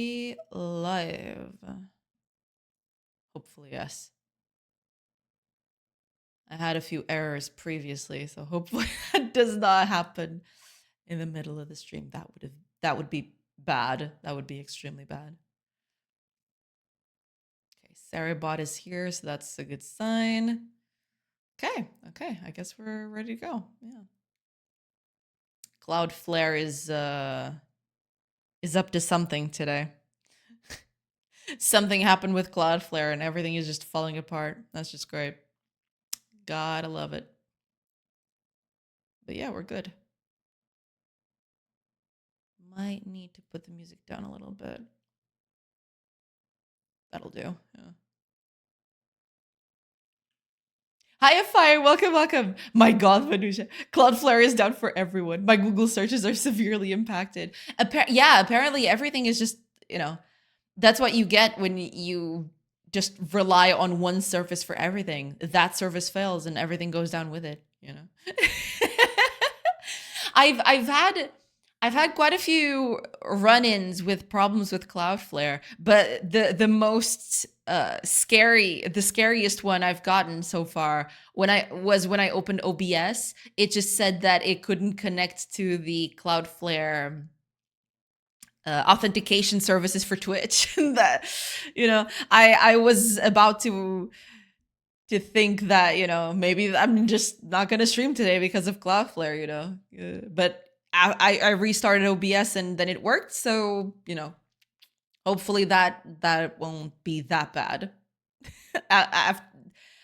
Be live. Hopefully, yes. I had a few errors previously, so hopefully that does not happen in the middle of the stream. That would be bad. That would be extremely bad. Okay, Sarahbot is here, so that's a good sign. Okay. I guess we're ready to go. Yeah. Cloudflare is up to something today. Something happened with Cloudflare and everything is just falling apart. That's just great. Gotta love it. But yeah, we're good. Might need to put the music down a little bit. That'll do. Yeah. Hi, Fire. Welcome. My God, Vanusha. Cloudflare is down for everyone. My Google searches are severely impacted. Apparently everything is just, that's what you get when you just rely on one service for everything. That service fails and everything goes down with it, I've had quite a few run-ins with problems with Cloudflare, but the most the scariest one I've gotten so far when I opened OBS, it just said that it couldn't connect to the Cloudflare authentication services for Twitch. That I was about to think that maybe I'm just not gonna stream today because of Cloudflare. But I restarted OBS and then it worked, so hopefully that won't be that bad.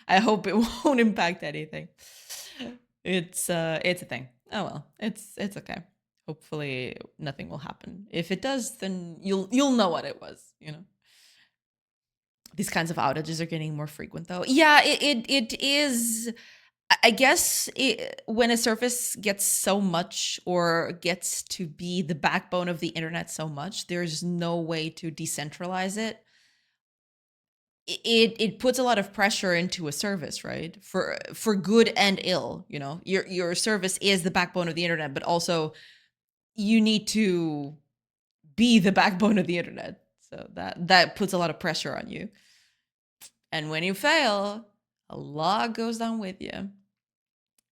I hope it won't impact anything. It's a thing. Oh well, it's okay. Hopefully nothing will happen. If it does, then you'll know what it was. These kinds of outages are getting more frequent, though. Yeah, it is. I guess when a service gets so much or gets to be the backbone of the internet so much, there's no way to decentralize it. It puts a lot of pressure into a service, right? For good and ill. Your service is the backbone of the internet, but also you need to be the backbone of the internet. So that puts a lot of pressure on you. And when you fail, a lot goes down with you.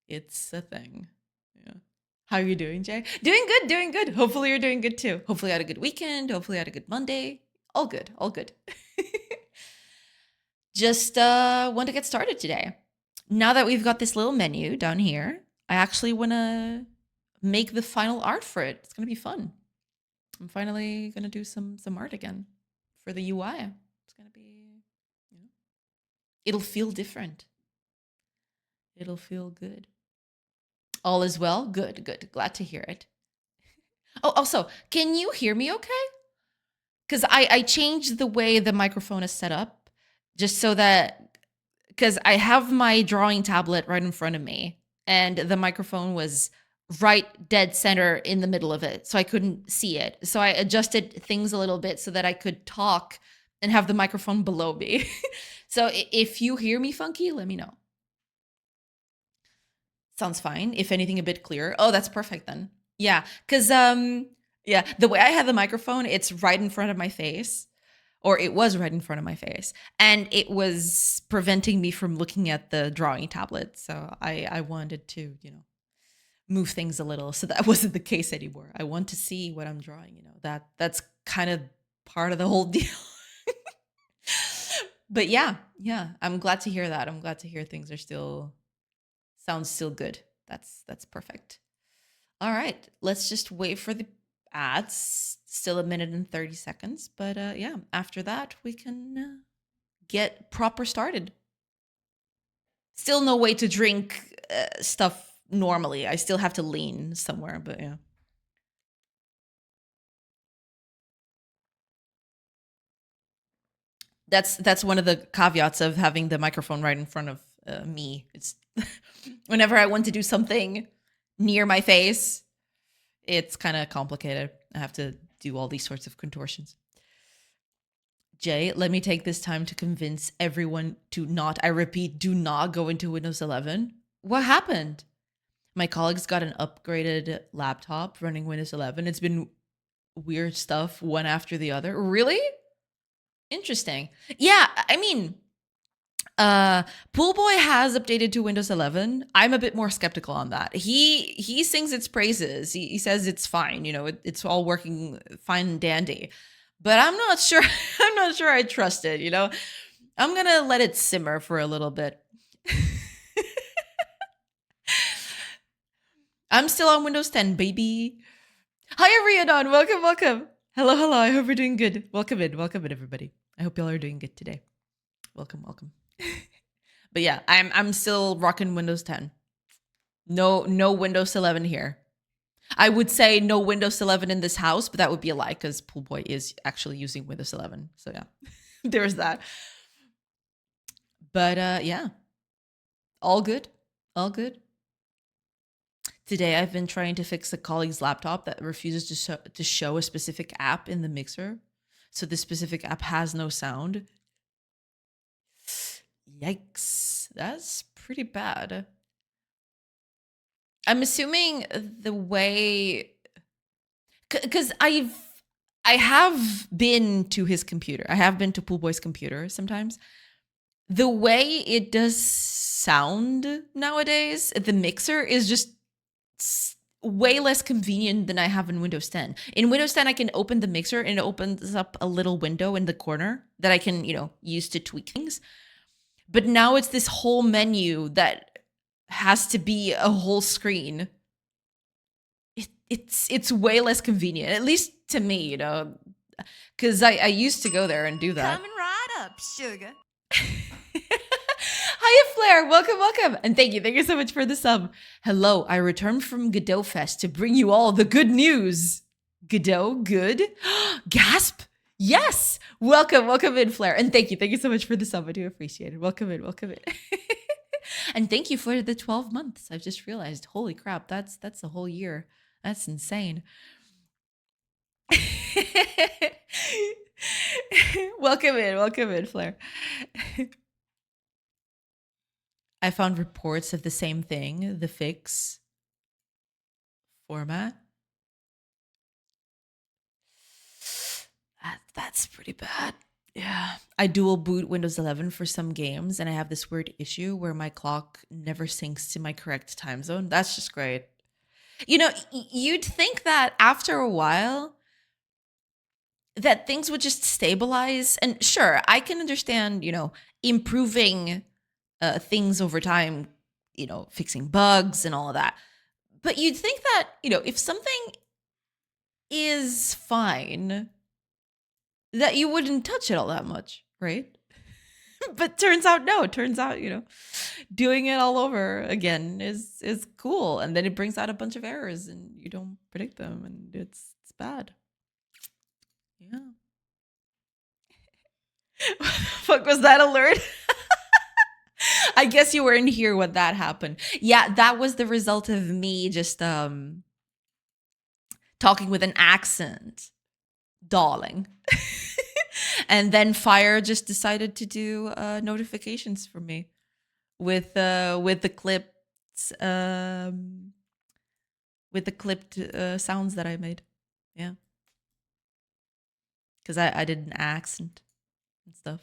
It's a thing. Yeah. How are you doing, Jay? Doing good. Hopefully you're doing good too. Hopefully you had a good weekend. Hopefully you had a good Monday. All good. Just want to get started today. Now that we've got this little menu down here, I actually want to make the final art for it. It's going to be fun. I'm finally going to do some art again for the UI. It's going to be, it'll feel different. It'll feel good. All is well? Good. Glad to hear it. Oh, also, can you hear me okay? Because I changed the way the microphone is set up just so that, because I have my drawing tablet right in front of me and the microphone was right dead center in the middle of it, so I couldn't see it. So I adjusted things a little bit so that I could talk and have the microphone below me. So if you hear me funky, let me know. Sounds fine. If anything, a bit clearer. Oh, that's perfect then. Yeah, because the way I have the microphone, it's right in front of my face, or it was right in front of my face, and it was preventing me from looking at the drawing tablet. So I wanted to, move things a little so that wasn't the case anymore. I want to see what I'm drawing. That's kind of part of the whole deal. But yeah, I'm glad to hear that. I'm glad to hear things are sounds still good. That's perfect. All right, let's just wait for the ads. Still 1 minute and 30 seconds, but yeah, after that we can get proper started. Still no way to drink stuff normally. I still have to lean somewhere, but yeah. That's one of the caveats of having the microphone right in front of me. It's whenever I want to do something near my face, it's kind of complicated. I have to do all these sorts of contortions. Jay, let me take this time to convince everyone to not, I repeat, do not go into Windows 11. What happened? My colleagues got an upgraded laptop running Windows 11. It's been weird stuff one after the other. Really? Interesting. Yeah, I mean, Pool Boy has updated to Windows 11. I'm a bit more skeptical on that. He sings its praises. He says it's fine. You know, it's all working fine and dandy. But I'm not sure. I'm not sure I trust it. You know, I'm gonna let it simmer for a little bit. I'm still on Windows 10, baby. Hi, Ariadon. Welcome, welcome. Hello, hello. I hope you're doing good. Welcome in, everybody. I hope y'all are doing good today. Welcome, welcome. But yeah, I'm still rocking Windows 10. No Windows 11 here. I would say no Windows 11 in this house, but that would be a lie because Pool Boy is actually using Windows 11. So yeah, there's that. But yeah, all good, all good. Today I've been trying to fix a colleague's laptop that refuses to show a specific app in the mixer. So this specific app has no sound. Yikes, that's pretty bad. I'm assuming the way, because I have been to his computer. I have been to Pool Boy's computer sometimes. The way it does sound nowadays, the mixer is just way less convenient than I have in Windows 10. In Windows 10, I can open the mixer and it opens up a little window in the corner that I can, use to tweak things. But now it's this whole menu that has to be a whole screen. It's way less convenient, at least to me, because I used to go there and do that. Coming right up, sugar. Hiya, Flair. Welcome, welcome. And thank you so much for the sub. Hello, I returned from Godot Fest to bring you all the good news. Godot, good? Gasp. Yes. Welcome in, Flair. And thank you so much for the sub. I do appreciate it. Welcome in. And thank you for the 12 months. I've just realized, holy crap, that's a whole year. That's insane. Welcome in, Flair. I found reports of the same thing, the fix format. That's pretty bad. Yeah. I dual boot Windows 11 for some games, and I have this weird issue where my clock never syncs to my correct time zone. That's just great. You'd think that after a while that things would just stabilize. And sure, I can understand, improving things over time, fixing bugs and all of that. But you'd think that, if something is fine, that you wouldn't touch it all that much, right? But turns out, no. Turns out, doing it all over again is cool. And then it brings out a bunch of errors and you don't predict them and it's bad. Yeah. What the fuck was that alert? I guess you weren't here when that happened. Yeah, that was the result of me just talking with an accent, darling. And then Fire just decided to do notifications for me with the clipped sounds that I made. Yeah, because I did an accent and stuff.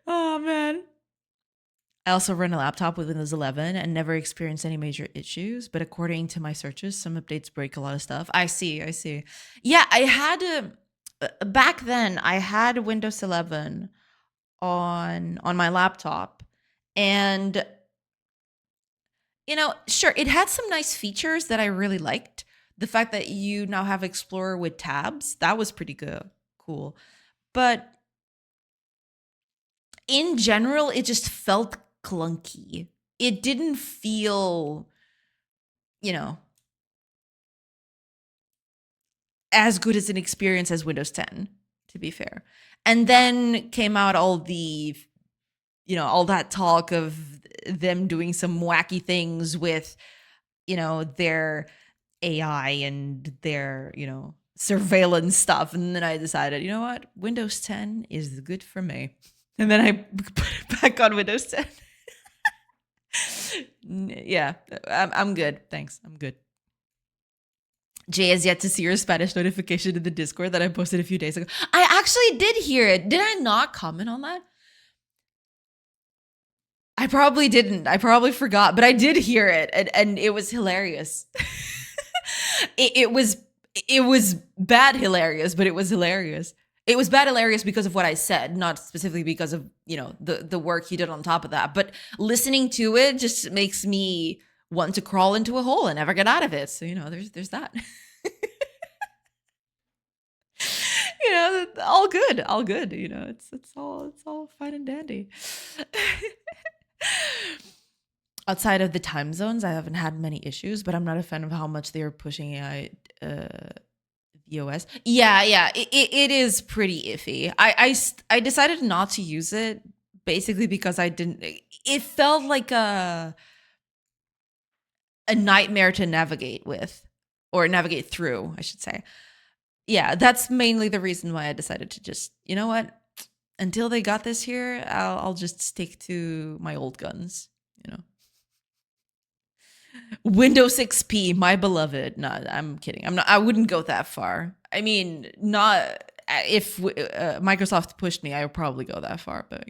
Oh man. I also run a laptop with Windows 11 and never experienced any major issues. But according to my searches, some updates break a lot of stuff. I see. Yeah, I had back then. I had Windows 11 on my laptop, and sure, it had some nice features that I really liked. The fact that you now have Explorer with tabs, that was pretty good, cool. But in general, it just felt clunky. It didn't feel, as good as an experience as Windows 10, to be fair. And then came out all the, all that talk of them doing some wacky things with, their AI and their, surveillance stuff. And then I decided, you know what? Windows 10 is good for me. And then I put it back on Windows 10. Yeah, I'm good. Thanks. I'm good. Jay has yet to see your Spanish notification in the Discord that I posted a few days ago. I actually did hear it. Did I not comment on that? I probably didn't. I probably forgot, but I did hear it, and it was hilarious. it was bad hilarious, but it was hilarious. It was bad hilarious because of what I said, not specifically because of, the work he did on top of that. But listening to it just makes me want to crawl into a hole and never get out of it. So, there's that. All good, all good. It's all fine and dandy. Outside of the time zones, I haven't had many issues, but I'm not a fan of how much they are pushing AI VOS. Yeah, it is pretty iffy. I decided not to use it basically because I didn't. It felt like a nightmare to navigate with, or navigate through, I should say. Yeah, that's mainly the reason why I decided to just, you know what? Until they got this here, I'll just stick to my old guns, Windows XP, my beloved. No, I'm kidding. I wouldn't go that far. I mean, not if Microsoft pushed me, I would probably go that far, but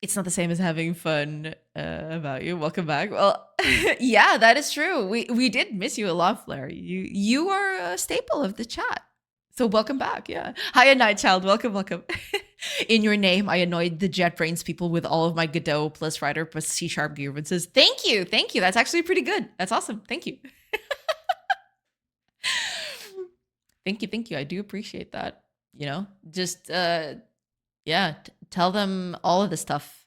it's not the same as having fun about you. Welcome back. Well, yeah, that is true. We did miss you a lot, Flair. You are a staple of the chat. So welcome back. Yeah. Hiya, Nightchild. Welcome. In your name, I annoyed the JetBrains people with all of my Godot plus Rider plus C# grievances. Thank you. That's actually pretty good. That's awesome. Thank you. Thank you. I do appreciate that. Just tell them all of the stuff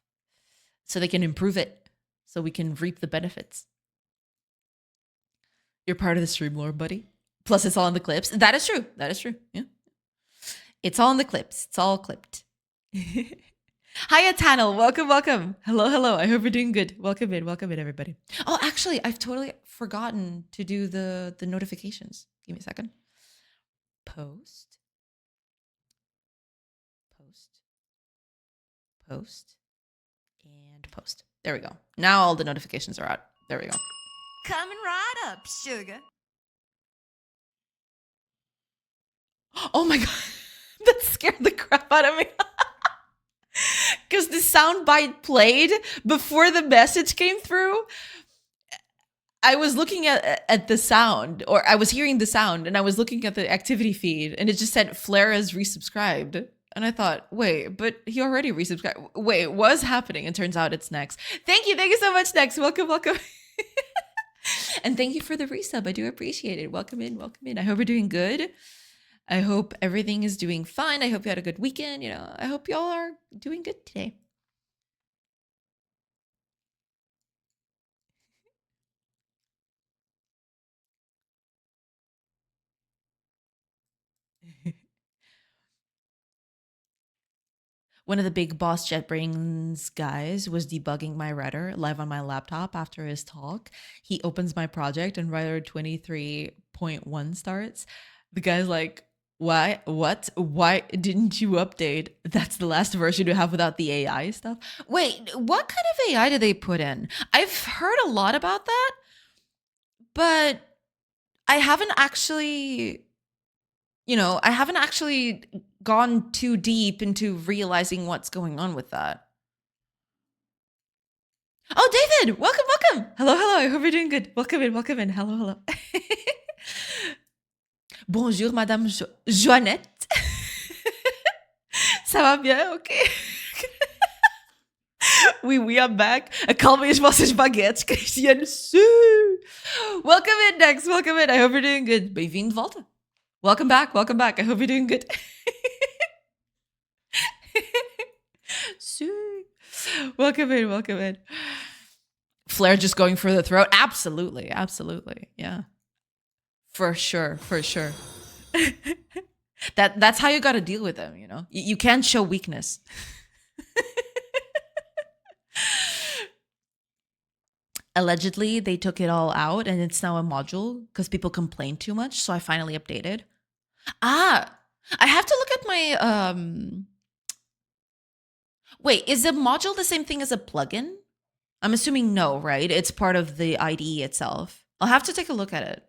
so they can improve it, so we can reap the benefits. You're part of the stream lore, buddy. Plus, it's all in the clips. That is true. Yeah. It's all in the clips. It's all clipped. Hiya, Tannel. Welcome. Hello. I hope you're doing good. Welcome in, everybody. Oh, actually, I've totally forgotten to do the notifications. Give me a second. Post. And post. There we go. Now all the notifications are out. There we go. Coming right up, sugar. Oh my god, that scared the crap out of me. Because the soundbite played before the message came through. I was looking at the sound, or I was hearing the sound, and I was looking at the activity feed, and it just said Flair has resubscribed. And I thought, wait, but he already resubscribed. Wait, what's happening? And turns out it's Nex. Thank you so much, Nex. Welcome. And thank you for the resub. I do appreciate it. Welcome in. I hope you're doing good. I hope everything is doing fine. I hope you had a good weekend. I hope y'all are doing good today. One of the big boss JetBrains guys was debugging my Redder live on my laptop after his talk. He opens my project and Redder 23.1 starts. The guy's like, why? What? Why didn't you update? That's the last version you have without the AI stuff. Wait, what kind of AI did they put in? I've heard a lot about that, but I haven't actually gone too deep into realizing what's going on with that. Oh, David, welcome. Hello. I hope you're doing good. Welcome in. Hello. Bonjour, Madame Joannette. Ça va bien? Okay. Oui, I'm back. Call me as vossas baguettes, Christian. Welcome in, Nex. Welcome in. I hope you're doing good. Bem-vindo de volta. Welcome back. I hope you're doing good. Welcome in. Flair just going for the throat. Absolutely. Yeah. For sure. That's how you got to deal with them, You can't show weakness. Allegedly, they took it all out and it's now a module because people complain too much. So I finally updated. I have to look at my Wait, is a module the same thing as a plugin? I'm assuming no, right? It's part of the IDE itself. I'll have to take a look at it.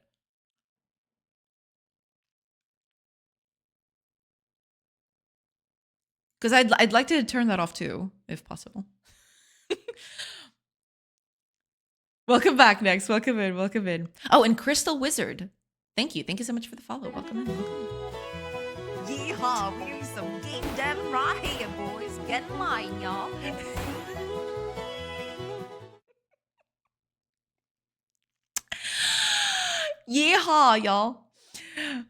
Because I'd like to turn that off too, if possible. Welcome back, Next. Welcome in, welcome in. Oh, and Crystal Wizard. Thank you. Thank you so much for the follow. Welcome in, welcome in. Yeehaw, we use some GameDev right here, boys. Get in line, y'all. Yeehaw, y'all.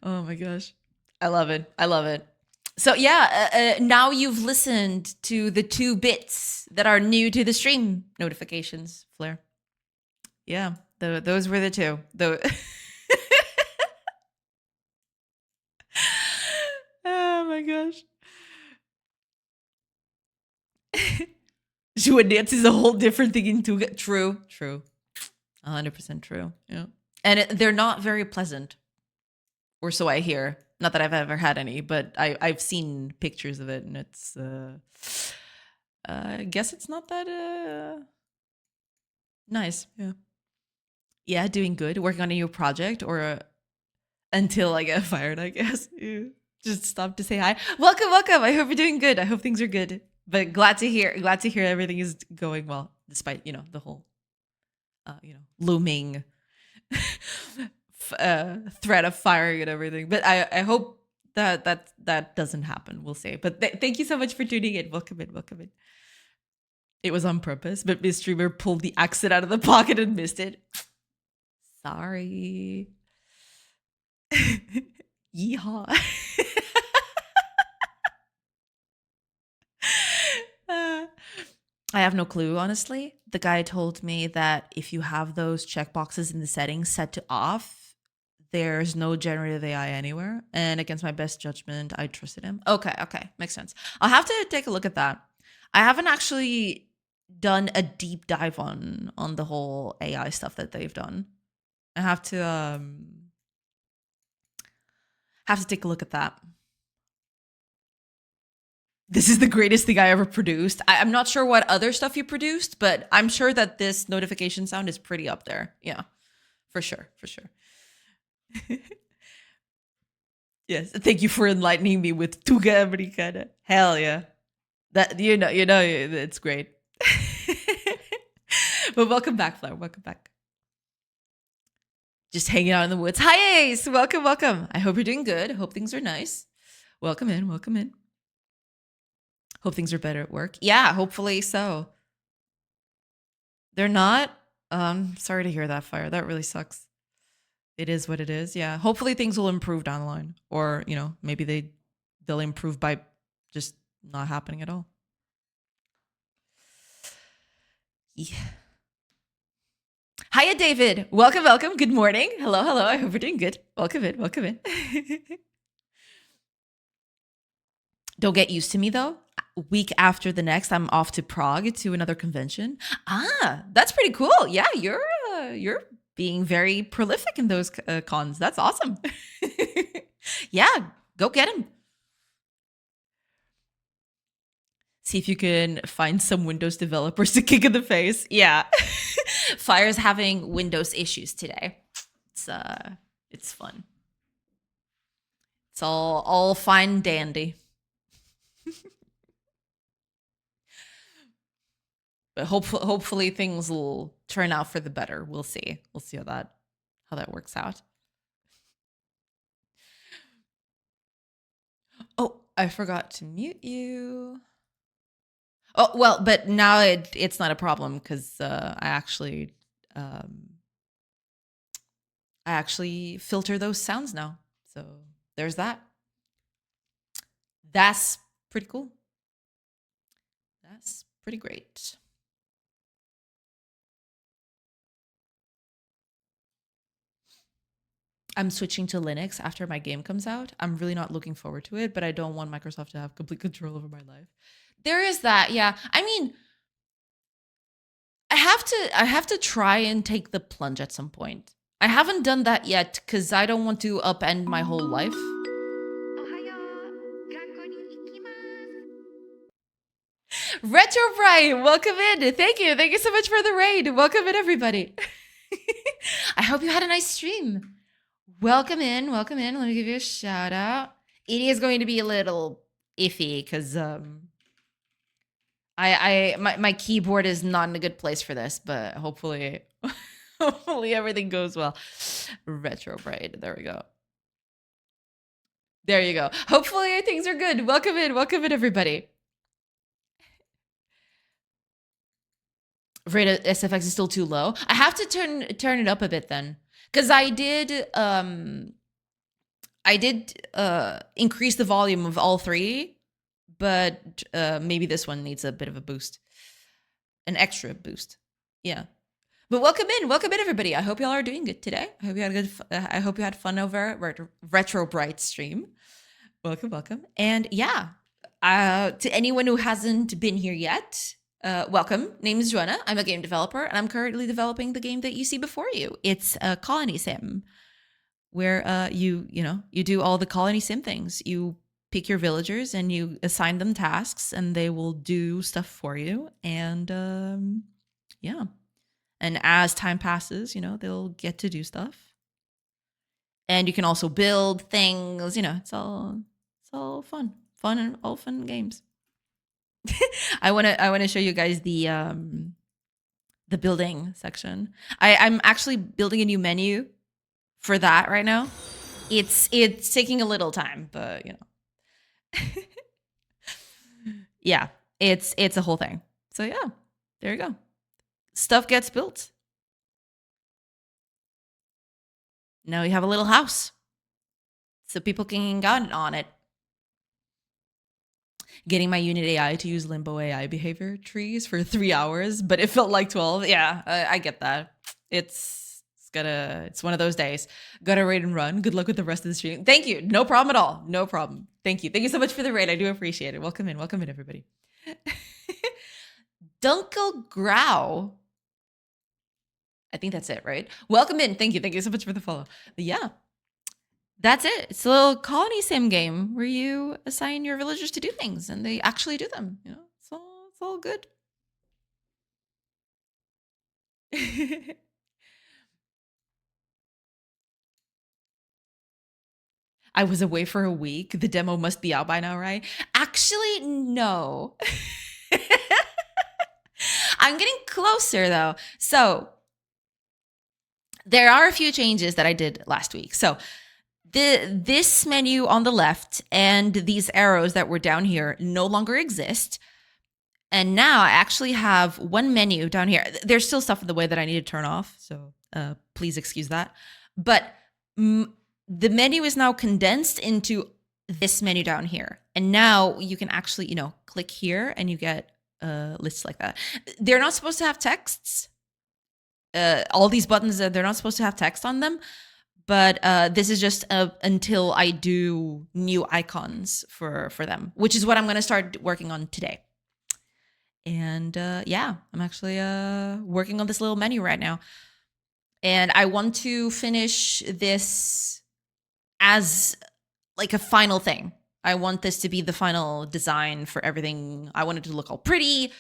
Oh my gosh. I love it. I love it. So yeah, now you've listened to the 2 bits that are new to the stream notifications, Flair. Yeah, those were the 2. Oh my gosh. Shua dance is a whole different thing into true. 100% true. Yeah. And they're not very pleasant. Or so I hear. Not that I've ever had any, but I've seen pictures of it, and it's I guess it's not that nice. Yeah. Yeah, doing good. Working on a new project, or until I get fired, I guess. Yeah. Just stop to say hi. Welcome, welcome. I hope you're doing good. I hope things are good. But glad to hear everything is going well, despite, the whole looming threat of firing and everything. But I hope that doesn't happen. We'll see. But thank you so much for tuning in. Welcome in, welcome in. It was on purpose, but Miss Streamer pulled the accent out of the pocket and missed it. Sorry. Yeehaw. I have no clue, honestly. The guy told me that if you have those checkboxes in the settings set to off, there's no generative AI anywhere. And against my best judgment, I trusted him. Okay. Makes sense. I'll have to take a look at that. I haven't actually done a deep dive on the whole AI stuff that they've done. I have to take a look at that. This is the greatest thing I ever produced. I'm not sure what other stuff you produced, but I'm sure that this notification sound is pretty up there. Yeah, for sure. Yes, thank you for enlightening me with Tuga Americana. Hell yeah. That it's great. But welcome back, Flower. Welcome back. Just hanging out in the woods. Hi, Ace. Welcome. I hope you're doing good. Hope things are nice. Welcome in. Hope things are better at work. Yeah, hopefully so. They're not? Sorry to hear that, Fire. That really sucks. It is what it is. Yeah. Hopefully things will improve down the line. Or, maybe they'll improve by just not happening at all. Yeah. Hiya, David. Welcome. Good morning. Hello. I hope you're doing good. Welcome in. Don't get used to me, though. Week after the next, I'm off to Prague to another convention. That's pretty cool. Yeah, you're being very prolific in those cons. That's awesome. Yeah, go get him. See if you can find some Windows developers to kick in the face. Yeah. Fire's having Windows issues today. It's fun. It's all fine and dandy. But hopefully things will turn out for the better. We'll see. We'll see how that works out. Oh, I forgot to mute you. Oh, well, but now it's not a problem because I actually filter those sounds now. So there's that. That's pretty cool. That's pretty great. I'm switching to Linux after my game comes out. I'm really not looking forward to it, but I don't want Microsoft to have complete control over my life. There is that, yeah. I mean, I have to try and take the plunge at some point. I haven't done that yet because I don't want to upend my whole life. Retro Bright, welcome in. Thank you. Thank you so much for the raid. Welcome in, everybody. I hope you had a nice stream. Welcome in. Welcome in. Let me give you a shout out. It is going to be a little iffy because my keyboard is not in a good place for this, but hopefully hopefully everything goes well. Retro Bright. There we go. There you go. Hopefully things are good. Welcome in, everybody. Rate of SFX is still too low. I have to turn it up a bit then, because I did increase the volume of all three, but maybe this one needs a bit of a boost, an extra boost. Yeah. But welcome in, everybody. I hope y'all are doing good today. I hope you had good. I hope you had fun over Retro Bright stream. Welcome, and yeah, to anyone who hasn't been here yet, welcome. Name is Joanna. I'm a game developer, and I'm currently developing the game that you see before you. It's a colony sim, where you do all the colony sim things. You pick your villagers and you assign them tasks, and they will do stuff for you. And yeah. And as time passes, they'll get to do stuff. And you can also build things, it's all fun and all fun games. I want to show you guys the building section. I'm actually building a new menu for that right now. It's taking a little time, but yeah, it's a whole thing. So yeah, there you go. Stuff gets built. Now you have a little house, so people can hang out on it. Getting my unit AI to use Limbo AI behavior trees for 3 hours, but it felt like 12. Yeah, I get that. It's one of those days. Gotta raid and run. Good luck with the rest of the stream. Thank you. No problem at all. No problem. Thank you. Thank you so much for the raid. I do appreciate it. Welcome in, everybody. Dunkel Grow. I think that's it, right? Welcome in. Thank you. Thank you so much for the follow. But yeah, that's it. It's a little colony sim game where you assign your villagers to do things and they actually do them. It's all good. I was away for a week. The demo must be out by now, right? Actually, no. I'm getting closer though. So there are a few changes that I did last week. So this menu on the left and these arrows that were down here no longer exist. And now I actually have one menu down here. There's still stuff in the way that I need to turn off. So please excuse that. But the menu is now condensed into this menu down here. And now you can actually, click here and you get lists like that. They're not supposed to have texts. All these buttons, they're not supposed to have text on them. But this is just until I do new icons for them, which is what I'm going to start working on today. And yeah, I'm actually working on this little menu right now. And I want to finish this as like a final thing. I want this to be the final design for everything. I want it to look all pretty,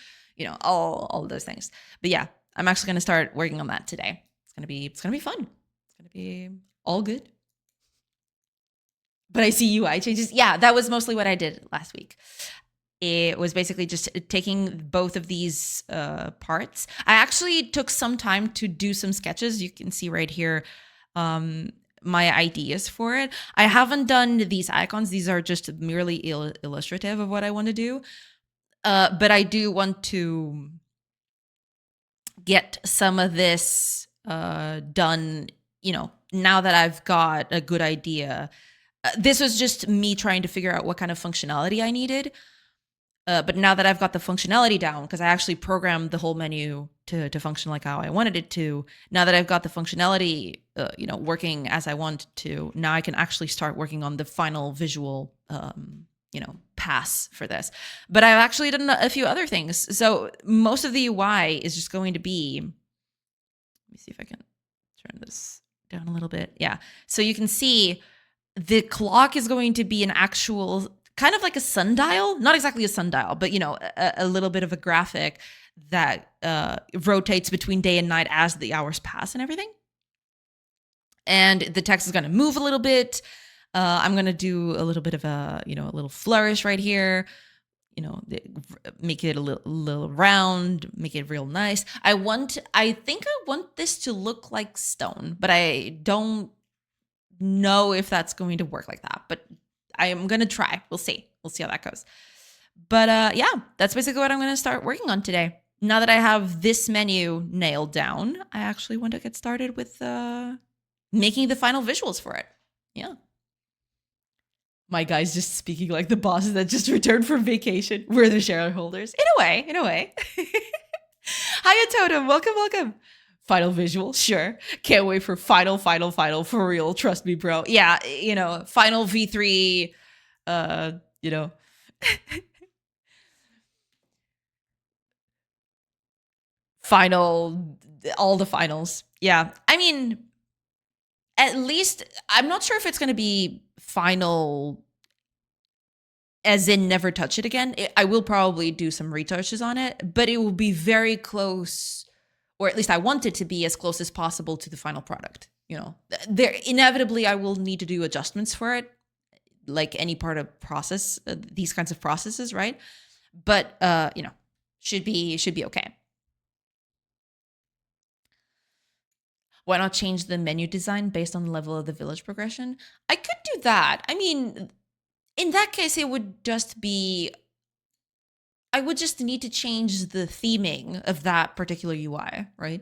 all of those things. But yeah, I'm actually going to start working on that today. It's going to be fun. It's going to be all good. But I see UI changes. Yeah, that was mostly what I did last week. It was basically just taking both of these parts. I actually took some time to do some sketches. You can see right here my ideas for it. I haven't done these icons. These are just merely illustrative of what I want to do. But I do want to get some of this done, now that I've got a good idea. This was just me trying to figure out what kind of functionality I needed. But now that I've got the functionality down, because I actually programmed the whole menu to function like how I wanted it to, now that I've got the functionality, working as I want to, now I can actually start working on the final visual, pass for this. But I've actually done a few other things. So most of the UI is just going to be, let me see if I can turn this down a little bit. Yeah. So you can see the clock is going to be an actual kind of like a sundial, not exactly a sundial, but a little bit of a graphic that rotates between day and night as the hours pass and everything. And the text is going to move a little bit. I'm going to do a little bit of a little flourish right here. Make it a little round, make it real nice. I think I want this to look like stone, but I don't know if that's going to work like that. But I am going to try. We'll see. We'll see how that goes. But yeah, that's basically what I'm going to start working on today. Now that I have this menu nailed down, I actually want to get started with making the final visuals for it. Yeah. My guy's just speaking like the bosses that just returned from vacation. We're the shareholders. In a way. Hiya, Totem. Welcome. Final visual, sure. Can't wait for final for real. Trust me, bro. Yeah, final V3, final, all the finals. Yeah, I mean, at least I'm not sure if it's going to be final as in never touch it again. I will probably do some retouches on it, but it will be very close, or at least I want it to be as close as possible to the final product. There inevitably I will need to do adjustments for it, like any part of process, these kinds of processes, right? But should be okay. Why not change the menu design based on the level of the village progression? I could do that. I mean, in that case, it would just be, I would just need to change the theming of that particular UI, right?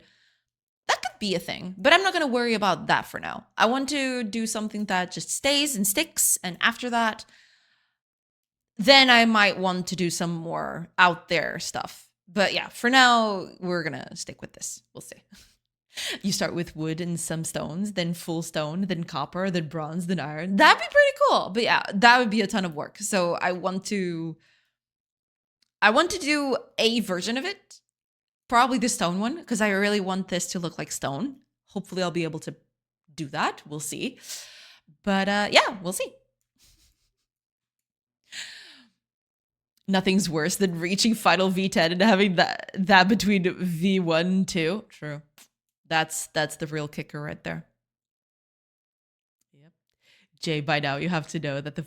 That could be a thing, but I'm not going to worry about that for now. I want to do something that just stays and sticks. And after that, then I might want to do some more out there stuff. But yeah, for now, we're going to stick with this. We'll see. You start with wood and some stones, then full stone, then copper, then bronze, then iron. That'd be pretty cool. But yeah, that would be a ton of work. So I want to do a version of it, probably the stone one, because I really want this to look like stone. Hopefully I'll be able to do that. We'll see. But yeah, we'll see. Nothing's worse than reaching final V10 and having that between V1 and 2. True. That's the real kicker right there. Yep. Jay, by now you have to know that the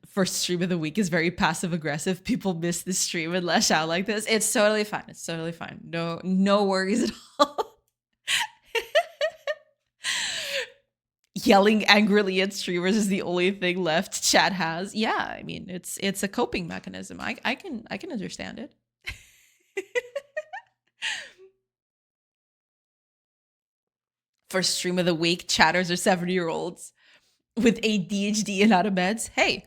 first stream of the week is very passive aggressive. People miss this stream and lash out like this. It's totally fine. It's totally fine. No worries at all. Yelling angrily at streamers is the only thing left chat has. Yeah, I mean it's a coping mechanism. I can understand it. First stream of the week, chatters are 70-year-olds with ADHD and out of meds. Hey,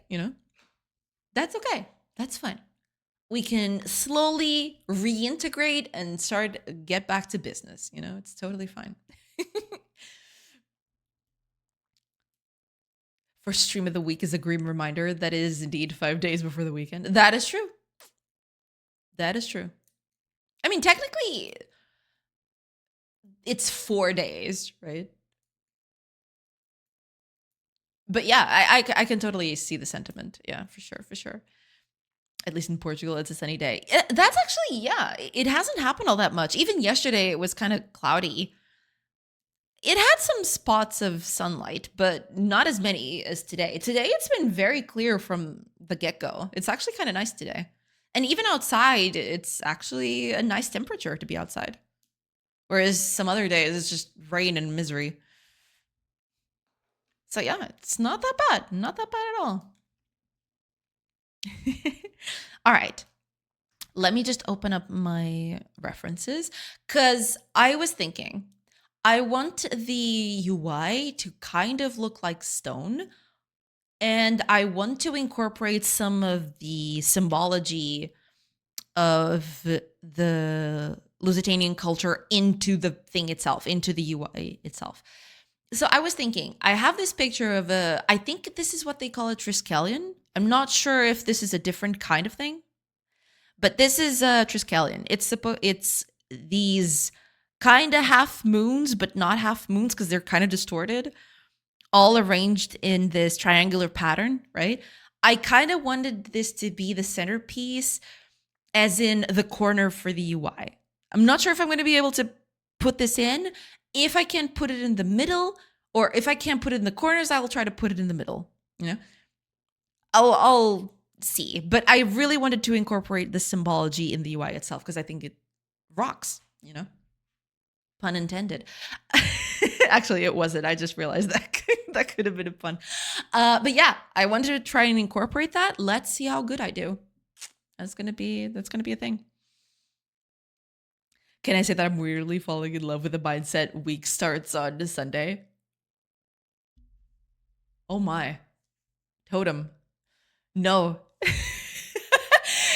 that's okay. That's fine. We can slowly reintegrate and get back to business. It's totally fine. First stream of the week is a grim reminder that it is indeed 5 days before the weekend. That is true. That is true. I mean, technically, it's 4 days, right? But yeah, I can totally see the sentiment. Yeah, for sure. At least in Portugal, it's a sunny day. That's actually, yeah, it hasn't happened all that much. Even yesterday, it was kind of cloudy. It had some spots of sunlight, but not as many as today. Today, it's been very clear from the get-go. It's actually kind of nice today. And even outside, it's actually a nice temperature to be outside. Whereas some other days, it's just rain and misery. So yeah, it's not that bad. Not that bad at all. All right. Let me just open up my references because I was thinking, I want the UI to kind of look like stone, and I want to incorporate some of the symbology of the Lusitanian culture into the thing itself, into the UI itself. So I was thinking, I have this picture of I think this is what they call a Triskelion. I'm not sure if this is a different kind of thing, but this is a Triskelion. It's these kind of half moons, but not half moons because they're kind of distorted, all arranged in this triangular pattern, right? I kind of wanted this to be the centerpiece, as in the corner for the UI. I'm not sure if I'm going to be able to put this in. If I can put it in the middle, or if I can't put it in the corners, I will try to put it in the middle. You know, I'll see. But I really wanted to incorporate the symbology in the UI itself because I think it rocks. You know, pun intended. Actually, it wasn't. I just realized that that could have been a pun. But yeah, I wanted to try and incorporate that. Let's see how good I do. That's gonna be a thing. Can I say that I'm weirdly falling in love with the mindset week starts on Sunday? Oh my. Totem. No.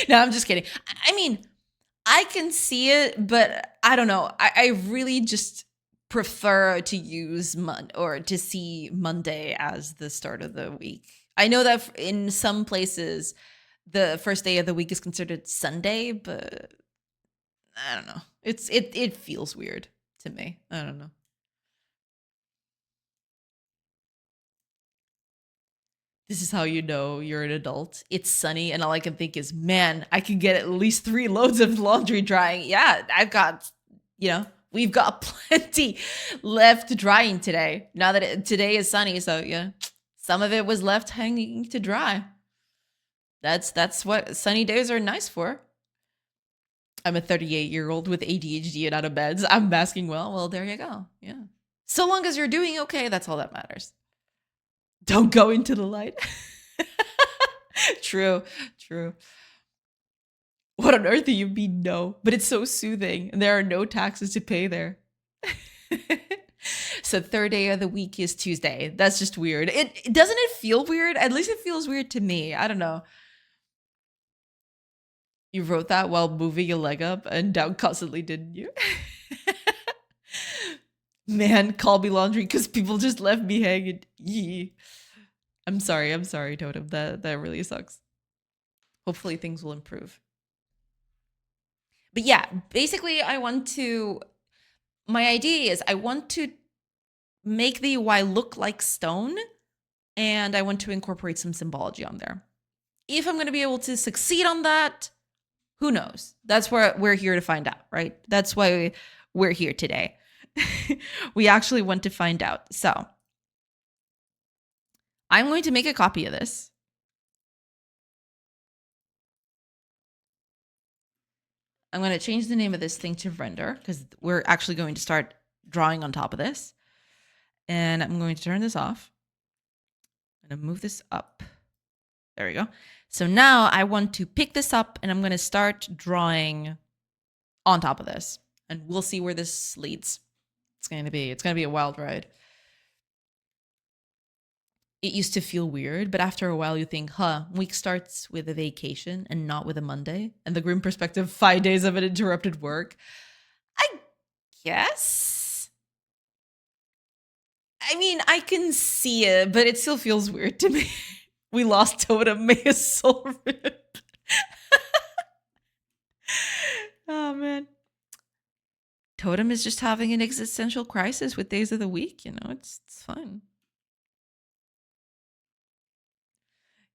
No, I'm just kidding. I mean, I can see it, but I don't know. I really just prefer to use or to see Monday as the start of the week. I know that in some places, the first day of the week is considered Sunday, but I don't know. It feels weird to me. I don't know. This is how you know you're an adult. It's sunny, and all I can think is, man, I can get at least 3 loads of laundry drying. Yeah, I've got, we've got plenty left drying today. Now that today is sunny, so yeah, some of it was left hanging to dry. That's what sunny days are nice for. I'm a 38-year-old with ADHD and out of beds. I'm masking well. There you go. Yeah. So long as you're doing okay, that's all that matters. Don't go into the light. True. What on earth do you mean no? But it's so soothing, and there are no taxes to pay there. So third day of the week is Tuesday. That's just weird. It doesn't it feel weird? At least it feels weird to me. I don't know. You wrote that while moving your leg up and down constantly, didn't you? Man, call me laundry because people just left me hanging. Yee. I'm sorry, Totem. That really sucks. Hopefully things will improve. But yeah, basically my idea is I want to make the UI look like stone, and I want to incorporate some symbology on there. If I'm going to be able to succeed on that, who knows? That's where we're here to find out, right? That's why we're here today. We actually want to find out. So I'm going to make a copy of this. I'm going to change the name of this thing to render because we're actually going to start drawing on top of this. And I'm going to turn this off. I'm going to move this up. There we go. So now I want to pick this up and I'm going to start drawing on top of this. And we'll see where this leads. It's going to be a wild ride. It used to feel weird, but after a while you think, week starts with a vacation and not with a Monday. And the grim perspective, 5 days of uninterrupted work. I guess. I mean, I can see it, but it still feels weird to me. We lost Totem, may his soul rip. Oh, man. Totem is just having an existential crisis with days of the week, it's fine.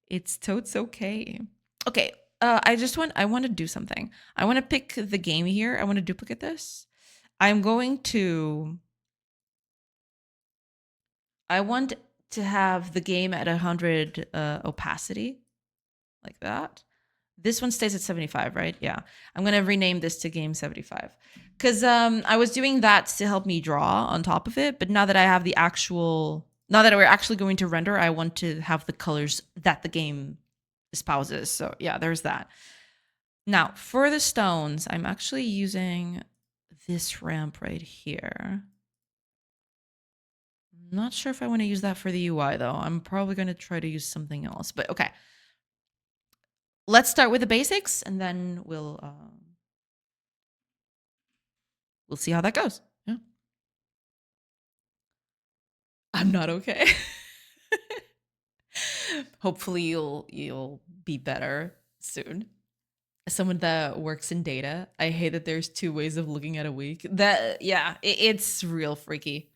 It's totes okay. Okay, I want to do something. I want to pick the game here. I want to duplicate this. I want to have the game at 100 opacity, like that. This one stays at 75, right? Yeah. I'm going to rename this to game 75 because I was doing that to help me draw on top of it. But now that we're actually going to render, I want to have the colors that the game espouses. So yeah, there's that. Now for the stones, I'm actually using this ramp right here. I'm not sure if I want to use that for the UI though. I'm probably going to try to use something else, but okay. Let's start with the basics and then we'll see how that goes. Yeah. I'm not okay. Hopefully you'll be better soon. As someone that works in data, I hate that there's 2 ways of looking at a week. It's real freaky.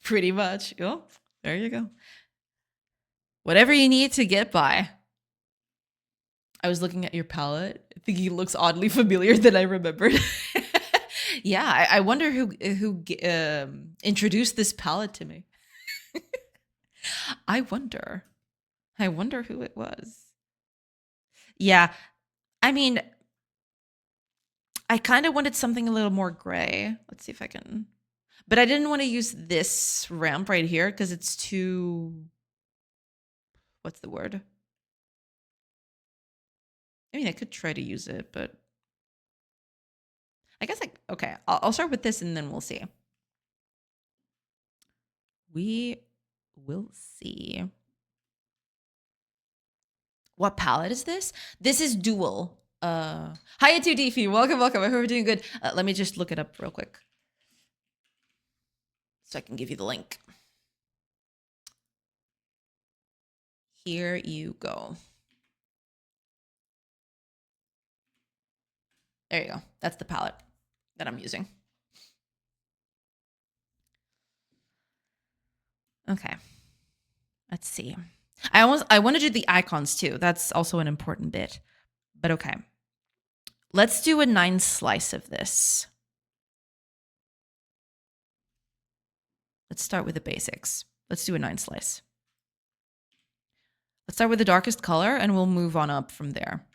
Pretty much. Oh, there you go. Whatever you need to get by. I was looking at your palette, thinking it looks oddly familiar than I remembered. Yeah, I wonder who introduced this palette to me. I wonder who it was. Yeah, I mean, I kind of wanted something a little more gray. Let's see if I can. But I didn't want to use this ramp right here because it's too. What's the word? I mean, I could try to use it, but I guess okay. I'll start with this and then we'll see. We will see. What palette is this? This is Dual. Hiya to Deefy. Welcome. I hope you're doing good. Let me just look it up real quick so I can give you the link. Here you go. There you go. That's the palette that I'm using. Okay. Let's see. I want to do the icons too. That's also an important bit. But okay. Let's do a 9 slice of this. Let's start with the basics. Let's do a 9 slice. Let's start with the darkest color and we'll move on up from there.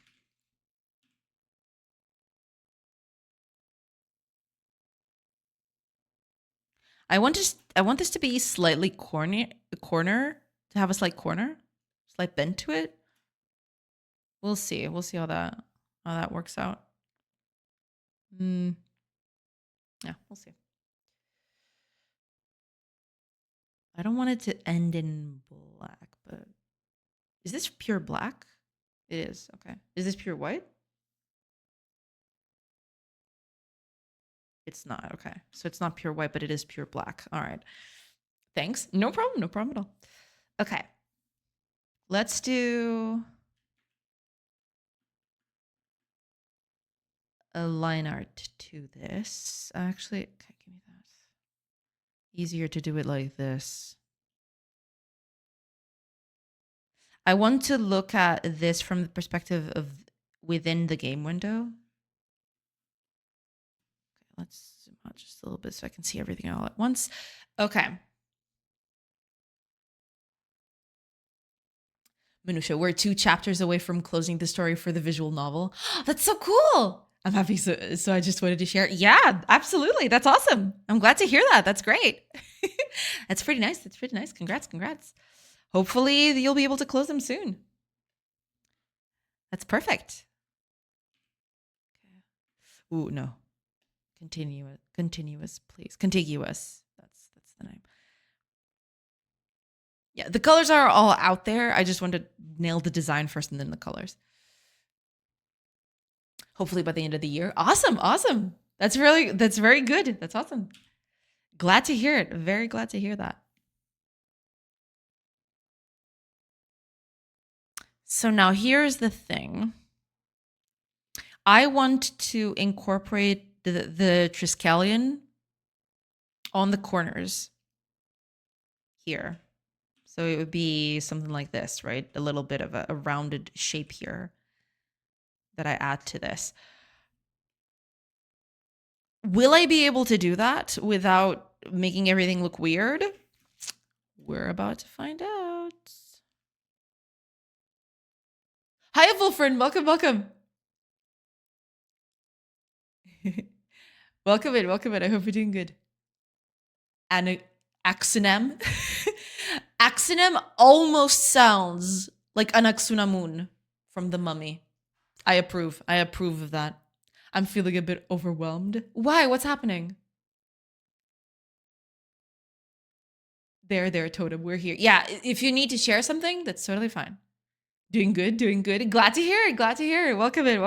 I want this to be slightly corner, to have a slight corner, slight bend to it. We'll see. We'll see how that works out. Yeah, we'll see. I don't want it to end in black, but is this pure black? It is. Okay. Is this pure white? It's not. Okay. So it's not pure white, but it is pure black. All right. Thanks. No problem. No problem at all. Okay. Let's do a line art to this. Actually, okay, give me that. Easier to do it like this. I want to look at this from the perspective of within the game window. Okay, let's zoom out just a little bit so I can see everything all at once. Okay. Manusha, we're 2 chapters away from closing the story for the visual novel. That's so cool. I'm happy. So I just wanted to share. Yeah, absolutely. That's awesome. I'm glad to hear that. That's great. That's pretty nice. That's pretty nice. Congrats. Hopefully you'll be able to close them soon. That's perfect. Okay. Ooh, no. Continuous, please. Contiguous. That's the name. Yeah, the colors are all out there. I just want to nail the design first and then the colors. Hopefully by the end of the year. Awesome. That's very good. That's awesome. Glad to hear it. Very glad to hear that. So now here's the thing. I want to incorporate the Triskelion on the corners here. So it would be something like this, right? A little bit of a rounded shape here that I add to this. Will I be able to do that without making everything look weird? We're about to find out. Hi, Wolfriend. Welcome. Welcome in. I hope you're doing good. And Axonem. Axonem almost sounds like Anaxunamun from The Mummy. I approve of that. I'm feeling a bit overwhelmed. Why? What's happening? There, Totem. We're here. Yeah, if you need to share something, that's totally fine. Doing good. Glad to hear it. Welcome in.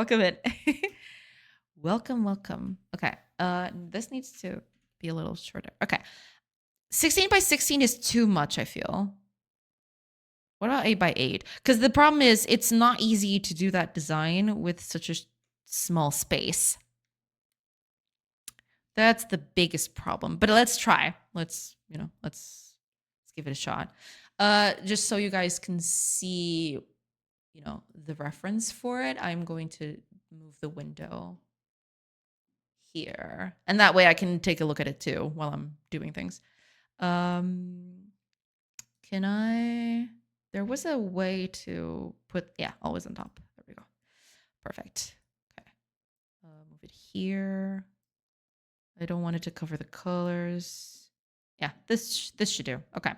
Welcome. Okay. This needs to be a little shorter. Okay. 16 by 16 is too much, I feel. What about 8 by 8? Because the problem is it's not easy to do that design with such a small space. That's the biggest problem. But let's try. Let's give it a shot. Just so you guys can see, you know, the reference for it, I'm going to move the window here. And that way I can take a look at it too while I'm doing things. Um, can I? There was a way to put, yeah, always on top. There we go. Perfect. Okay. Move it here. I don't want it to cover the colors. Yeah, this should do. Okay.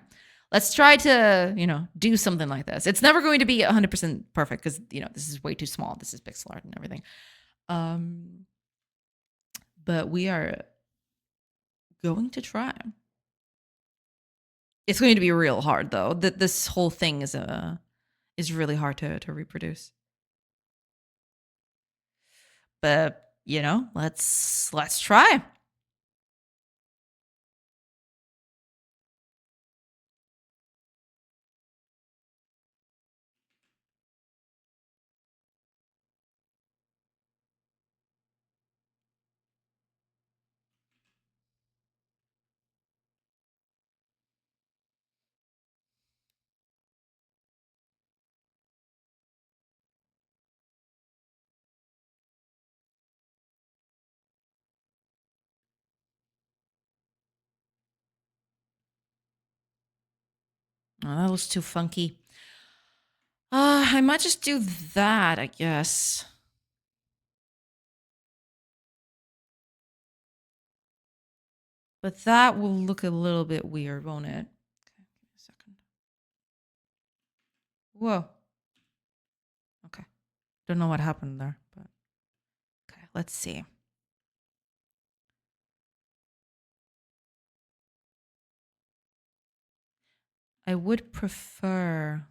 Let's try to, you know, do something like this. It's never going to be 100% perfect because, you know, this is way too small. This is pixel art and everything. But we are going to try. It's going to be real hard though. This whole thing is really hard to reproduce. But, you know, let's try. Oh, that looks too funky. I might just do that, I guess. But that will look a little bit weird, won't it? Okay, give me a second. Whoa. Okay. Don't know what happened there, but okay, let's see. I would prefer.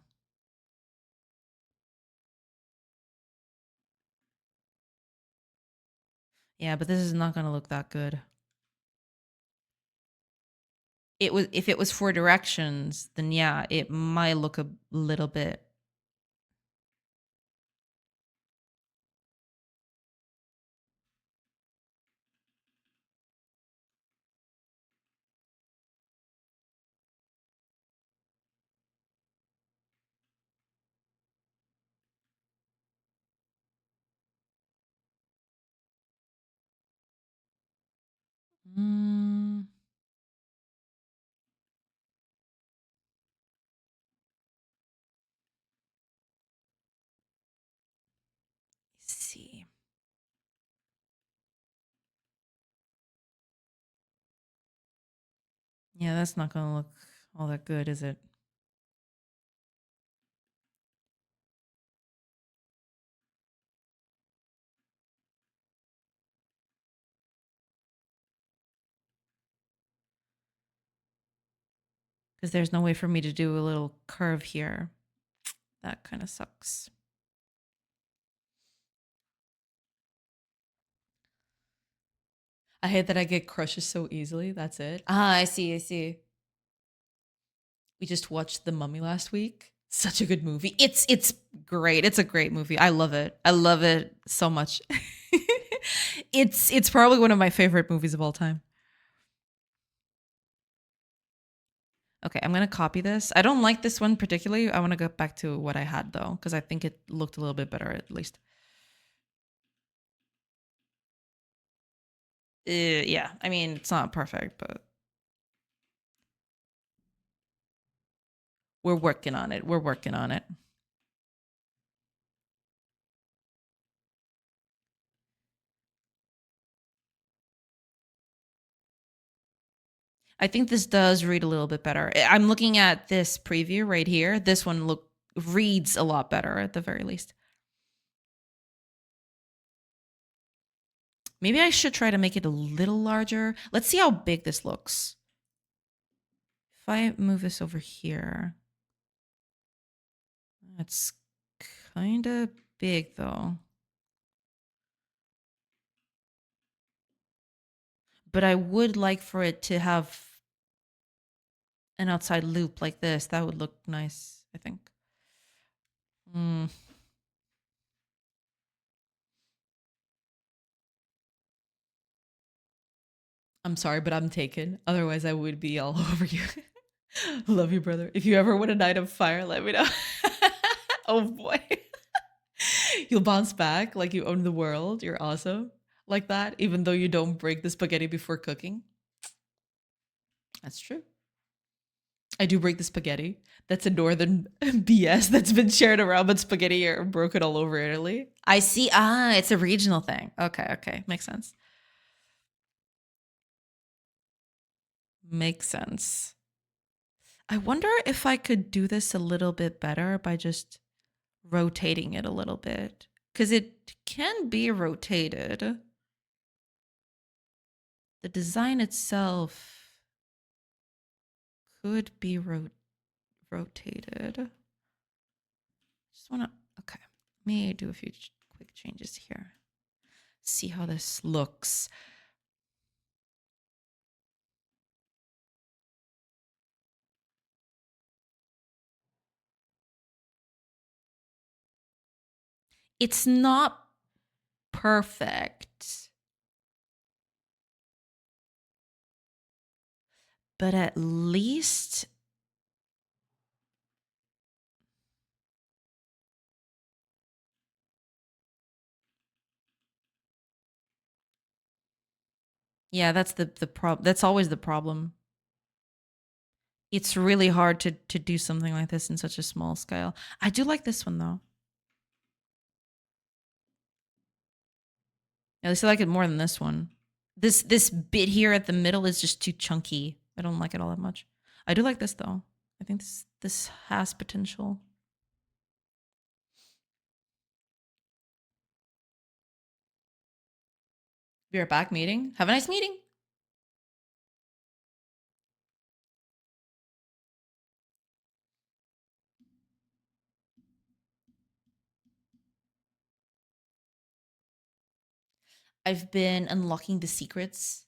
Yeah, but this is not going to look that good. It was, if it was for directions, then yeah, it might look a little bit. Mm, let's see. Yeah, that's not going to look all that good, is it? Because there's no way for me to do a little curve here. That kind of sucks. I hate that I get crushes so easily. That's it. Ah, I see. I see. We just watched The Mummy last week. Such a good movie. It's great. It's a great movie. I love it. I love it so much. It's probably one of my favorite movies of all time. Okay, I'm gonna copy this. I don't like this one particularly. I want to go back to what I had though, because I think it looked a little bit better at least. Yeah, I mean it's not perfect, but we're working on it. We're working on it. I think this does read a little bit better. I'm looking at this preview right here. This one reads a lot better at the very least. Maybe I should try to make it a little larger. Let's see how big this looks. If I move this over here, it's kind of big though. But I would like for it to have an outside loop like this. That would look nice, I think. Mm. I'm sorry, but I'm taken. Otherwise, I would be all over you. Love you, brother. If you ever win a night of fire, let me know. Oh boy. You'll bounce back like you own the world. You're awesome. Like that, even though you don't break the spaghetti before cooking. That's true. I do break the spaghetti. That's a northern BS that's been shared around, but spaghetti are broken all over Italy. I see. Ah, it's a regional thing. Okay, okay. Makes sense. Makes sense. I wonder if I could do this a little bit better by just rotating it a little bit. Because it can be rotated. The design itself could be rotated. Just want to, okay. Let me do a few quick changes here. See how this looks. It's not perfect, but at least yeah, that's the problem. That's always the problem. It's really hard to do something like this in such a small scale. I do like this one though. At least I like it more than this one. This bit here at the middle is just too chunky. I don't like it all that much. I do like this though. I think this has potential. Be right back, meeting. Have a nice meeting. I've been unlocking the secrets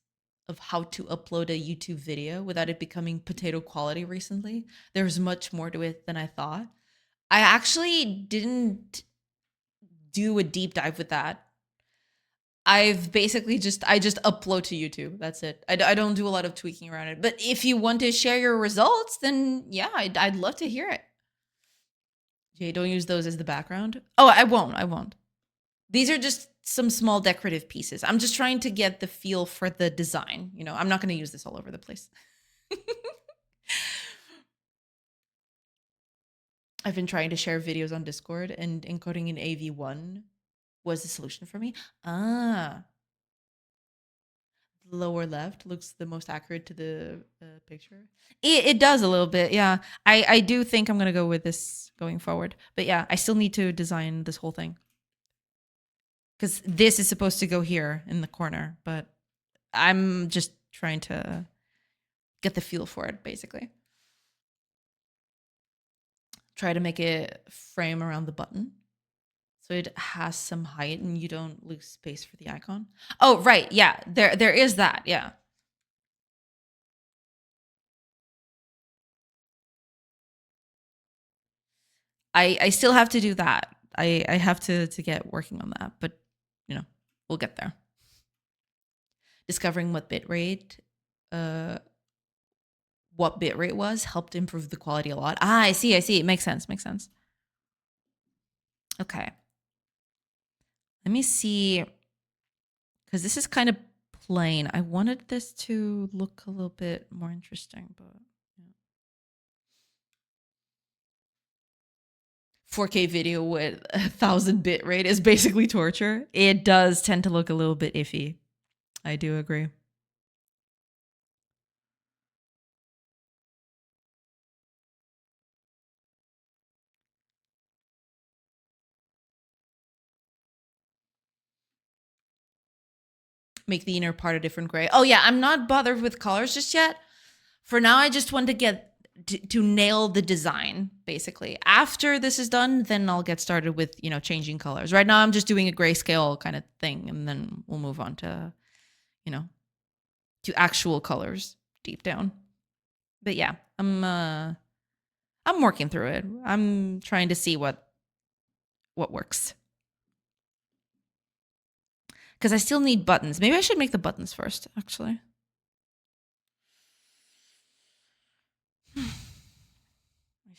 of how to upload a YouTube video without it becoming potato quality recently. There's much more to it than I thought. I actually didn't do a deep dive with that. I've basically I just upload to YouTube. That's it. I don't do a lot of tweaking around it. But if you want to share your results, then yeah, I'd love to hear it. Jay, don't use those as the background. Oh, I won't. I won't. These are just some small decorative pieces. I'm just trying to get the feel for the design. You know, I'm not going to use this all over the place. I've been trying to share videos on Discord, and encoding in AV1 was the solution for me. Ah, the lower left looks the most accurate to the picture. It does a little bit, yeah. I do think I'm going to go with this going forward. But yeah, I still need to design this whole thing. Because this is supposed to go here in the corner, but I'm just trying to get the feel for it, basically. Try to make it frame around the button so it has some height and you don't lose space for the icon. Oh, right. Yeah, there is that. Yeah. I still have to do that. I have to get working on that, but you know, we'll get there. Discovering what bitrate was helped improve the quality a lot. Ah, I see. It makes sense. Okay. Let me see, because this is kind of plain. I wanted this to look a little bit more interesting, but yeah. 4K video with 1,000 bit rate is basically torture. It does tend to look a little bit iffy. I do agree. Make the inner part a different gray. Oh yeah, I'm not bothered with colors just yet. For now, I just want to get to nail the design, basically. After this is done, then I'll get started with, you know, changing colors. Right now, I'm just doing a grayscale kind of thing, and then we'll move on to, you know, to actual colors deep down. But yeah, I'm working through it. I'm trying to see what works. Because I still need buttons. Maybe I should make the buttons first, actually.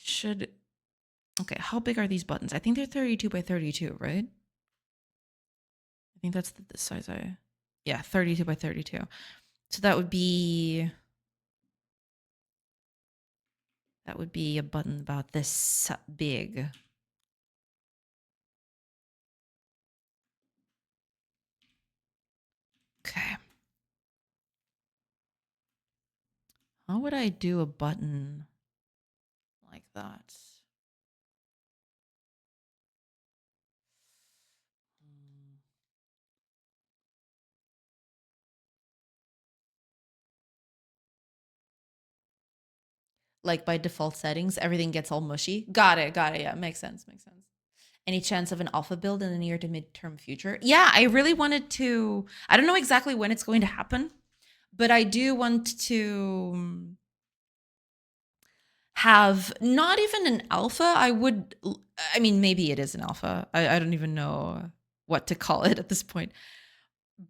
should. Okay, how big are these buttons? I think they're 32 by 32, right? I think that's the size I. Yeah, 32 by 32. So that would be a button about this big. Okay. How would I do a button like that? Like by default settings, everything gets all mushy. Got it. Yeah, makes sense. Any chance of an alpha build in the near to midterm future? Yeah, I really wanted to. I don't know exactly when it's going to happen, but I do want to have not even an alpha. I mean, maybe it is an alpha. I don't even know what to call it at this point.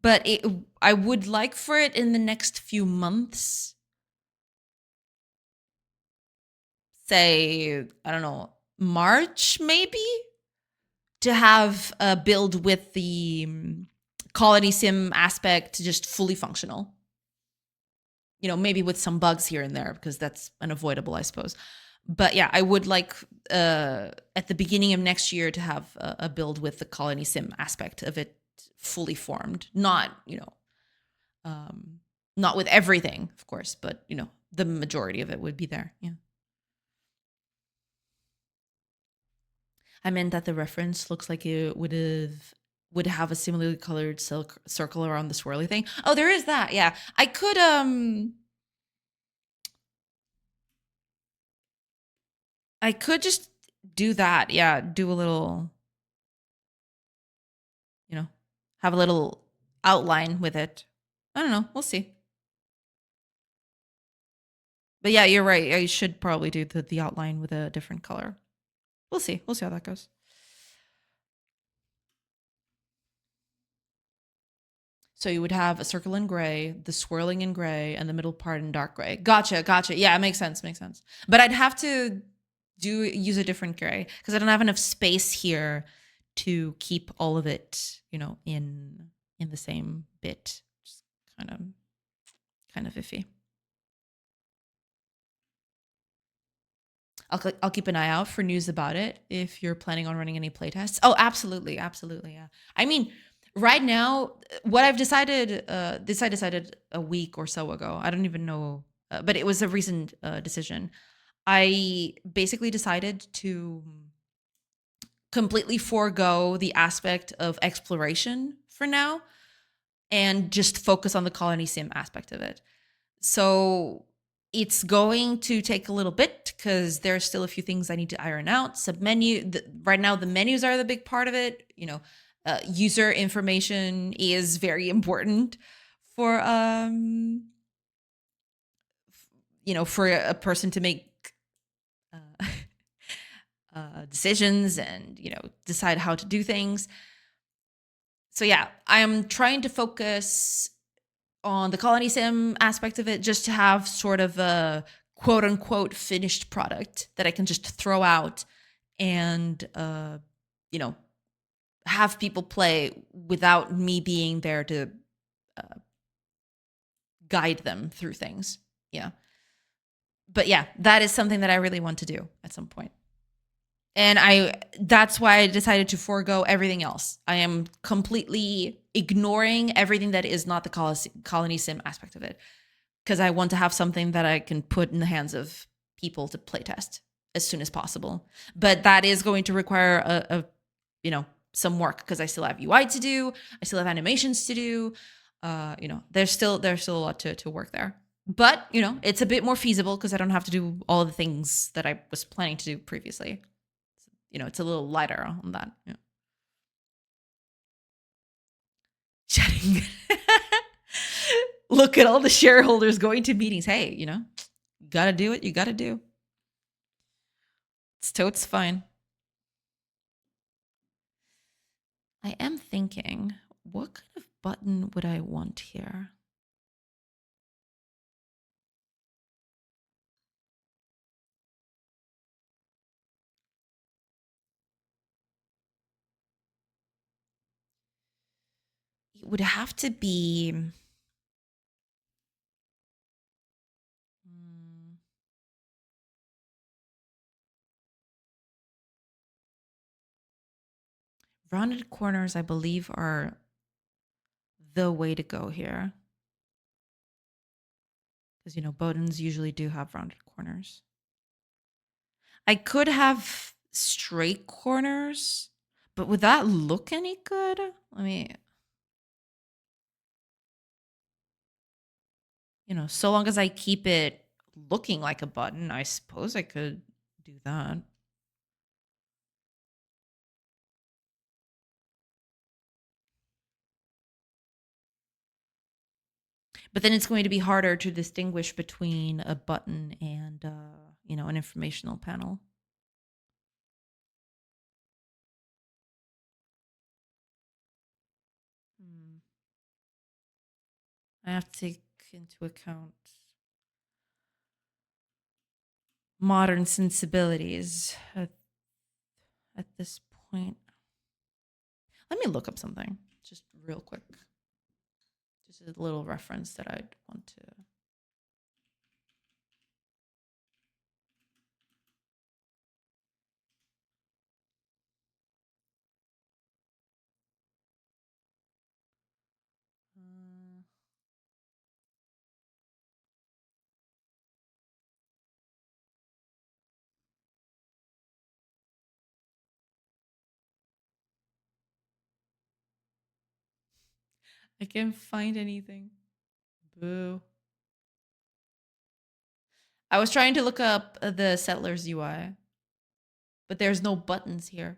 But I would like for it in the next few months. Say, I don't know, March maybe? To have a build with the colony sim aspect just fully functional. You know, maybe with some bugs here and there because that's unavoidable, I suppose. But yeah, I would like at the beginning of next year to have a build with the colony sim aspect of it fully formed. Not, not with everything, of course, but the majority of it would be there. Yeah. I meant that the reference looks like it would have a similarly colored circle around the swirly thing. Oh, there is that. Yeah. I could just do that. Yeah, do a little, have a little outline with it. I don't know. We'll see. But yeah, you're right. I should probably do the outline with a different color. We'll see. We'll see how that goes. So you would have a circle in gray, the swirling in gray, and the middle part in dark gray. Gotcha. Yeah, it makes sense. But I'd have to use a different gray because I don't have enough space here to keep all of it, in the same bit. Just kind of iffy. I'll keep an eye out for news about it if you're planning on running any playtests. Oh, absolutely, yeah. I mean, right now, what I've decided, this I decided a week or so ago. I don't even know, but it was a recent decision. I basically decided to completely forego the aspect of exploration for now and just focus on the colony sim aspect of it. So it's going to take a little bit because there's still a few things I need to iron out. Right now, the menus are the big part of it. User information is very important for for a person to make uh, decisions and decide how to do things. So yeah, I'm trying to focus on the colony sim aspect of it just to have sort of a quote unquote finished product that I can just throw out and have people play without me being there to guide them through things. Yeah. But yeah, that is something that I really want to do at some point. And that's why I decided to forego everything else. I am completely ignoring everything that is not the colony sim aspect of it because I want to have something that I can put in the hands of people to playtest as soon as possible. But that is going to require some work because I still have UI to do. I still have animations to do. There's still a lot to work there. But, it's a bit more feasible because I don't have to do all the things that I was planning to do previously. It's a little lighter on that. Yeah. Chatting. Look at all the shareholders going to meetings. Hey, you gotta do what you gotta do. It's totes fine. I am thinking, what kind of button would I want here? would have to be rounded corners, I believe, are the way to go here. Because, buttons usually do have rounded corners. I could have straight corners, but would that look any good? Let me, so long as I keep it looking like a button, I suppose I could do that. But then it's going to be harder to distinguish between a button and, an informational panel. I have to take into account modern sensibilities at this point. Let me look up something just real quick. Just a little reference that I'd want to. I can't find anything. Boo. I was trying to look up the Settlers UI, but there's no buttons here.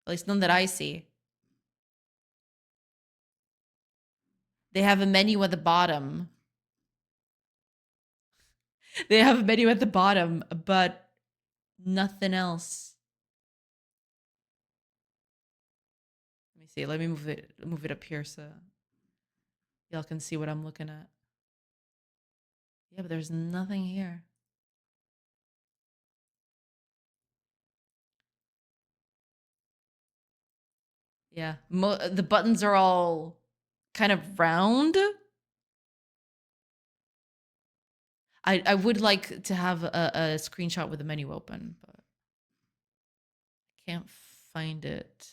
At least none that I see. They have a menu at the bottom. They have a menu at the bottom, but nothing else. Let me see. Let me move it up here so y'all can see what I'm looking at. Yeah, but there's nothing here. Yeah, the buttons are all kind of round. I would like to have a screenshot with the menu open, but I can't find it.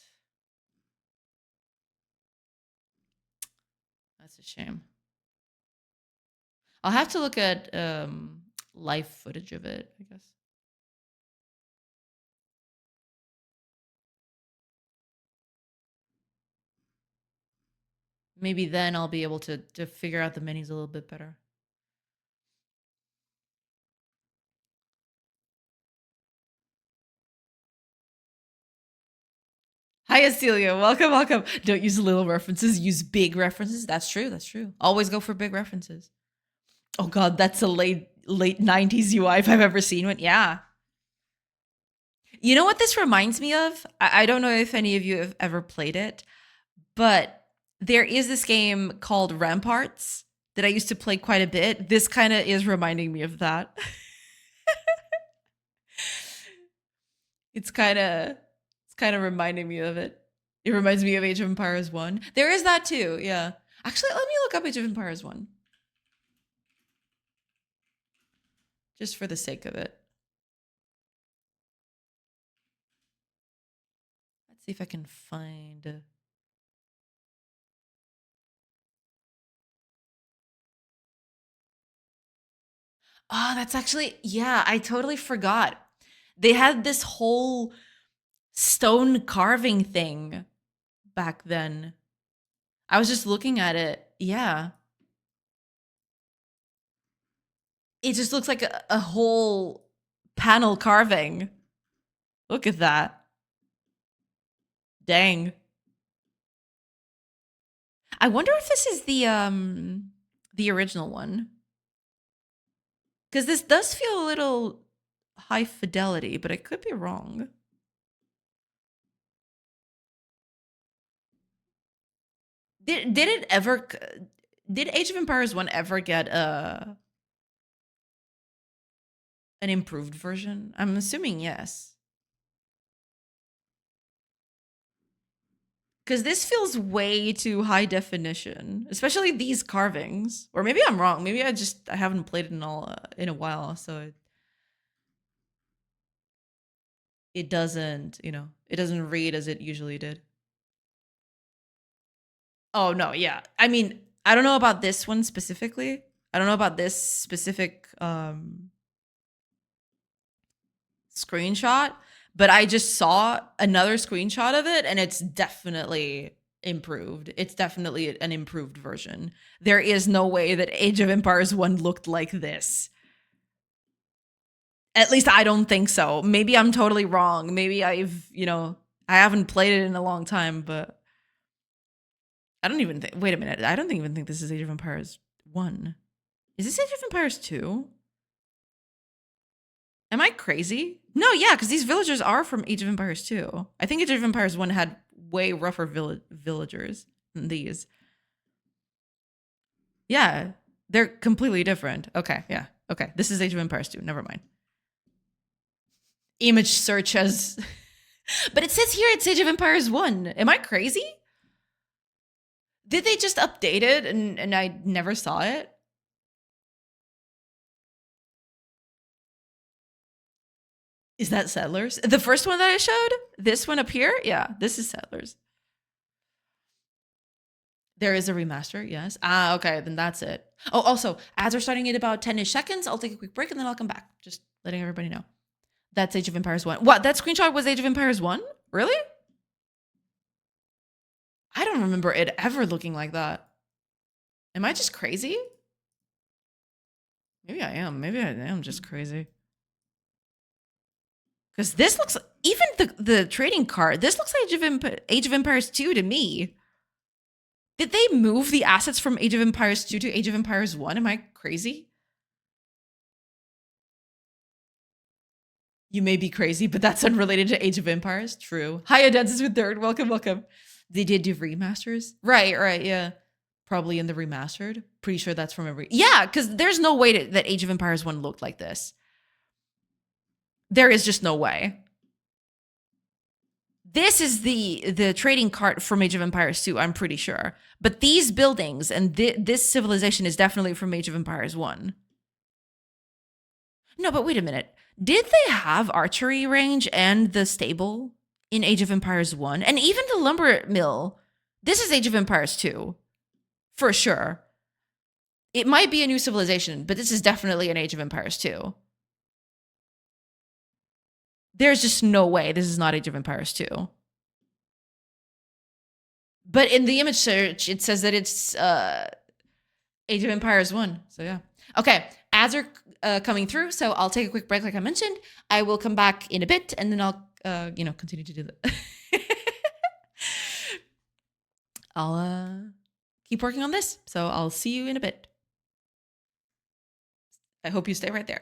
That's a shame. I'll have to look at live footage of it, I guess. Maybe then I'll be able to figure out the menus a little bit better. Hi, Celia. Welcome, welcome. Don't use little references. Use big references. That's true. That's true. Always go for big references. Oh God, that's a late 90s UI if I've ever seen one. Yeah. You know what this reminds me of? I don't know if any of you have ever played it, but there is this game called Ramparts that I used to play quite a bit. This kind of is reminding me of that. It's kind of reminding me of it. It reminds me of Age of Empires 1. There is that too, yeah. Actually, let me look up Age of Empires 1. Just for the sake of it. Let's see if I can find. Oh, that's actually, yeah, I totally forgot. They had this whole stone carving thing back then. I was just looking at it. Yeah. It just looks like a whole panel carving. Look at that. Dang. I wonder if this is the original one. Because this does feel a little high fidelity, but I could be wrong. Did it ever? Did Age of Empires 1 ever get an improved version? I'm assuming yes. Because this feels way too high definition, especially these carvings. Or maybe I'm wrong. Maybe I haven't played it in a while, so it doesn't, it doesn't read as it usually did. Oh no, yeah. I mean, I don't know about this one specifically. I don't know about this specific screenshot, but I just saw another screenshot of it and it's definitely improved. It's definitely an improved version. There is no way that Age of Empires 1 looked like this. At least I don't think so. Maybe I'm totally wrong. Maybe I haven't played it in a long time, but I don't even think, wait a minute. I don't even think this is Age of Empires 1. Is this Age of Empires 2? Am I crazy? No, yeah, because these villagers are from Age of Empires 2. I think Age of Empires 1 had way rougher villagers than these. Yeah, they're completely different. Okay, yeah. Okay, this is Age of Empires 2. Never mind. Image search as... But it says here it's Age of Empires 1. Am I crazy? Did they just update it and I never saw it? Is that Settlers? The first one that I showed? This one up here? Yeah, this is Settlers. There is a remaster, yes. Ah, okay, then that's it. Oh, also, ads are starting in about 10-ish seconds. I'll take a quick break and then I'll come back. Just letting everybody know. That's Age of Empires 1. What? That screenshot was Age of Empires 1? Really? I don't remember it ever looking like that. Am I just crazy? Maybe I am. Maybe I am just crazy. Because this looks, even the trading card, this looks like Age of Empires 2 to me. Did they move the assets from Age of Empires 2 to Age of Empires 1? Am I crazy? You may be crazy, but that's unrelated to Age of Empires. True. Hi, Adensis with Third. Welcome, welcome. They did do remasters? Right, yeah. Probably in the remastered. Pretty sure that's from yeah, because there's no way that Age of Empires 1 looked like this. There is just no way. This is the trading cart from Age of Empires 2, I'm pretty sure. But these buildings and this civilization is definitely from Age of Empires 1. No, but wait a minute. Did they have archery range and the stable in Age of Empires 1? And even the lumber mill. This is Age of Empires 2. For sure. It might be a new civilization, but this is definitely an Age of Empires 2. There's just no way this is not Age of Empires 2. But in the image search, it says that it's Age of Empires 1. So yeah. Okay, ads are coming through, so I'll take a quick break like I mentioned. I will come back in a bit, and then I'll continue to do that. I'll keep working on this, so I'll see you in a bit. I hope you stay right there.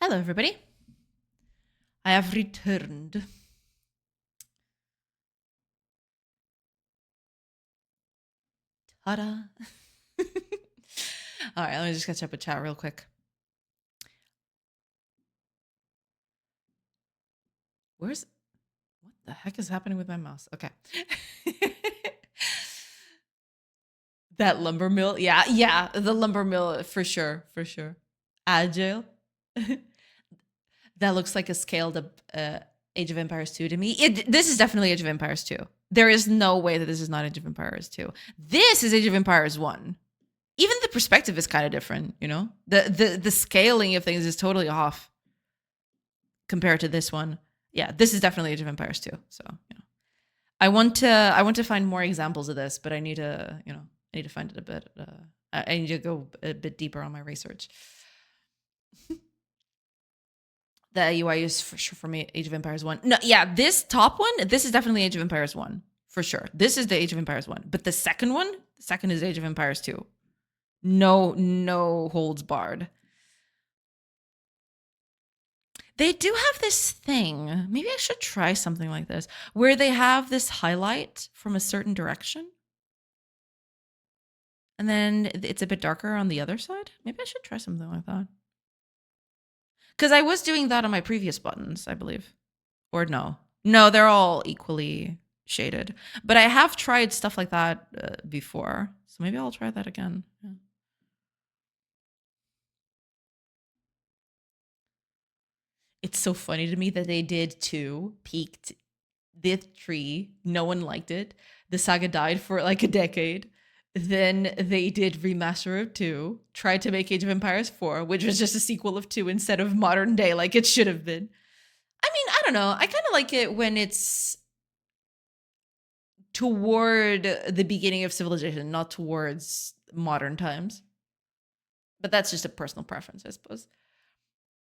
Hello, everybody. I have returned. Ta-da. All right, let me just catch up with chat real quick. What the heck is happening with my mouse? Okay. That lumber mill. Yeah, the lumber mill for sure. Agile. That looks like a scaled up Age of Empires 2 to me. This is definitely Age of Empires 2. There is no way that this is not Age of Empires 2. This is Age of Empires 1. Even the perspective is kind of different, you know? The scaling of things is totally off compared to this one. Yeah, this is definitely Age of Empires 2. So, you know. I want to find more examples of this, but I need to, I need to find it a bit. I need to go a bit deeper on my research. The UI is for sure for me Age of Empires 1. No, yeah, this top one, this is definitely Age of Empires 1 for sure. This is the Age of Empires 1, but the second is Age of Empires 2. No holds barred. They do have this thing. Maybe I should try something like this, where they have this highlight from a certain direction. And then it's a bit darker on the other side. Maybe I should try something like that. Because I was doing that on my previous buttons, I believe. Or no. No, they're all equally shaded. But I have tried stuff like that before. So maybe I'll try that again. Yeah. It's so funny to me that they did 2, peaked, did 3, no one liked it. The saga died for like a decade. Then they did remaster of 2, tried to make Age of Empires 4, which was just a sequel of 2 instead of modern day like it should have been. I mean, I don't know. I kind of like it when it's toward the beginning of civilization, not towards modern times. But that's just a personal preference, I suppose.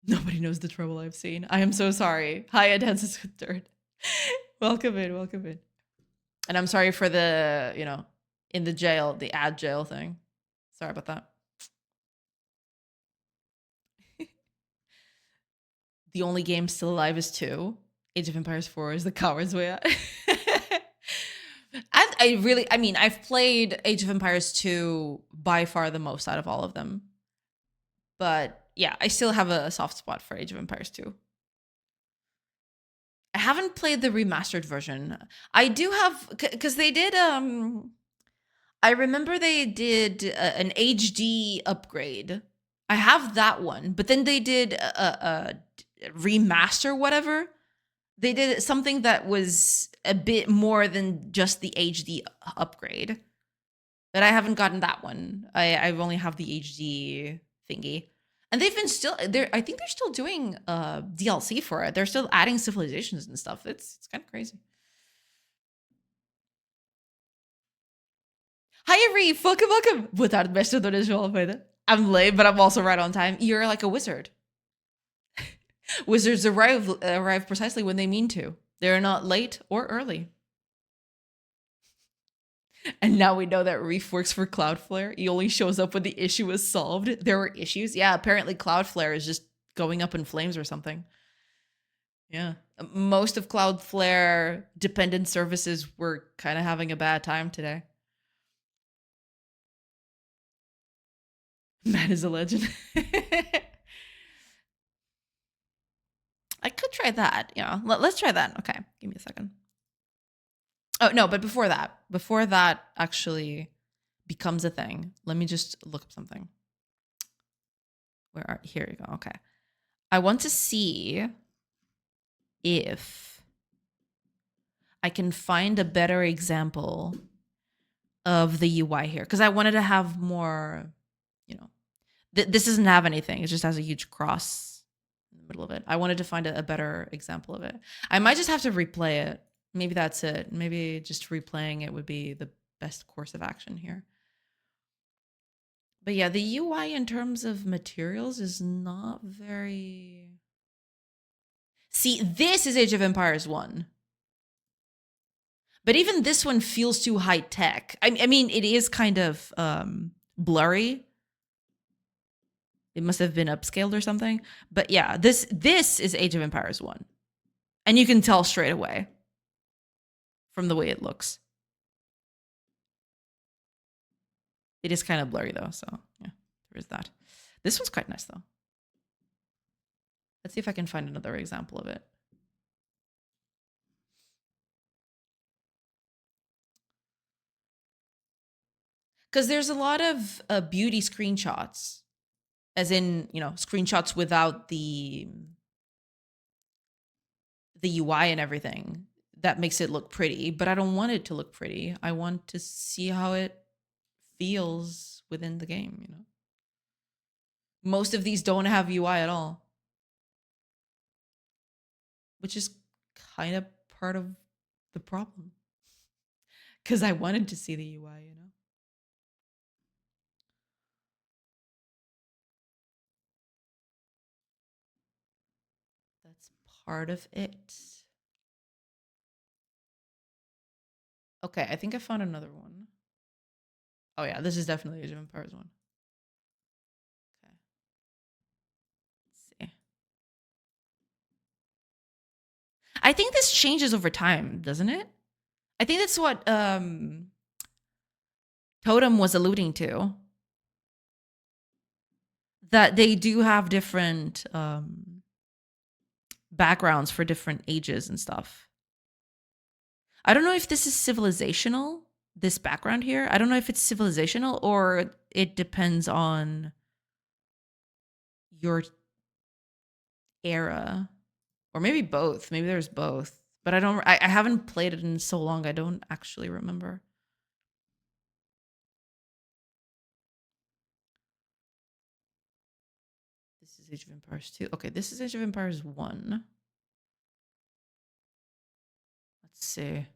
Nobody knows the trouble I've seen. I am so sorry. Hi, Adansis with Dirt. Welcome in. And I'm sorry for the, in the jail, the ad jail thing. Sorry about that. The only game still alive is 2. Age of Empires 4 is the coward's way out. And I've played Age of Empires 2 by far the most out of all of them. But yeah, I still have a soft spot for Age of Empires 2. I haven't played the remastered version. I do have, because they did, I remember they did an HD upgrade. I have that one, but then they did a remaster, whatever. They did something that was a bit more than just the HD upgrade. But I haven't gotten that one. I only have the HD thingy. And they've been I think they're still doing DLC for it. They're still adding civilizations and stuff. It's kind of crazy. Hi, Reef. Welcome. Boa tarde, mestre Dona João Almeida. I'm late, but I'm also right on time. You're like a wizard. Wizards arrive precisely when they mean to. They're not late or early. And now we know that Reef works for Cloudflare. He only shows up when the issue is solved. There were issues. Yeah, apparently Cloudflare is just going up in flames or something. Yeah. Most of Cloudflare dependent services were kind of having a bad time today. Man is a legend. I could try that. Yeah. Let's try that. Okay. Give me a second. Oh, no, but before that actually becomes a thing, let me just look up something. Here you go. Okay. I want to see if I can find a better example of the UI here, because I wanted to have more, this doesn't have anything. It just has a huge cross in the middle of it. I wanted to find a better example of it. I might just have to replay it. Maybe that's it. Maybe just replaying it would be the best course of action here. But yeah, the UI in terms of materials is not very... See, this is Age of Empires 1. But even this one feels too high tech. I mean, it is kind of blurry. It must have been upscaled or something. But yeah, this is Age of Empires 1. And you can tell straight away from the way it looks. It is kind of blurry though, so yeah, there is that. This one's quite nice though. Let's see if I can find another example of it. Because there's a lot of beauty screenshots, as in, you know, screenshots without the UI and everything that makes it look pretty, but I don't want it to look pretty. I want to see how it feels within the game, you know. Most of these don't have UI at all, which is kind of part of the problem. Because I wanted to see the UI, you know. That's part of it. Okay, I think I found another one. Oh yeah, this is definitely Age of Empires 1. Okay. Let's see. I think this changes over time, doesn't it? I think that's what Totem was alluding to. That they do have different backgrounds for different ages and stuff. I don't know if this is civilizational, this background here. I don't know if it's civilizational or it depends on your era. Or maybe both. Maybe there's both. But I haven't played it in so long I don't actually remember. This is Age of Empires 2. Okay, this is Age of Empires 1. Let's see.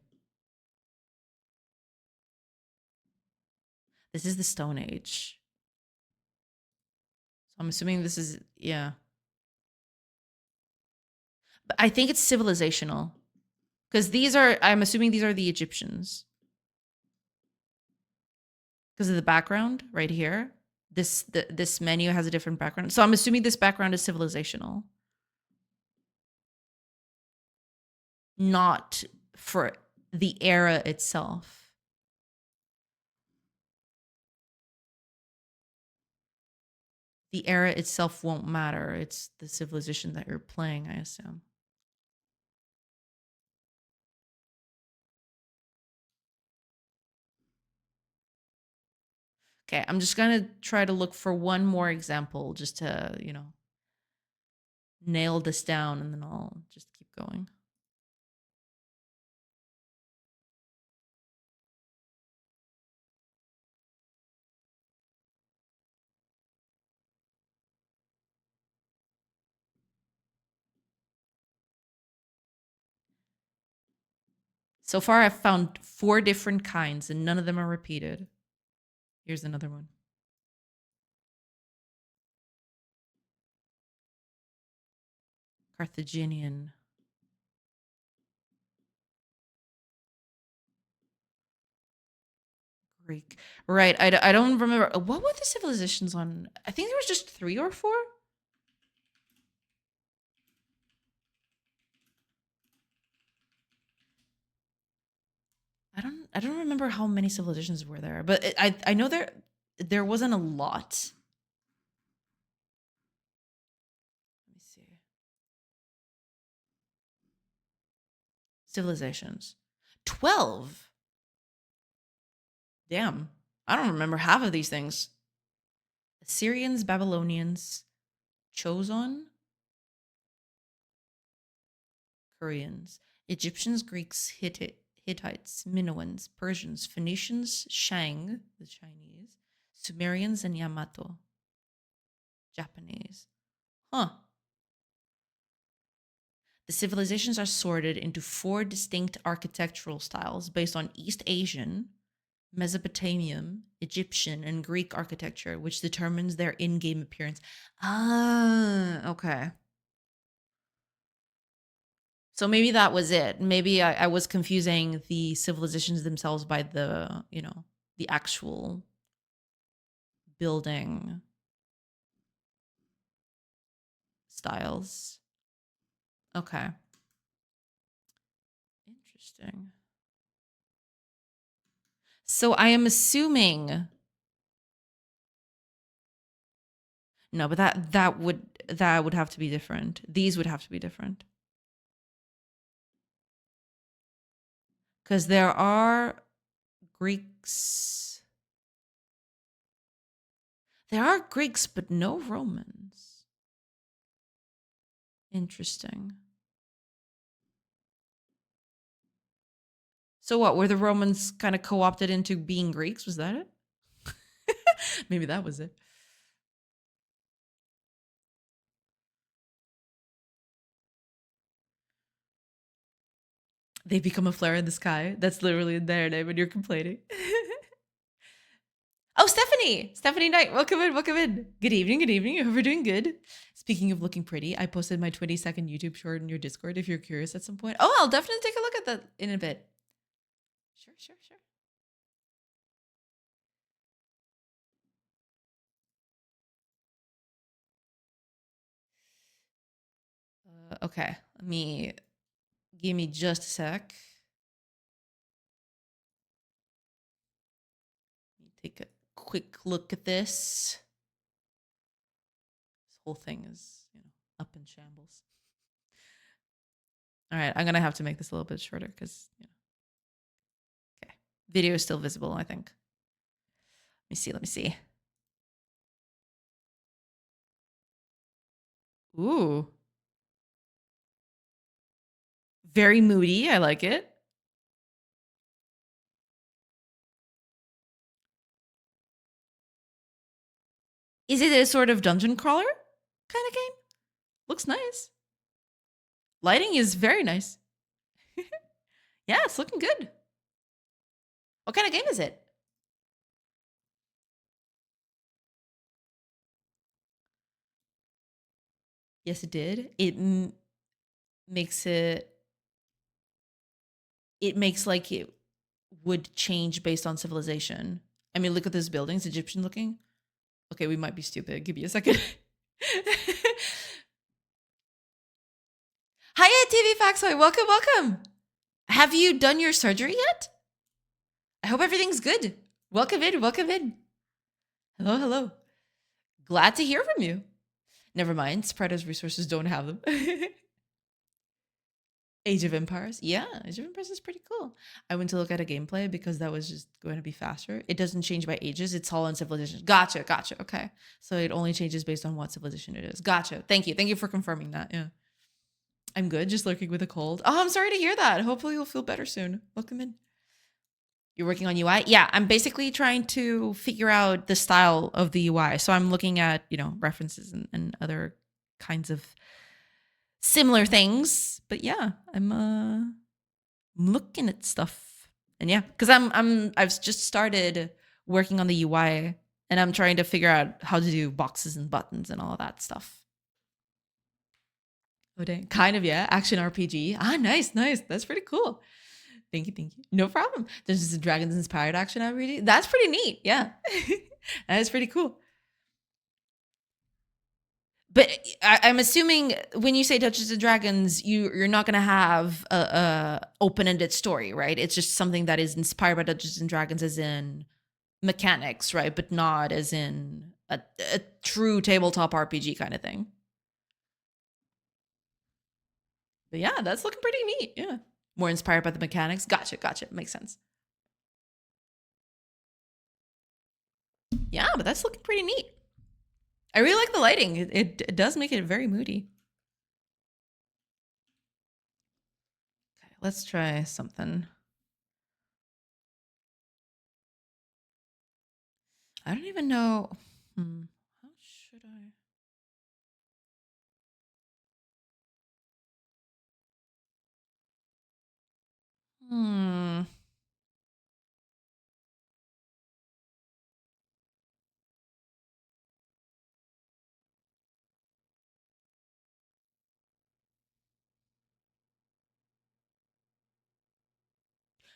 This is the Stone Age. So I'm assuming this is, yeah. But I think it's civilizational. Because I'm assuming these are the Egyptians. Because of the background right here. This menu has a different background. So I'm assuming this background is civilizational. Not for the era itself. The era itself won't matter. It's the civilization that you're playing, I assume. Okay, I'm just gonna try to look for one more example just to, you know, nail this down, and then I'll just keep going. So far, I've found 4 different kinds, and none of them are repeated. Here's another one. Carthaginian. Greek. Right. I don't remember. What were the civilizations on? I think there was just 3 or 4. I don't remember how many civilizations were there, but I know there wasn't a lot. Let me see. Civilizations. 12. Damn. I don't remember half of these things. Assyrians, Babylonians, Chozon, Koreans, Egyptians, Greeks, Hittites, Minoans, Persians, Phoenicians, Shang, the Chinese, Sumerians, and Yamato, Japanese. Huh. The civilizations are sorted into 4 distinct architectural styles based on East Asian, Mesopotamian, Egyptian, and Greek architecture, which determines their in-game appearance. Ah, okay. So maybe that was it. Maybe I was confusing the civilizations themselves by the, you know, the actual building styles. Okay. Interesting. So I am assuming no, but that would have to be different. These would have to be different. Because there are Greeks. There are Greeks, but no Romans. Interesting. So what, were the Romans kind of co-opted into being Greeks? Was that it? Maybe that was it. They become a flare in the sky. That's literally their name and you're complaining. Oh, Stephanie! Stephanie Knight, welcome in, welcome in. Good evening, good evening. I hope you're doing good. Speaking of looking pretty, I posted my 20-second YouTube short in your Discord if you're curious at some point. Oh, I'll definitely take a look at that in a bit. Sure, sure, sure. Okay, give me just a sec. Let me take a quick look at this. This whole thing is, up in shambles. All right, I'm gonna have to make this a little bit shorter because, okay, video is still visible, I think. Let me see. Ooh. Very moody, I like it. Is it a sort of dungeon crawler kind of game? Looks nice. Lighting is very nice. Yeah, it's looking good. What kind of game is it? Yes, it did. Makes it. It makes like it would change based on civilization. I mean, look at those buildings, Egyptian looking. Okay, we might be stupid. Give me a second. Hiya, TV Faxoy. Welcome, welcome. Have you done your surgery yet? I hope everything's good. Welcome in, welcome in. Hello, hello. Glad to hear from you. Never mind, Spreado's resources don't have them. Age of Empires. Yeah, Age of Empires is pretty cool. I went to look at a gameplay because that was just going to be faster. It doesn't change by ages. It's all on civilization. Gotcha, gotcha. Okay. So it only changes based on what civilization it is. Gotcha. Thank you. Thank you for confirming that. Yeah. I'm good. Just lurking with a cold. Oh, I'm sorry to hear that. Hopefully you'll feel better soon. Welcome in. You're working on UI? Yeah, I'm basically trying to figure out the style of the UI. So I'm looking at, references and other kinds of similar things. But yeah, I'm looking at stuff. And yeah, because I've just started working on the UI and I'm trying to figure out how to do boxes and buttons and all of that stuff. Oh dang. Kind of, yeah. Action RPG. Ah, nice, nice. That's pretty cool. Thank you, thank you. No problem. There's just a Dragons inspired action RPG. That's pretty neat. Yeah. That is pretty cool. But I'm assuming when you say Dungeons and Dragons, you're not going to have a open-ended story, right? It's just something that is inspired by Dungeons and Dragons as in mechanics, right? But not as in a true tabletop RPG kind of thing. But yeah, that's looking pretty neat. Yeah. More inspired by the mechanics. Gotcha, gotcha. Makes sense. Yeah, but that's looking pretty neat. I really like the lighting. It does make it very moody. Okay, let's try something. I don't even know. How should I?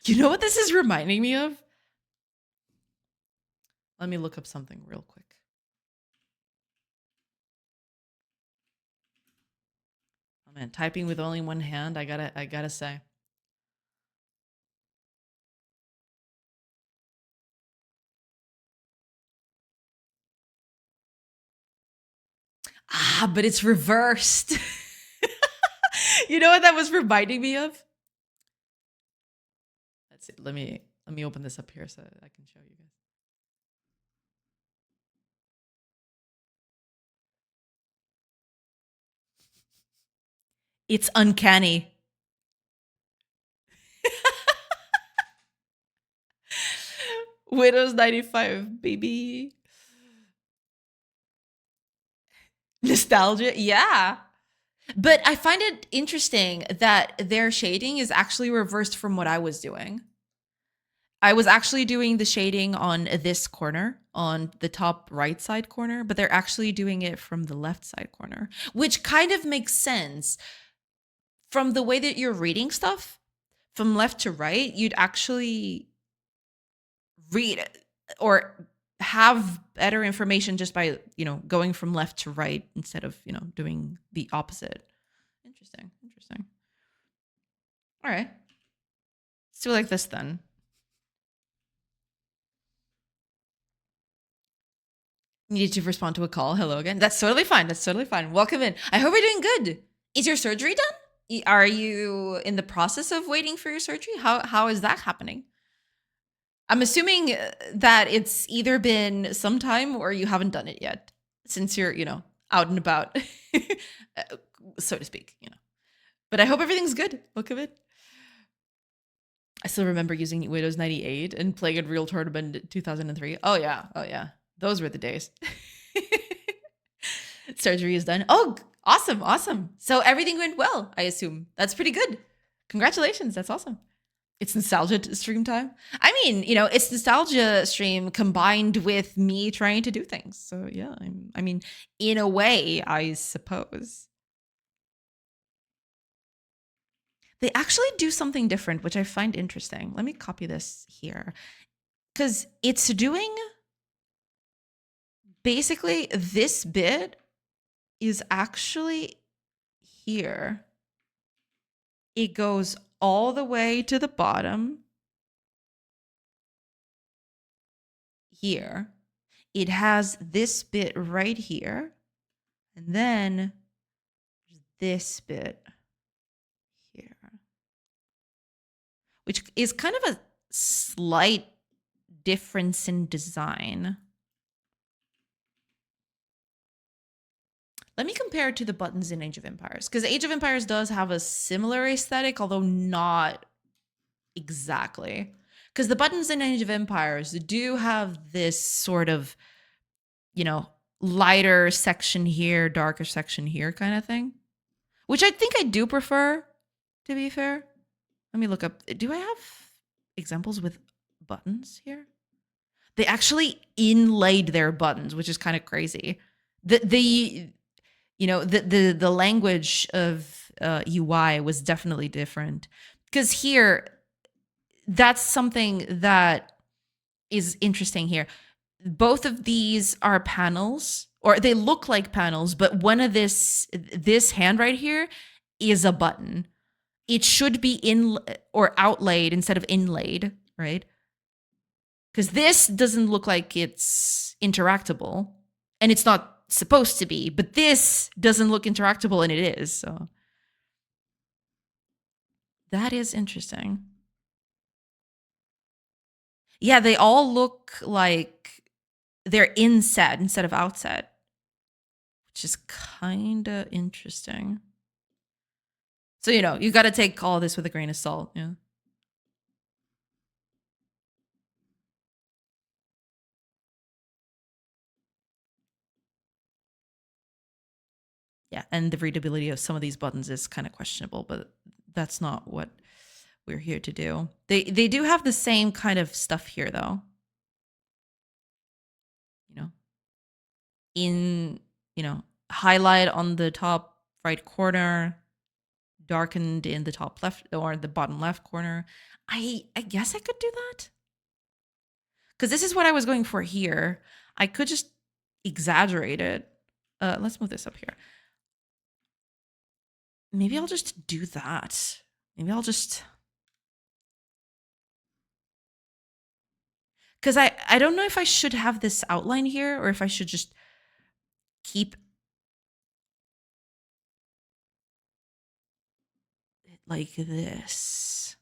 You know what this is reminding me of? Let me look up something real quick. Man, typing with only one hand, I gotta say. Ah, but it's reversed. You know what that was reminding me of? Let's see. Let me open this up here so I can show you guys. It's uncanny. Windows 95, baby. Nostalgia. Yeah. But I find it interesting that their shading is actually reversed from what I was doing. I was actually doing the shading on this corner, on the top right side corner, but they're actually doing it from the left side corner, which kind of makes sense from the way that you're reading stuff from left to right. You'd actually read or have better information just by, going from left to right instead of, doing the opposite. Interesting. All right. Let's do like this then. Needed to respond to a call. Hello again. That's totally fine. Welcome in. I hope you're doing good. Is your surgery done? Are you in the process of waiting for your surgery? How is that happening? I'm assuming that it's either been some time or you haven't done it yet, since you're, out and about, so to speak, But I hope everything's good. Welcome in. I still remember using Windows 98 and playing in Real Tournament in 2003. Oh yeah. Those were the days. Surgery is done. Oh, awesome. So everything went well, I assume. That's pretty good. Congratulations. That's awesome. It's nostalgia stream time. I mean, it's nostalgia stream combined with me trying to do things. So yeah, I mean, in a way, I suppose. They actually do something different, which I find interesting. Let me copy this here. Because it's doing basically this bit is actually here. It goes all the way to the bottom here. It has this bit right here. And then this bit here, which is kind of a slight difference in design. Let me compare it to the buttons in Age of Empires, because Age of Empires does have a similar aesthetic, although not exactly. Because the buttons in Age of Empires do have this sort of, lighter section here, darker section here kind of thing, which I think I do prefer, to be fair. Let me look up. Do I have examples with buttons here? They actually inlaid their buttons, which is kind of crazy. The language of UI was definitely different, because here, that's something that is interesting here. Both of these are panels, or they look like panels, but one of this hand right here is a button. It should be in or outlaid instead of inlaid, right? Because this doesn't look like it's interactable, and it's not supposed to be, but this doesn't look interactable, and it is. So that is interesting. Yeah, they all look like they're inset instead of outset, which is kind of interesting. So, you got to take all this with a grain of salt. Yeah. Yeah. And the readability of some of these buttons is kind of questionable, but that's not what we're here to do. They do have the same kind of stuff here, though. Highlight on the top right corner, darkened in the top left or the bottom left corner. I guess I could do that, because this is what I was going for here. I could just exaggerate it. Let's move this up here. maybe I'll just do that. Maybe I'll just, because I don't know if I should have this outline here or if I should just keep it like this,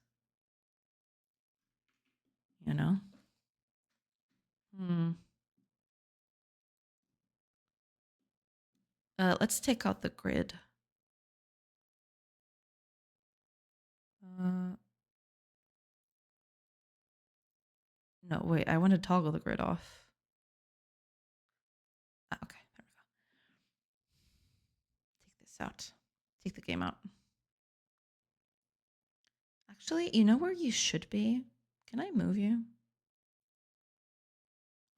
you know? Hmm. Let's take out the grid. Uh, no, wait, I want to toggle the grid off. Ah, okay, there we go. Take this out. Take the game out. Actually, you know where you should be? Can I move you?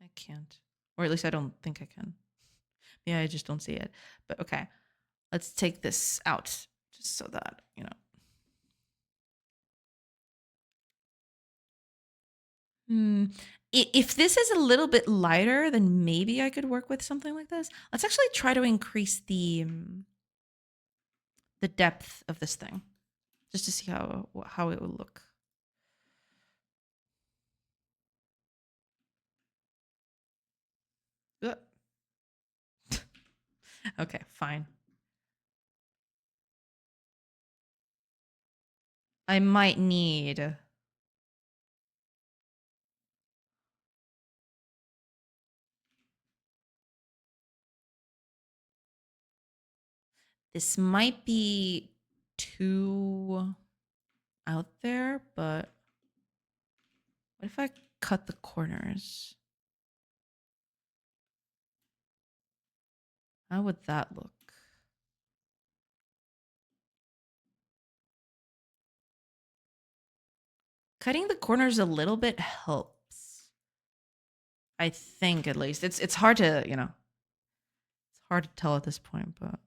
I can't. Or at least I don't think I can. Yeah, I just don't see it. But okay. Let's take this out just so that, you know. If this is a little bit lighter, then maybe I could work with something like this. Let's actually try to increase the depth of this thing, just to see how it will look. Ugh. Okay, fine. I might need. This might be too out there, but what if I cut the corners? How would that look? Cutting the corners a little bit helps. I think at least. It's hard to, you know. It's hard to tell at this point, but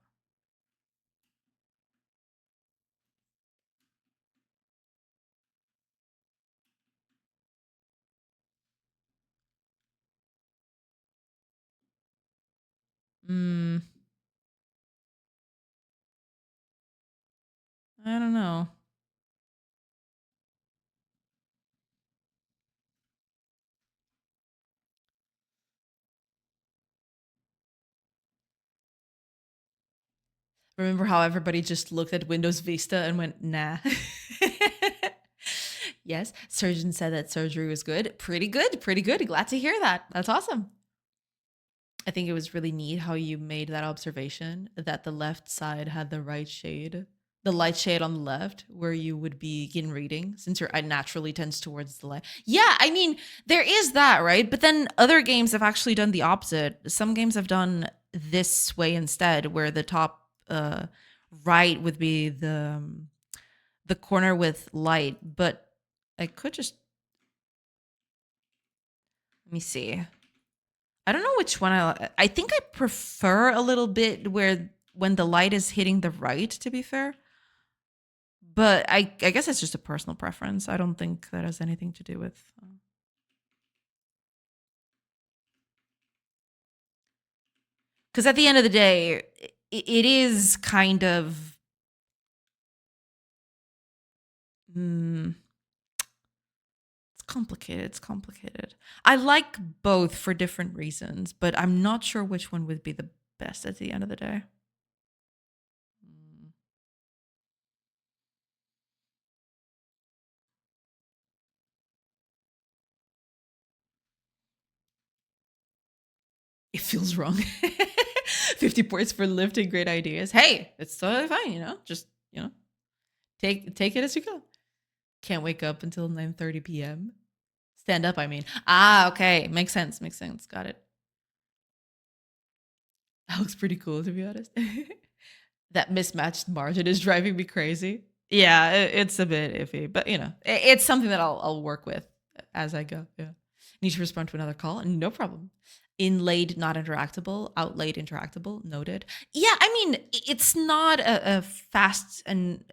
I don't know. Remember how everybody just looked at Windows Vista and went, nah. Yes, surgeon said that surgery was good. Pretty good, pretty good. Glad to hear that. That's awesome. I think it was really neat how you made that observation that the left side had the right shade, the light shade on the left, where you would begin reading, since your eye naturally tends towards the light. Yeah, I mean, there is that, right? But then other games have actually done the opposite. Some games have done this way instead, where the top right would be the corner with light. But I could just, let me see. I don't know which one I think I prefer a little bit where when the light is hitting the right, to be fair. But I guess it's just a personal preference. I don't think that has anything to do with because at the end of the day, it is kind of it's complicated. It's complicated. I like both for different reasons, but I'm not sure which one would be the best at the end of the day. It feels wrong. 50 points for lifting great ideas. Hey, it's totally fine, you know? Just, you know, take it as you go. Can't wake up until 9:30 p.m. Stand up, I mean. Ah, okay. Makes sense. Makes sense. Got it. That looks pretty cool, to be honest. That mismatched margin is driving me crazy. Yeah, it's a bit iffy, but you know, it's something that I'll work with as I go. Yeah. Need to respond to another call? No problem. Inlaid not interactable, outlaid interactable. Noted. Yeah, I mean, it's not a fast and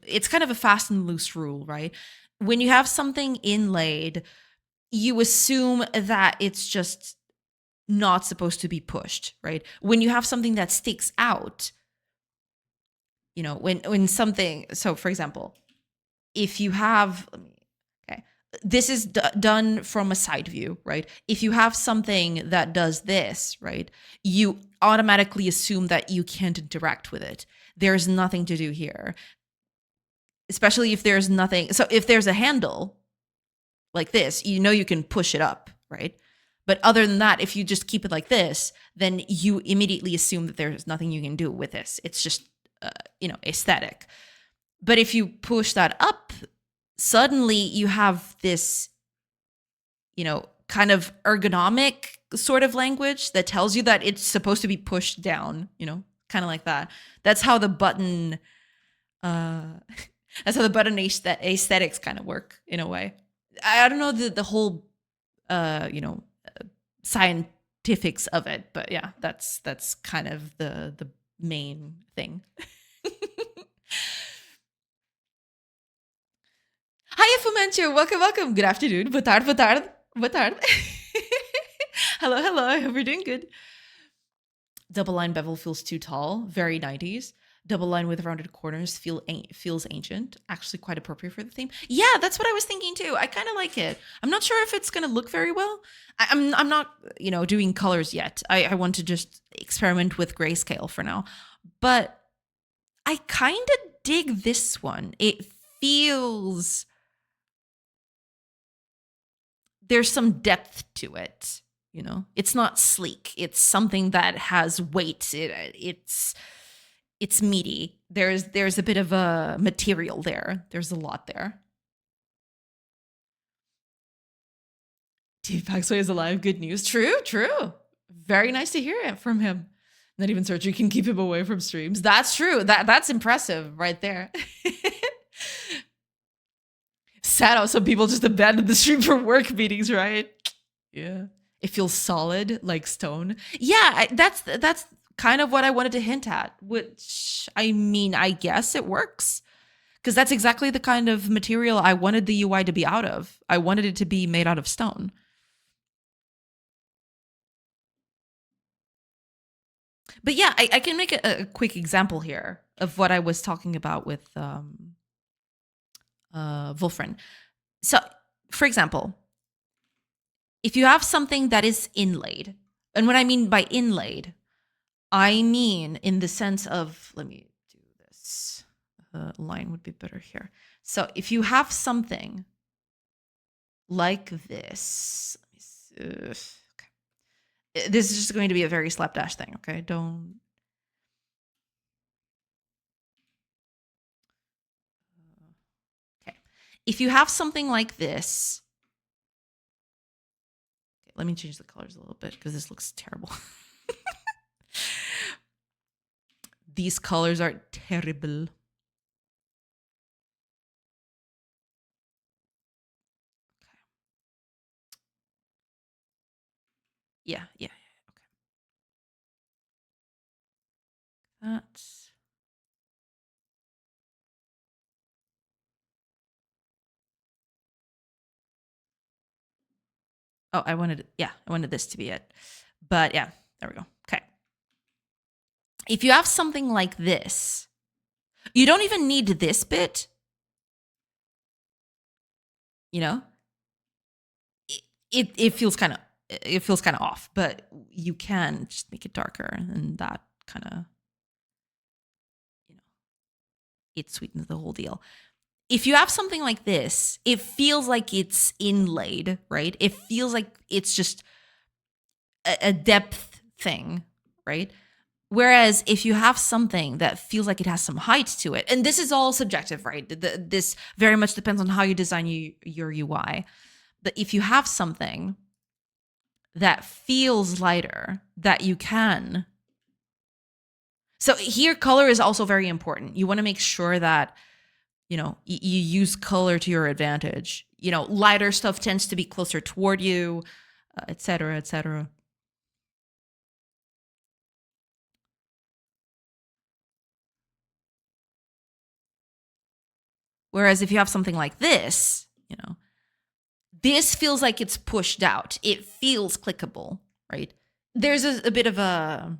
it's kind of a fast and loose rule, right? When you have something inlaid, you assume that it's just not supposed to be pushed, right? When you have something that sticks out, when something, so for example, if you have, okay, this is done from a side view, right? If you have something that does this, right, you automatically assume that you can't interact with it. There's nothing to do here, especially if there's nothing. So if there's a handle like this, you can push it up, right? But other than that, if you just keep it like this, then you immediately assume that there's nothing you can do with this. It's just, aesthetic. But if you push that up, suddenly you have this, kind of ergonomic sort of language that tells you that it's supposed to be pushed down, kind of like that. That's how the button, aesthetics kind of work in a way. I don't know the whole, scientifics of it, but yeah, that's kind of the main thing. Hi, Fumancho. Welcome. Good afternoon. Boa tarde. Hello. I hope you're doing good. Double line bevel feels too tall. Very 90s. Double line with rounded corners feels ancient. Actually quite appropriate for the theme. Yeah, that's what I was thinking too. I kind of like it. I'm not sure if it's going to look very well. I'm not, doing colors yet. I want to just experiment with grayscale for now. But I kind of dig this one. It feels... there's some depth to it, It's not sleek. It's something that has weight. It's meaty. There's a bit of a material there. There's a lot there. Steve Paxway is alive. Good news. True. Very nice to hear it from him. Not even surgery can keep him away from streams. That's true. That's impressive right there. Sad how some people just abandon the stream for work meetings, right? Yeah. It feels solid, like stone. Yeah, that's kind of what I wanted to hint at, which, I guess it works. Because that's exactly the kind of material I wanted the UI to be out of. I wanted it to be made out of stone. But yeah, I can make a quick example here of what I was talking about with Wolfram. So, for example, if you have something that is inlaid, and what I mean by inlaid, I mean in the sense of, let me do this. Line would be better here. So if you have something like this, let me see. Okay. This is just going to be a very slapdash thing, okay? Don't... okay. If you have something like this, okay, let me change the colors a little bit because this looks terrible. These colors are terrible. Okay. Yeah. Okay. That's... oh, I wanted this to be it. But yeah, there we go. Okay. If you have something like this, you don't even need this bit. It feels kind of off, but you can just make it darker, and that kind of, it sweetens the whole deal. If you have something like this, it feels like it's inlaid, right? It feels like it's just a depth thing, right? Whereas if you have something that feels like it has some height to it, and this is all subjective, right? This very much depends on how you design your UI. But if you have something that feels lighter, that you can... so here, color is also very important. You want to make sure that, you use color to your advantage. Lighter stuff tends to be closer toward you, et cetera, et cetera. Whereas if you have something like this, this feels like it's pushed out. It feels clickable, right? There's a bit of a...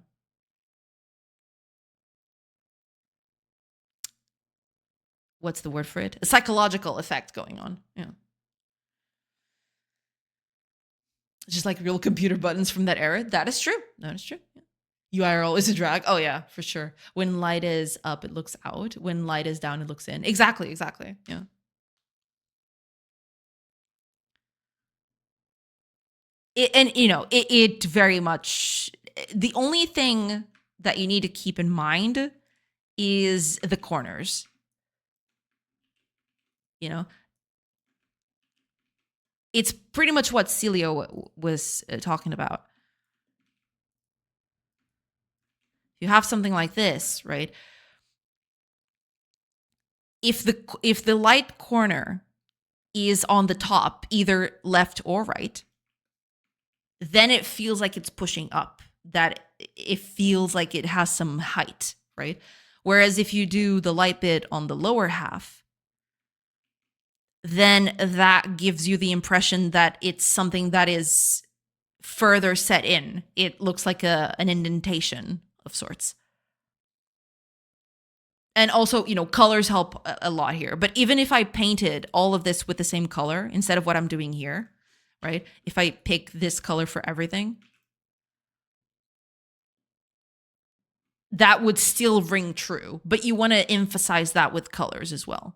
what's the word for it? A psychological effect going on. Yeah. Just like real computer buttons from that era. That is true. That is true. Yeah. URL is a drag. Oh yeah, for sure. When light is up, it looks out. When light is down, it looks in. Exactly, exactly. Yeah. It very much, the only thing that you need to keep in mind is the corners. You know, it's pretty much what Celio was talking about. You have something like this, right? If the light corner is on the top, either left or right, then it feels like it's pushing up. That it feels like it has some height, right? Whereas if you do the light bit on the lower half, then that gives you the impression that it's something that is further set in. It looks like an indentation of sorts. And also, colors help a lot here. But even if I painted all of this with the same color instead of what I'm doing here, right? If I pick this color for everything, that would still ring true. But you want to emphasize that with colors as well.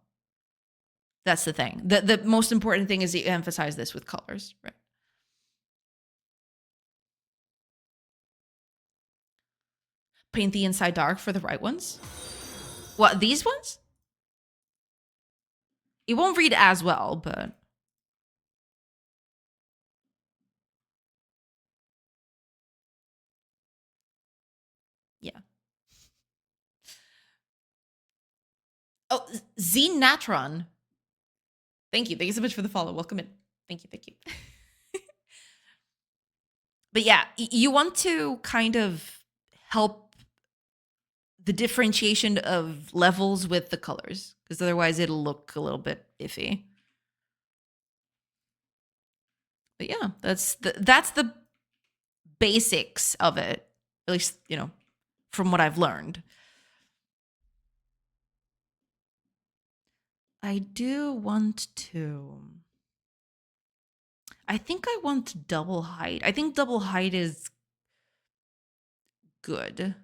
That's the thing. The most important thing is that you emphasize this with colors, right? Paint the inside dark for the right ones. What, these ones? It won't read as well, but... yeah. Oh, Zenatron. Thank you. Thank you so much for the follow. Welcome in. Thank you. Thank you. But yeah, you want to kind of help the differentiation of levels with the colors, because otherwise it'll look a little bit iffy. But yeah, that's the basics of it, at least, from what I've learned. I do want to... I think I want double height. I think double height is good.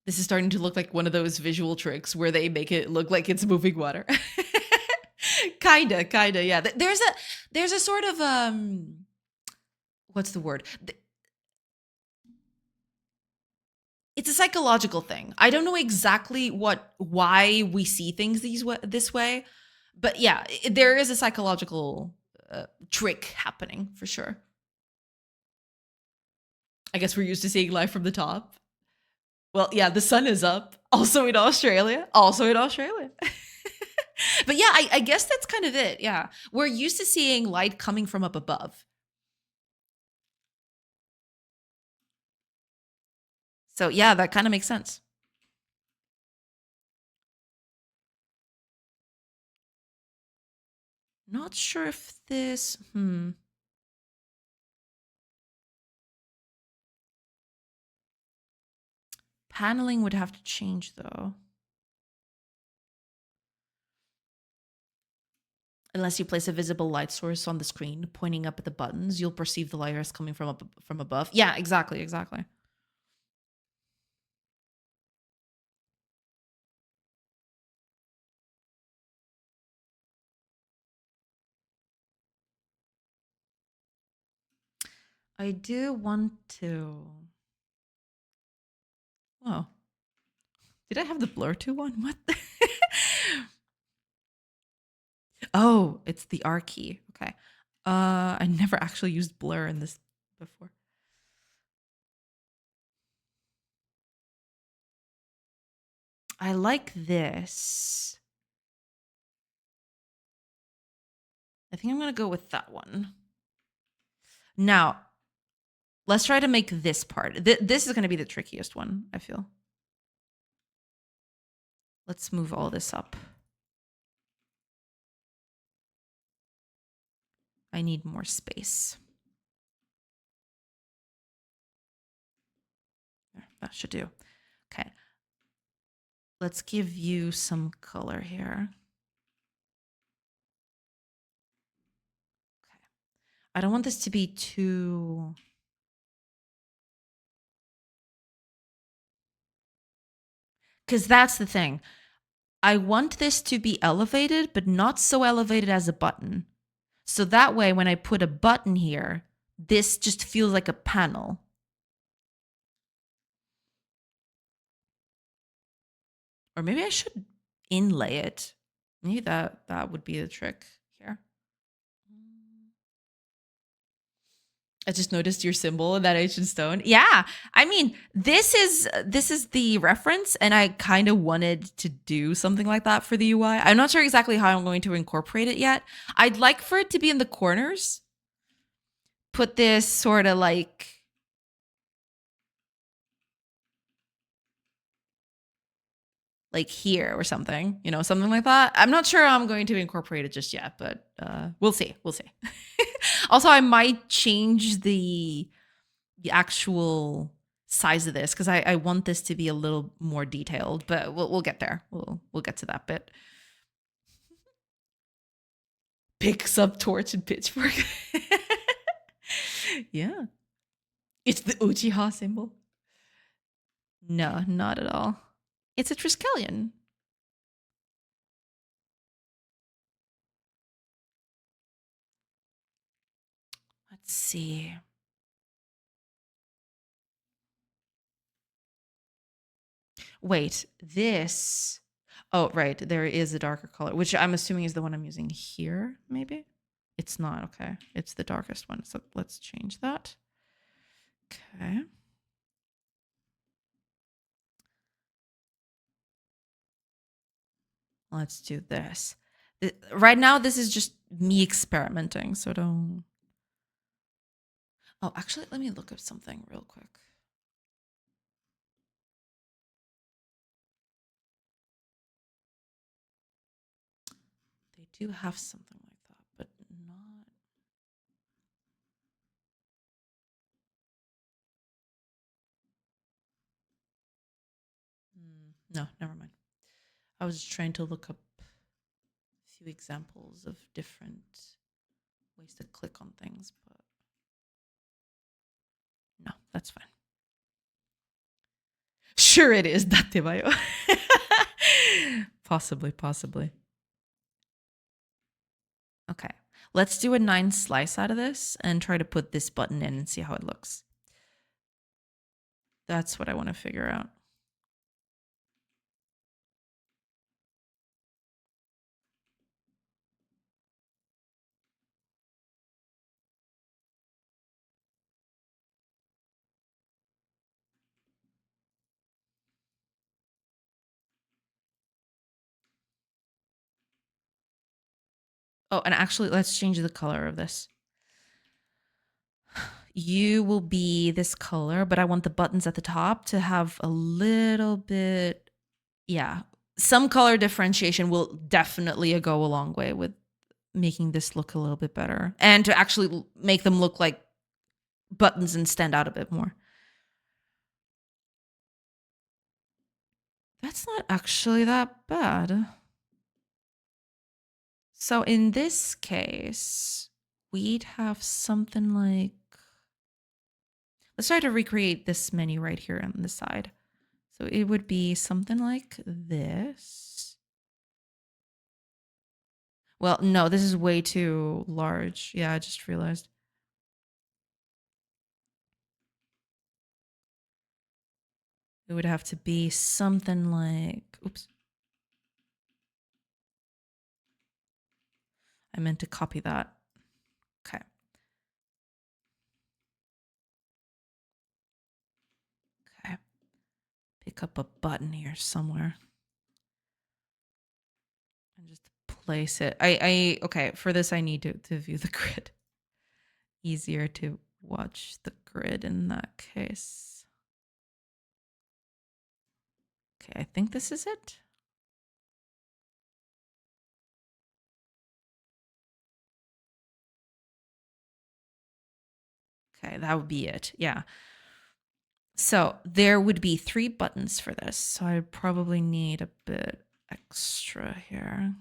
This is starting to look like one of those visual tricks where they make it look like it's moving water. Kinda, yeah. There's a sort of what's the word? It's a psychological thing. I don't know exactly why we see things this way, but yeah, there is a psychological trick happening for sure. I guess we're used to seeing life from the top. Well, yeah, the sun is up. Also in Australia. But yeah, I guess that's kind of it. Yeah. We're used to seeing light coming from up above. So yeah, that kind of makes sense. Not sure if this... Paneling would have to change though. Unless you place a visible light source on the screen pointing up at the buttons, you'll perceive the light as coming from above. Yeah, exactly. I do want to... Oh. Did I have the blur to one? What? Oh, it's the R key. Okay. I never actually used blur in this before. I like this. I think I'm going to go with that one. Now, let's try to make this part. This is going to be the trickiest one, I feel. Let's move all this up. I need more space. That should do. Okay. Let's give you some color here. Okay. I don't want this to be too... Because that's the thing. I want this to be elevated, but not so elevated as a button. So that way, when I put a button here, this just feels like a panel. Or maybe I should inlay it. Maybe that would be the trick here. I just noticed your symbol in that ancient stone. Yeah, I mean, this is the reference, and I kind of wanted to do something like that for the UI. I'm not sure exactly how I'm going to incorporate it yet. I'd like for it to be in the corners. Put this sort of like here or something, something like that. I'm not sure I'm going to incorporate it just yet, but we'll see. We'll see. Also, I might change the actual size of this because I want this to be a little more detailed, but we'll get there. We'll get to that bit. Picks up torch and pitchfork. Yeah. It's the Uchiha symbol. No, not at all. It's a Triskelion. Let's see. Wait, this. Oh, right. There is a darker color, which I'm assuming is the one I'm using here, maybe? It's not. Okay. It's the darkest one. So let's change that. Okay. Let's do this. Right now, this is just me experimenting, so don't... Oh, actually, let me look up something real quick. They do have something like that, but not... No, never mind. I was trying to look up a few examples of different ways to click on things, but no, that's fine. Sure it is, Datebayo. Possibly. Okay, let's do a 9 slice out of this and try to put this button in and see how it looks. That's what I want to figure out. Oh, and actually, let's change the color of this. You will be this color, but I want the buttons at the top to have a little bit, yeah. Some color differentiation will definitely go a long way with making this look a little bit better and to actually make them look like buttons and stand out a bit more. That's not actually that bad. So in this case, we'd have something like... Let's try to recreate this menu right here on the side. So it would be something like this. Well, no, this is way too large. Yeah, I just realized. It would have to be something like... Oops. I meant to copy that. Okay. Okay. Pick up a button here somewhere. And just place it. Okay, for this I need to view the grid. Easier to watch the grid in that case. Okay, I think this is it. Okay, that would be it. Yeah. So there would be 3 buttons for this. So I probably need a bit extra here.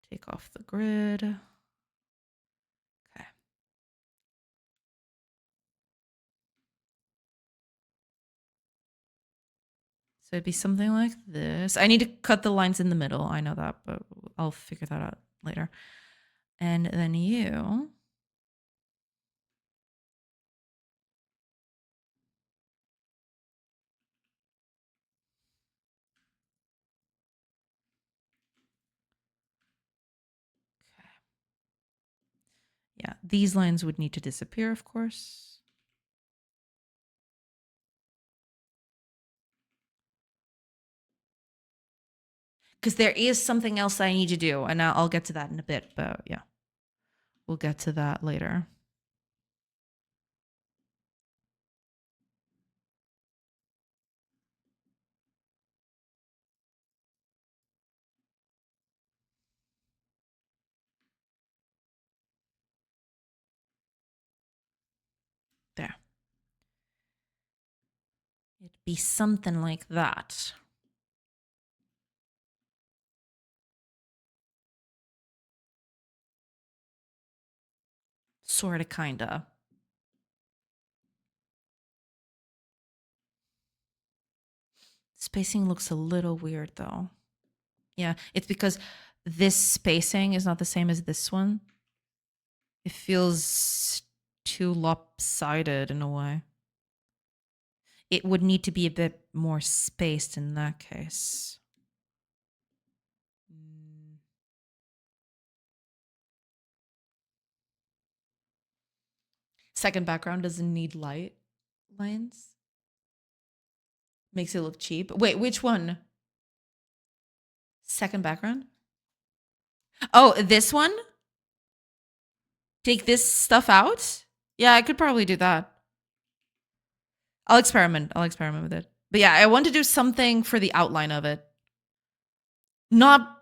Take off the grid. Okay. So it'd be something like this. I need to cut the lines in the middle. I know that, but I'll figure that out later. And then you. Okay. Yeah, these lines would need to disappear, of course. Because there is something else I need to do, and I'll get to that in a bit, but yeah. We'll get to that later. There. It'd be something like that. Sorta, kinda. Spacing looks a little weird though. Yeah, it's because this spacing is not the same as this one. It feels too lopsided in a way. It would need to be a bit more spaced in that case. Second background doesn't need light lines. Makes it look cheap. Wait, which one? Second background? Oh, this one? Take this stuff out? Yeah, I could probably do that. I'll experiment. I'll experiment with it. But yeah, I want to do something for the outline of it. Not,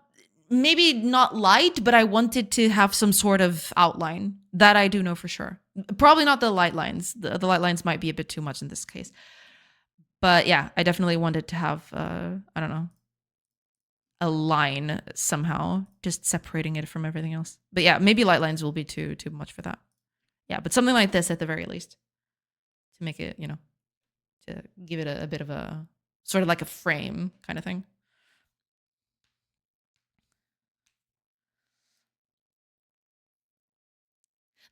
maybe not light, but I wanted to have some sort of outline. That I do know for sure. Probably not the light lines. The light lines might be a bit too much in this case. But yeah, I definitely wanted to have, I don't know, a line somehow, just separating it from everything else. But yeah, maybe light lines will be too much for that. Yeah, but something like this at the very least to make it, to give it a bit of a sort of like a frame kind of thing.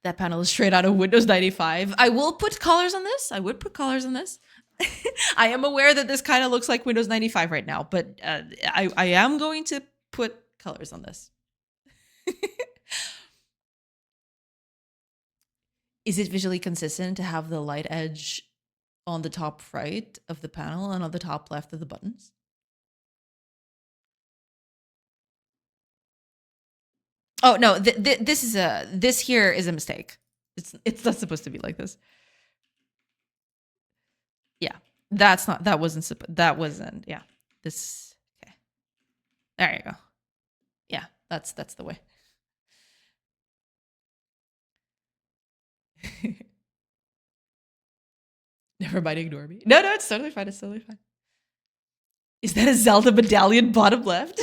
That panel is straight out of Windows 95. I will put colors on this. I would put colors on this. I am aware that this kind of looks like Windows 95 right now, but I am going to put colors on this. Is it visually consistent to have the light edge on the top right of the panel and on the top left of the buttons? Oh no, this here is a mistake. It's not supposed to be like this. Yeah, that wasn't. Yeah, this. Okay, there you go. Yeah, that's the way. Never mind, ignore me. No, it's totally fine. It's totally fine. Is that a Zelda medallion bottom left?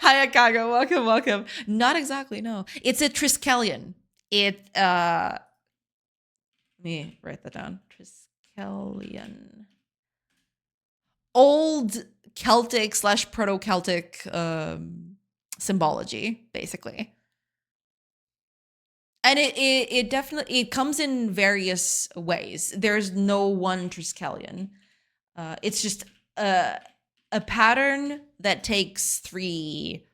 Hi, Akago. Welcome. Not exactly, no. It's a Triskelion. Let me write that down. Triskelion. Old Celtic / Proto-Celtic symbology, basically. And it definitely comes in various ways. There's no one Triskelion. It's just a pattern that takes three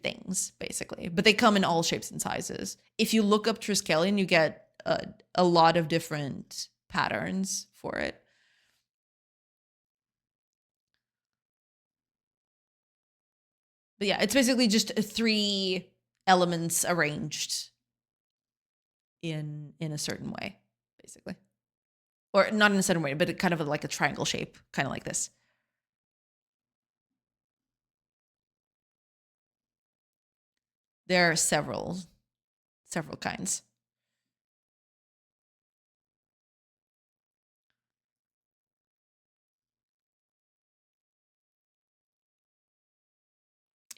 things basically, but they come in all shapes and sizes. If you look up Triskelion, you get a lot of different patterns for it. But yeah, it's basically just 3 elements arranged in a certain way, basically. Or not in a certain way, but kind of like a triangle shape, kind of like this. There are several kinds.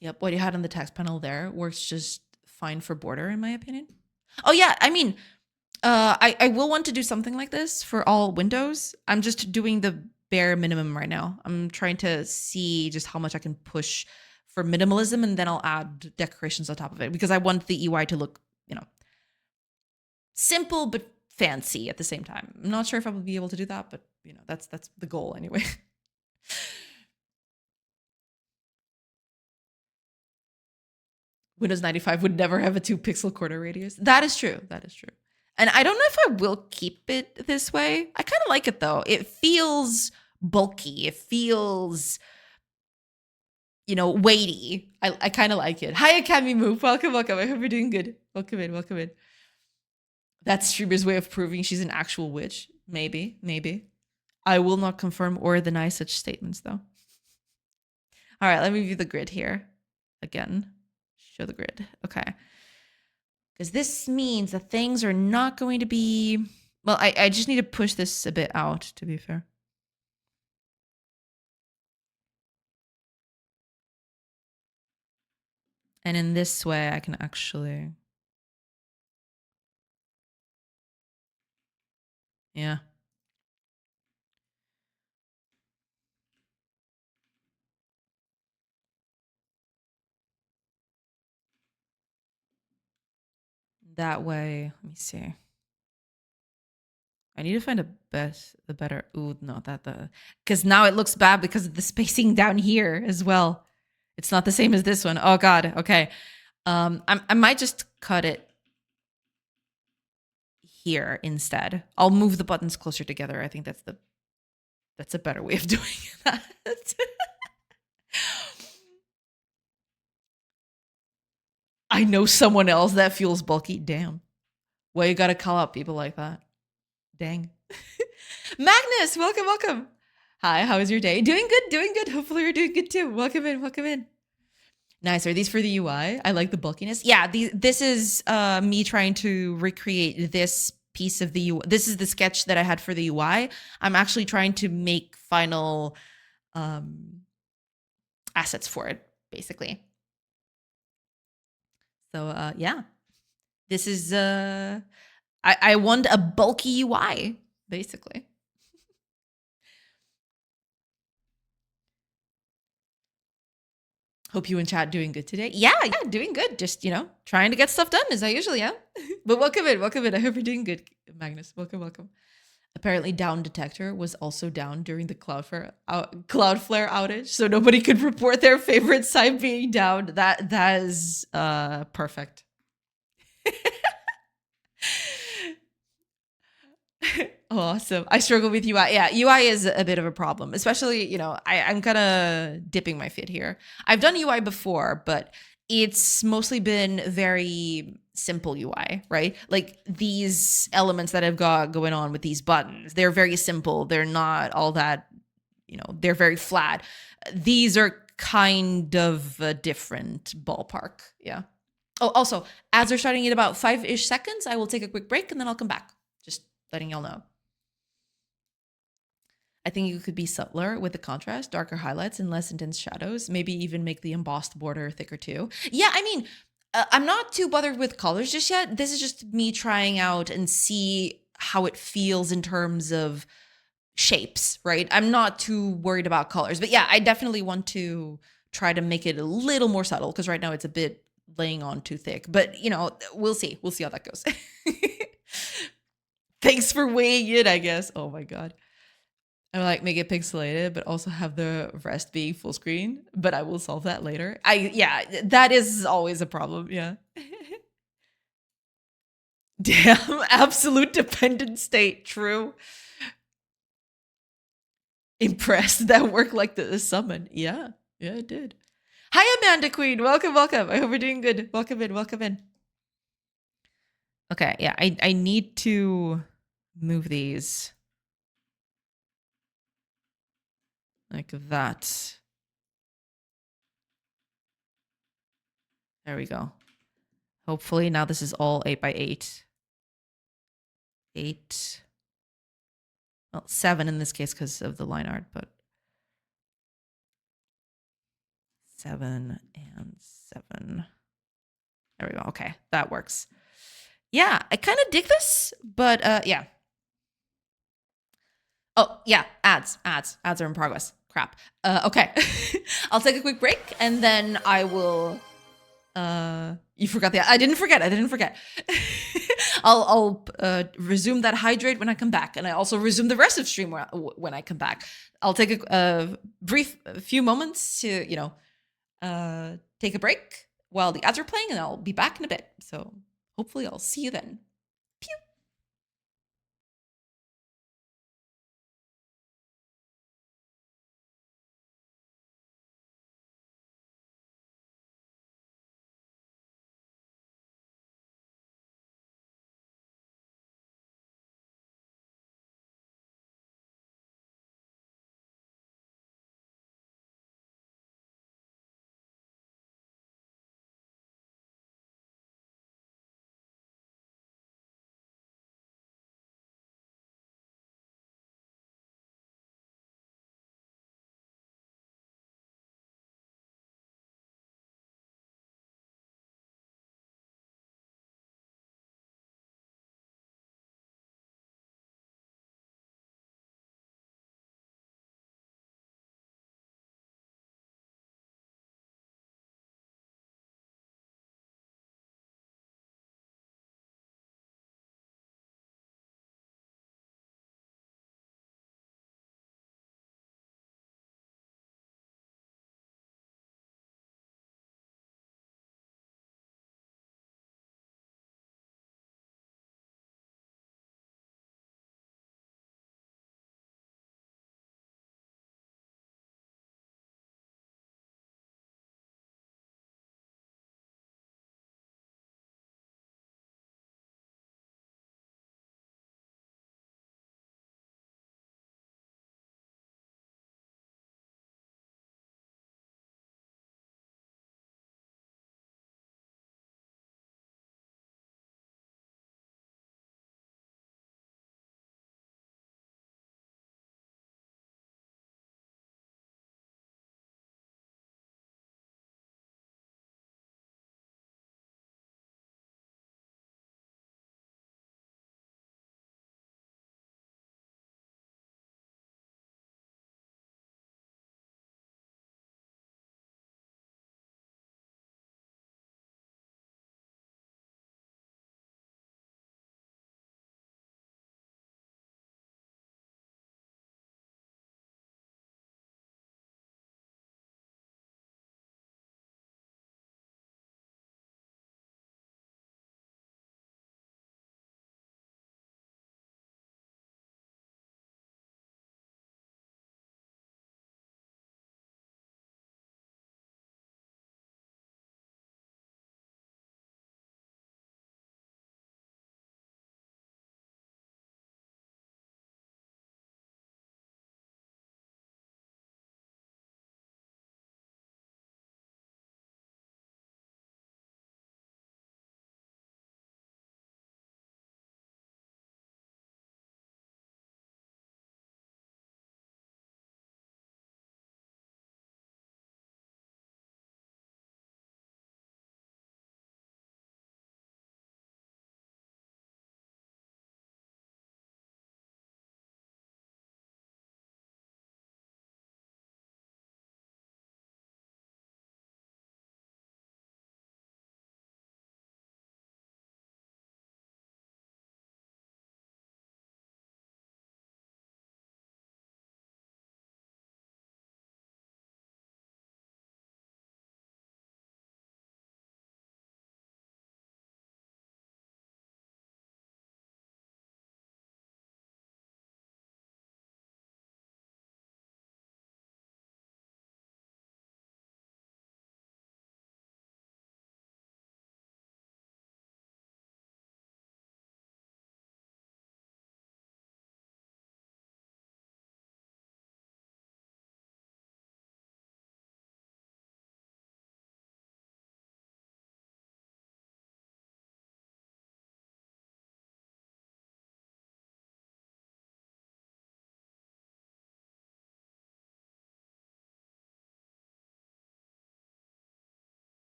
Yep, what you had on the text panel there works just fine for border, in my opinion. Oh yeah, I mean, I will want to do something like this for all windows. I'm just doing the bare minimum right now. I'm trying to see just how much I can push for minimalism, and then I'll add decorations on top of it because I want the UI to look, simple but fancy at the same time. I'm not sure if I will be able to do that, but that's the goal anyway. Windows 95 would never have a 2-pixel corner radius. That is true. That is true. And I don't know if I will keep it this way. I kind of like it though. It feels bulky. It feels, weighty. I kind of like it. Hi, Academy Move. Welcome, welcome. I hope you're doing good. Welcome in, welcome in. That's streamer's way of proving she's an actual witch. Maybe, maybe. I will not confirm or deny such statements though. All right, let me view the grid here again. Show the grid. Okay. Because this means that things are not going to be... Well, I just need to push this a bit out, to be fair. And in this way, I can actually... Yeah. That way, let me see. I need to find the better... Ooh, no, because now it looks bad because of the spacing down here as well. It's not the same as this one. Oh, God. Okay. I might just cut it here instead. I'll move the buttons closer together. I think that's a better way of doing that. I know someone else that feels bulky. Damn. Well, you gotta call out people like that. Dang. Magnus, welcome, welcome. Hi, how was your day? Doing good, doing good. Hopefully you're doing good too. Welcome in, welcome in. Nice. Are these for the UI? I like the bulkiness. Yeah, this is me trying to recreate this piece of the UI. This is the sketch that I had for the UI. I'm actually trying to make final assets for it, basically. So yeah, this is I want a bulky UI, basically. Hope you and chat doing good today. Yeah, doing good. Just, trying to get stuff done as I usually am. But welcome in, welcome in. I hope you're doing good, Magnus. Welcome, welcome. Apparently down detector was also down during the Cloudflare outage, so nobody could report their favorite site being down. That is perfect. Awesome. I struggle with UI. Yeah, UI is a bit of a problem, especially, I'm kind of dipping my feet here. I've done UI before, but it's mostly been very simple UI, right? Like these elements that I've got going on with these buttons, they're very simple. They're not all that, they're very flat. These are kind of a different ballpark. Yeah. Oh, also, as they're starting in about 5-ish seconds, I will take a quick break and then I'll come back. Just letting y'all know. I think you could be subtler with the contrast, darker highlights and less intense shadows, maybe even make the embossed border thicker too. Yeah, I mean, I'm not too bothered with colors just yet. This is just me trying out and see how it feels in terms of shapes, right? I'm not too worried about colors, but yeah, I definitely want to try to make it a little more subtle because right now it's a bit laying on too thick, but we'll see. We'll see how that goes. Thanks for weighing in, I guess. Oh my God. I like make it pixelated, but also have the rest being full screen. But I will solve that later. Yeah, that is always a problem. Yeah. Damn, absolute dependent state. True. Impressed that worked like the summon. Yeah, it did. Hi, Amanda Queen. Welcome, welcome. I hope you're doing good. Welcome in, welcome in. Okay, yeah, I need to move these like that. There we go. Hopefully now this is all 8x8. 8. Well, 7 in this case because of the line art, but 7 and 7. There we go. Okay, that works. Yeah, I kind of dig this, but yeah. Oh, yeah, ads are in progress. Crap. Okay. I'll take a quick break and then I will you forgot I didn't forget. I'll resume that hydrate when I come back, and I also resume the rest of stream when I come back. I'll take a few moments to take a break while the ads are playing, and I'll be back in a bit. So hopefully I'll see you then.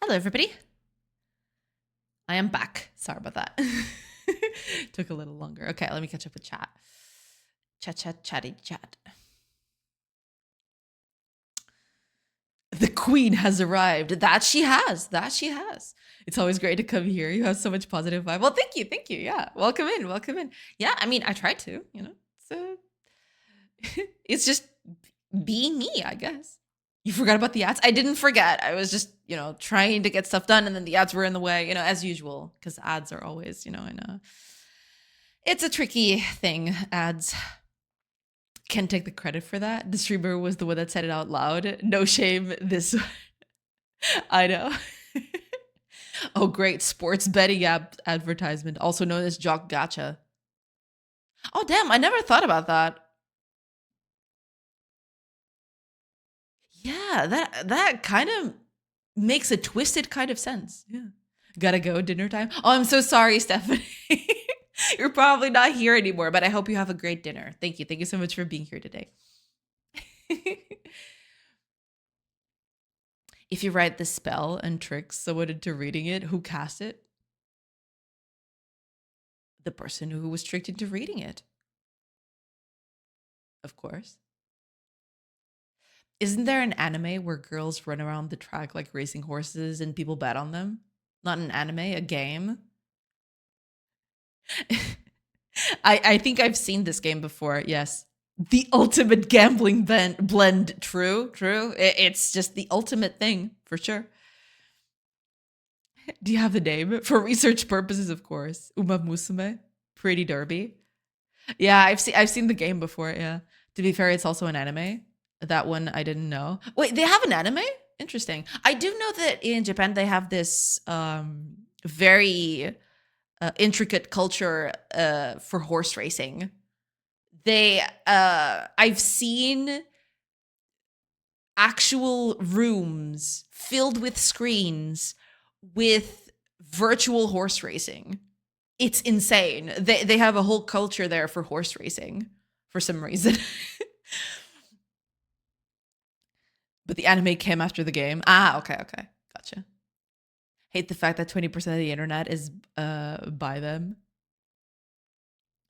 Hello, everybody. I am back. Sorry about that. Took a little longer. Okay, let me catch up with chat. Chat. The queen has arrived. That she has. It's always great to come here. You have so much positive vibe. Well, thank you. Yeah, welcome in. Yeah, I mean, I tried to, so it's just being me, I guess. You forgot about the ads? I didn't forget. I was just, trying to get stuff done, and then the ads were in the way, as usual, because ads are always, it's a tricky thing. Ads. Can't take the credit for that. The streamer was the one that said it out loud. No shame. This, I know. Oh, great. Sports betting app advertisement, also known as Jock Gacha. Oh, damn. I never thought about that. Yeah, that kind of makes a twisted kind of sense. Yeah. Gotta go, dinner time. Oh, I'm so sorry, Stephanie. You're probably not here anymore, but I hope you have a great dinner. Thank you. Thank you so much for being here today. If you write the spell and trick someone into reading it, who cast it? The person who was tricked into reading it. Of course. Isn't there an anime where girls run around the track like racing horses and people bet on them? Not an anime, a game. I think I've seen this game before. Yes. The ultimate gambling blend. True. It's just the ultimate thing for sure. Do you have the name? For research purposes, of course. Uma Musume. Pretty Derby. Yeah, I've seen the game before, yeah. To be fair, it's also an anime. That one I didn't know. Wait, they have an anime? Interesting. I do know that in Japan they have this very intricate culture for horse racing. I've seen actual rooms filled with screens with virtual horse racing. It's insane. They have a whole culture there for horse racing for some reason. But the anime came after the game. Okay. Gotcha. Hate the fact that 20% of the internet is by them.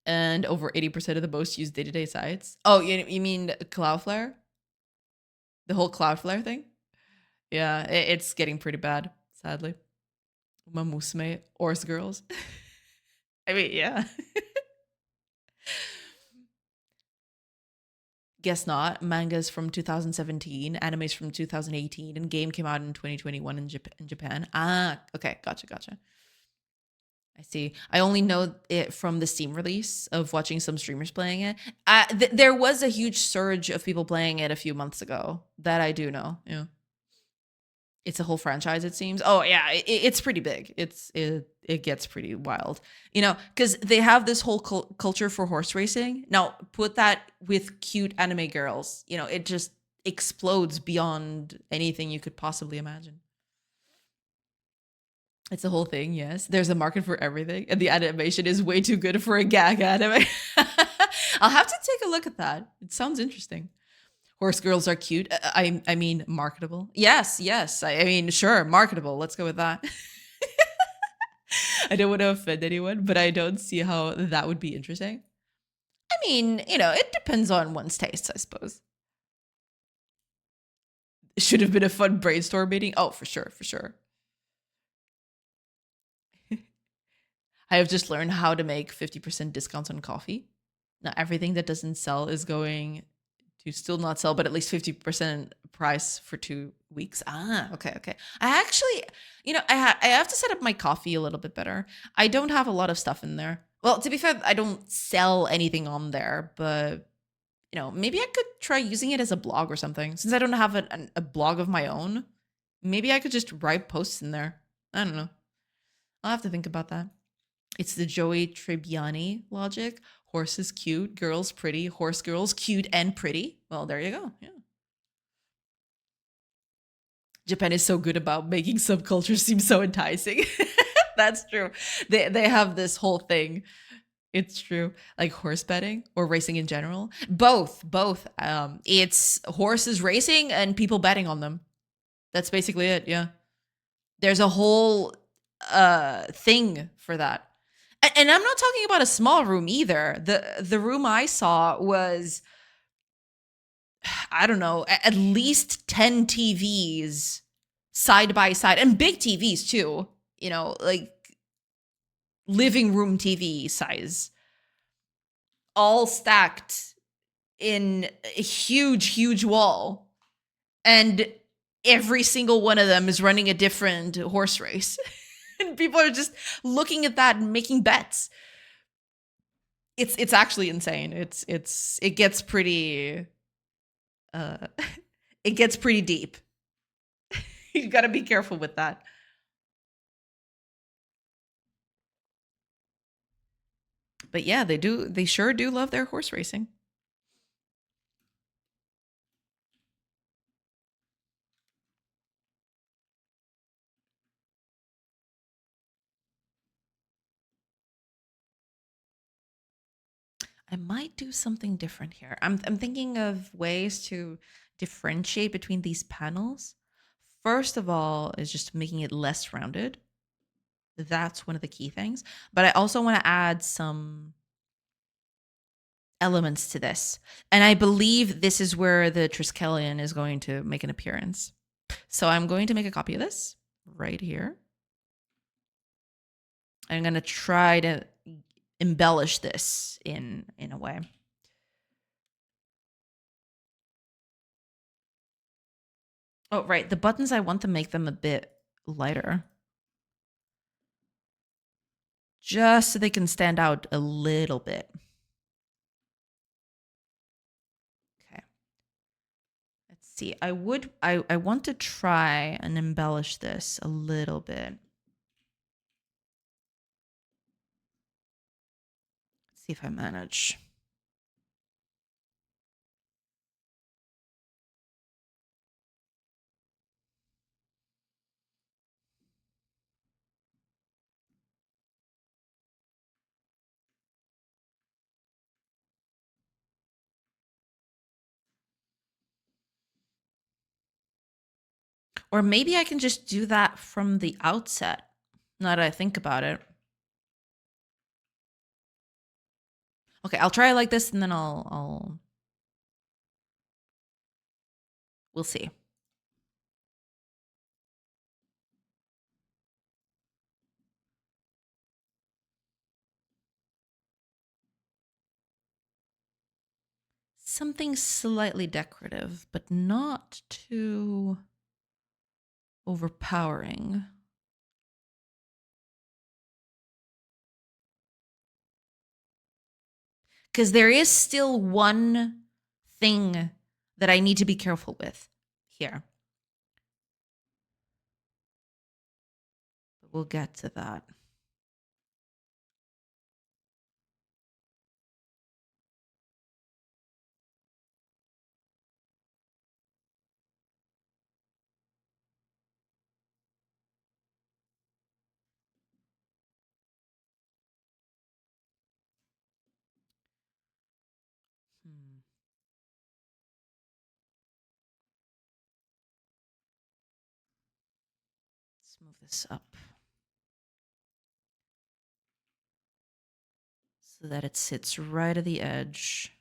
And over 80% of the most used day-to-day sites. Oh, you mean Cloudflare? The whole Cloudflare thing? Yeah, it's getting pretty bad, sadly. Uma Musume, Horse Girls. I mean, yeah. Guess not. Manga's from 2017, anime's from 2018, and game came out in 2021 in Japan. Okay, gotcha. I see. I only know it from the Steam release of watching some streamers playing it. There was a huge surge of people playing it a few months ago. That I do know. Yeah. It's a whole franchise, it seems. Oh yeah, it's pretty big. It gets pretty wild, because they have this whole culture for horse racing. Now put that with cute anime girls, it just explodes beyond anything you could possibly imagine. It's a whole thing. Yes, there's a market for everything, and the animation is way too good for a gag anime. I'll have to take a look at that. It sounds interesting. Horse girls are cute. I mean, marketable. Yes. I mean, sure, marketable. Let's go with that. I don't want to offend anyone, but I don't see how that would be interesting. I mean, it depends on one's taste, I suppose. It should have been a fun brainstorm meeting. Oh, for sure. I have just learned how to make 50% discounts on coffee. Not everything that doesn't sell is going to still not sell, but at least 50% price for 2 weeks. Okay. I actually, I have to set up my coffee a little bit better. I don't have a lot of stuff in there. Well, to be fair, I don't sell anything on there, but maybe I could try using it as a blog or something. Since I don't have a blog of my own, maybe I could just write posts in there. I don't know. I'll have to think about that. It's the Joey Tribbiani logic. Horses cute, girls pretty, horse girls cute and pretty. Well, there you go. Yeah. Japan is so good about making subcultures seem so enticing. That's true. They have this whole thing. It's true. Like horse betting or racing in general. Both. It's horses racing and people betting on them. That's basically it. Yeah. There's a whole thing for that. And I'm not talking about a small room either. The room I saw was, I don't know, at least 10 TVs side by side, and big TVs too, you know, like living room TV size, all stacked in a huge wall. And every single one of them is running a different horse race. And people are just looking at that and making bets. It's actually insane. It gets pretty uh it gets pretty deep. You got to be careful with that. But yeah, they sure do love their horse racing. I might do something different here. I'm thinking of ways to differentiate between these panels. First of all, is just making it less rounded. That's one of the key things. But I also want to add some elements to this. And I believe this is where the Triskelion is going to make an appearance. So I'm going to make a copy of this right here. I'm going to try to embellish this in a way. Oh, right. The buttons, I want to make them a bit lighter. Just so they can stand out a little bit. Okay. Let's see. I want to try and embellish this a little bit. Let's see if I manage. Or maybe I can just do that from the outset, now that I think about it. Okay, I'll try it like this and then we'll see. Something slightly decorative, but not too overpowering. Because there is still one thing that I need to be careful with here. But we'll get to that. Let's move this up so that it sits right at the edge.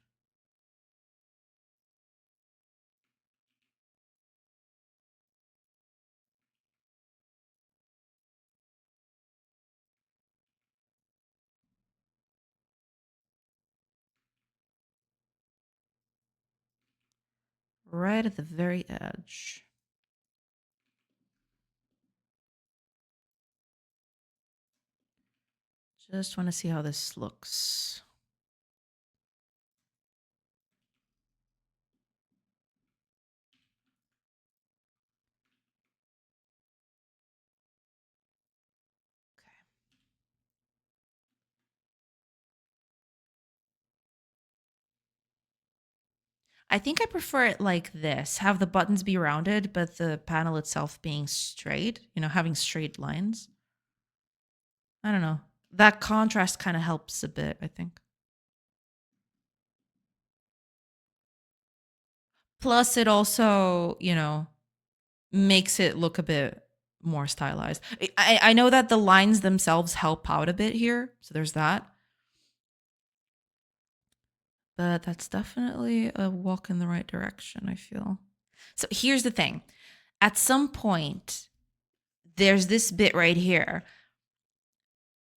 Right at the very edge. Just want to see how this looks. I think I prefer it like this. Have the buttons be rounded, but the panel itself being straight, you know, having straight lines. I don't know. That contrast kind of helps a bit, I think. Plus, it also, you know, makes it look a bit more stylized. I know that the lines themselves help out a bit here, so there's that. But that's definitely a walk in the right direction, I feel. So here's the thing. At some point, there's this bit right here.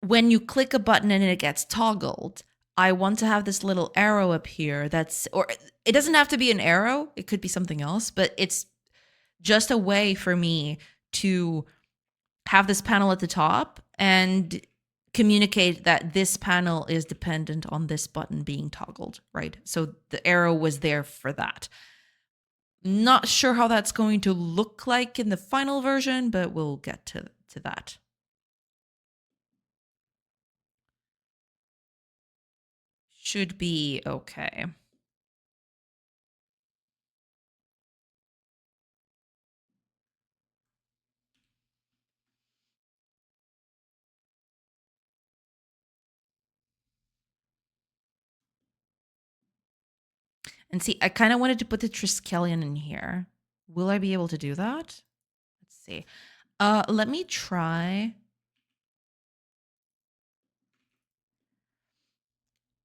When you click a button and it gets toggled, I want to have this little arrow up here or it doesn't have to be an arrow, it could be something else, but it's just a way for me to have this panel at the top and communicate that this panel is dependent on this button being toggled, right? So the arrow was there for that. Not sure how that's going to look like in the final version, but we'll get to that. Should be okay. And see, I kind of wanted to put the Triskelion in here. Will I be able to do that? Let's see. Let me try.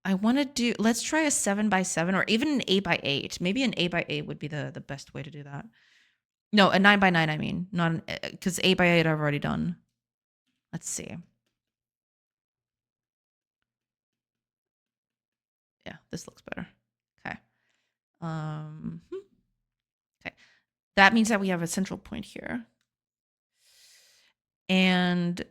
I want to do, let's try a 7x7 or even an 8x8. Maybe an 8x8 would be the best way to do that. No, a 9x9, I mean. Not because 8x8 I've already done. Let's see. Yeah, this looks better. Okay. Okay. That means that we have a central point here. And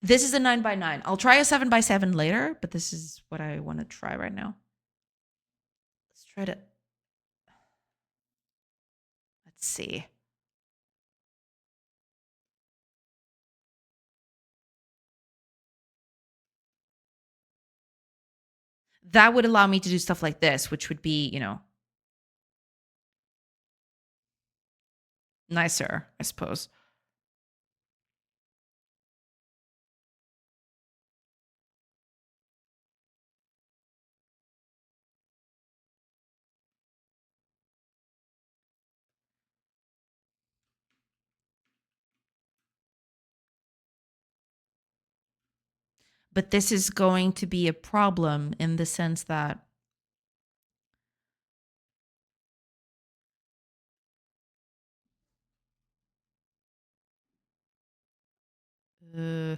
this is a 9x9. I'll try a 7x7 later, but this is what I want to try right now. Let's try to... Let's see. That would allow me to do stuff like this, which would be, nicer, I suppose. But this is going to be a problem in the sense that uh,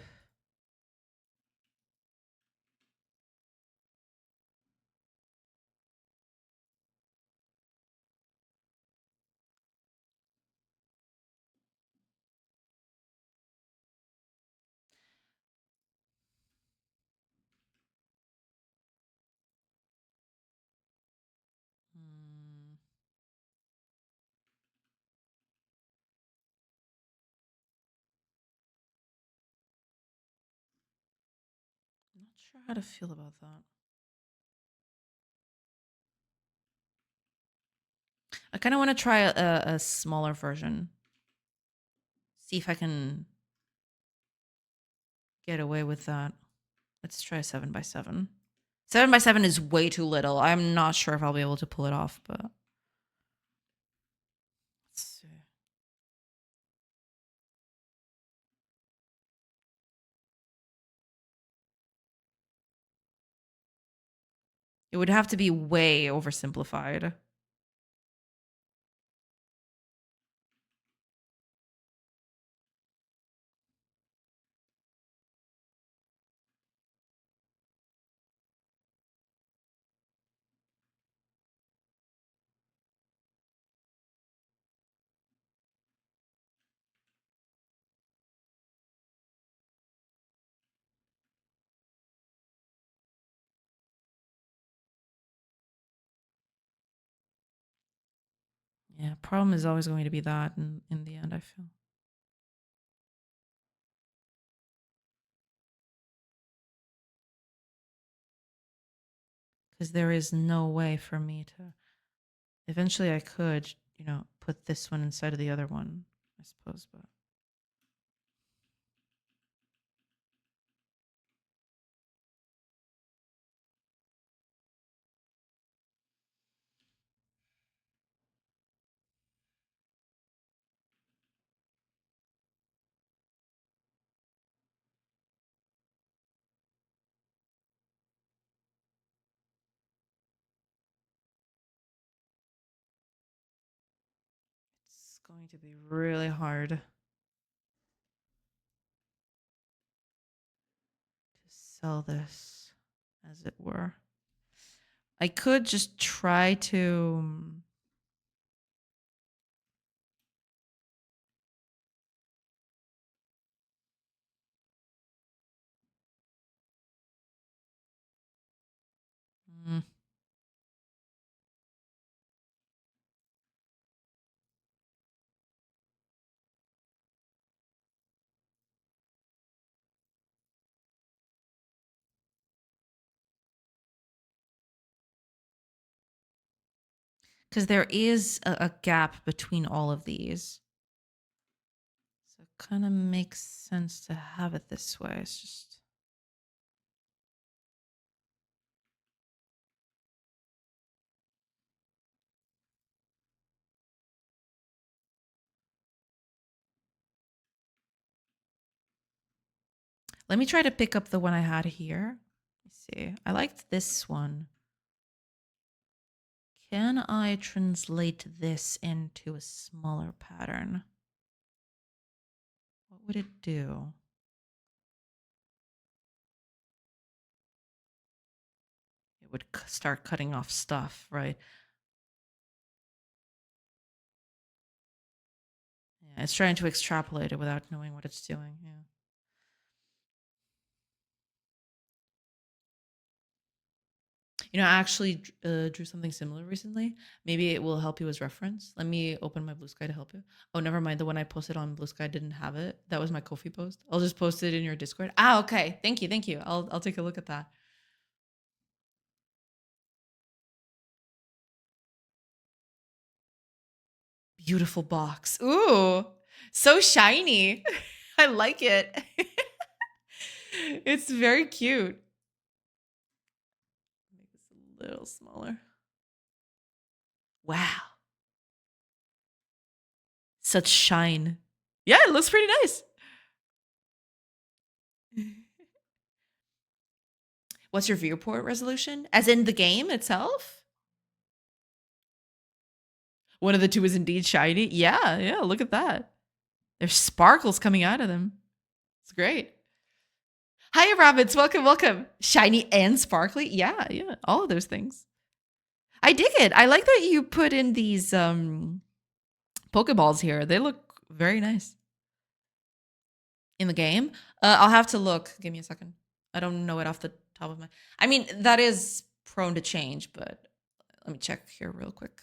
I'm not sure how to feel about that. I kind of want to try a smaller version. See if I can get away with that. Let's try 7x7. 7x7 is way too little. I'm not sure if I'll be able to pull it off, but let's see. It would have to be way oversimplified. Yeah, problem is always going to be that in the end, I feel. Because there is no way for me to... Eventually I could, put this one inside of the other one, I suppose, but... going to be really hard to sell this, as it were. I could just try to... Because there is a gap between all of these. So it kind of makes sense to have it this way. It's just... Let me try to pick up the one I had here. Let's see. I liked this one. Can I translate this into a smaller pattern? What would it do? It would start cutting off stuff, right? Yeah, it's trying to extrapolate it without knowing what it's doing. Yeah. You know, I actually drew something similar recently. Maybe it will help you as reference. Let me open my Blue Sky to help you. Oh, never mind. The one I posted on Blue Sky didn't have it. That was my Ko-fi post. I'll just post it in your Discord. Ah, okay. Thank you. Thank you. I'll take a look at that. Beautiful box. Ooh, so shiny. I like it. It's very cute. Make this a little smaller. Wow. Such shine. Yeah, it looks pretty nice. What's your viewport resolution? As in the game itself? One of the two is indeed shiny. Yeah, look at that. There's sparkles coming out of them. It's great. Hi, rabbits. Welcome. Shiny and sparkly. Yeah, all of those things. I dig it. I like that you put in these Pokeballs here. They look very nice. In the game? I'll have to look. Give me a second. I don't know it off the top of my... I mean, that is prone to change, but let me check here real quick.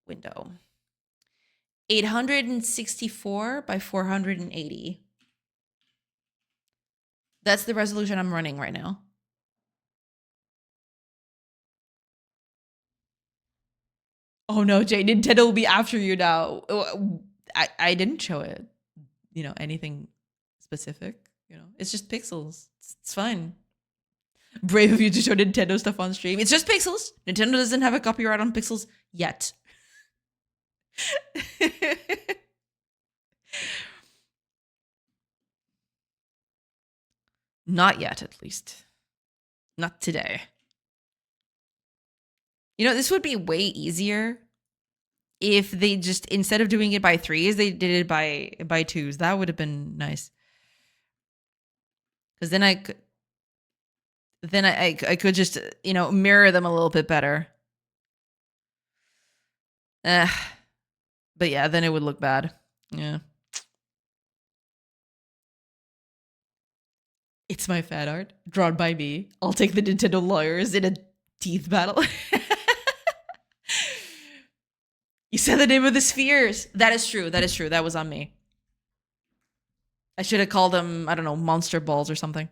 Window. 864 by 480. That's the resolution I'm running right now. Oh no, Jay, Nintendo will be after you now. I didn't show it, anything specific. It's just pixels. It's fine. Brave of you to show Nintendo stuff on stream. It's just pixels. Nintendo doesn't have a copyright on pixels yet. Not yet, at least. Not today. This would be way easier if they just, instead of doing it by threes, they did it by twos. That would have been nice. Because then I could just, mirror them a little bit better. But yeah, then it would look bad. Yeah. It's my fan art, drawn by me. I'll take the Nintendo lawyers in a teeth battle. You said the name of the spheres. That is true. That was on me. I should have called them, I don't know, monster balls or something.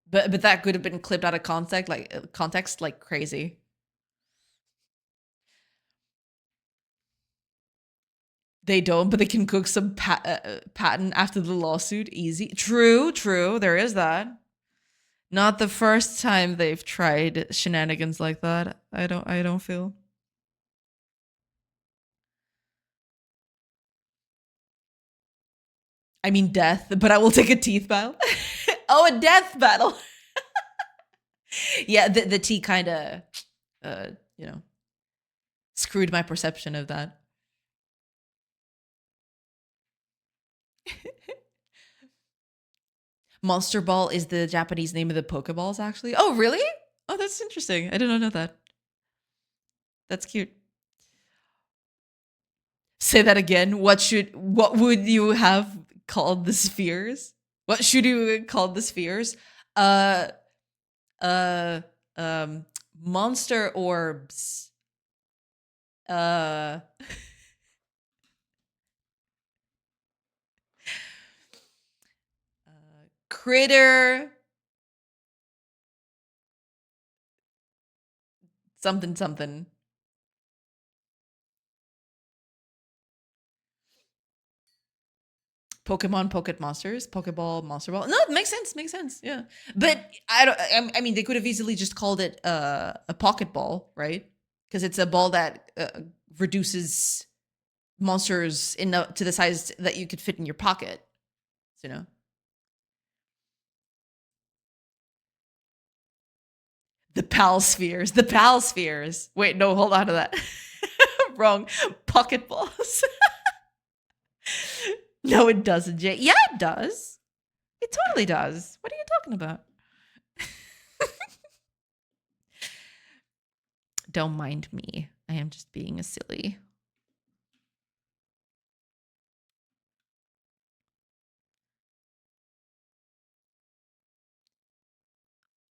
But that could have been clipped out of context like crazy. They don't, but they can cook some patent after the lawsuit. Easy. True. There is that. Not the first time they've tried shenanigans like that. I don't feel. I mean death, but I will take a teeth battle. Oh, a death battle. Yeah, the T kind of you know, screwed my perception of that. Monster Ball is the Japanese name of the Pokeballs, actually. Oh, really? Oh, that's interesting. I did not know that. That's cute. Say that again. What would you have called the spheres? What should you call the spheres? Uh uh monster orbs. Uh critter something something. Pokemon, Pocket Monsters, Pokeball, Monster Ball. No, it makes sense. Makes sense. Yeah, but I don't. I mean, they could have easily just called it a Pocket Ball, right? Because it's a ball that reduces monsters to the size that you could fit in your pocket. You know, the Pal Spheres. The Pal Spheres. Wait, no, hold on to that. Wrong. Pocket balls. No, it doesn't, Jay. Yeah, it does. It totally does. What are you talking about? Don't mind me. I am just being a silly.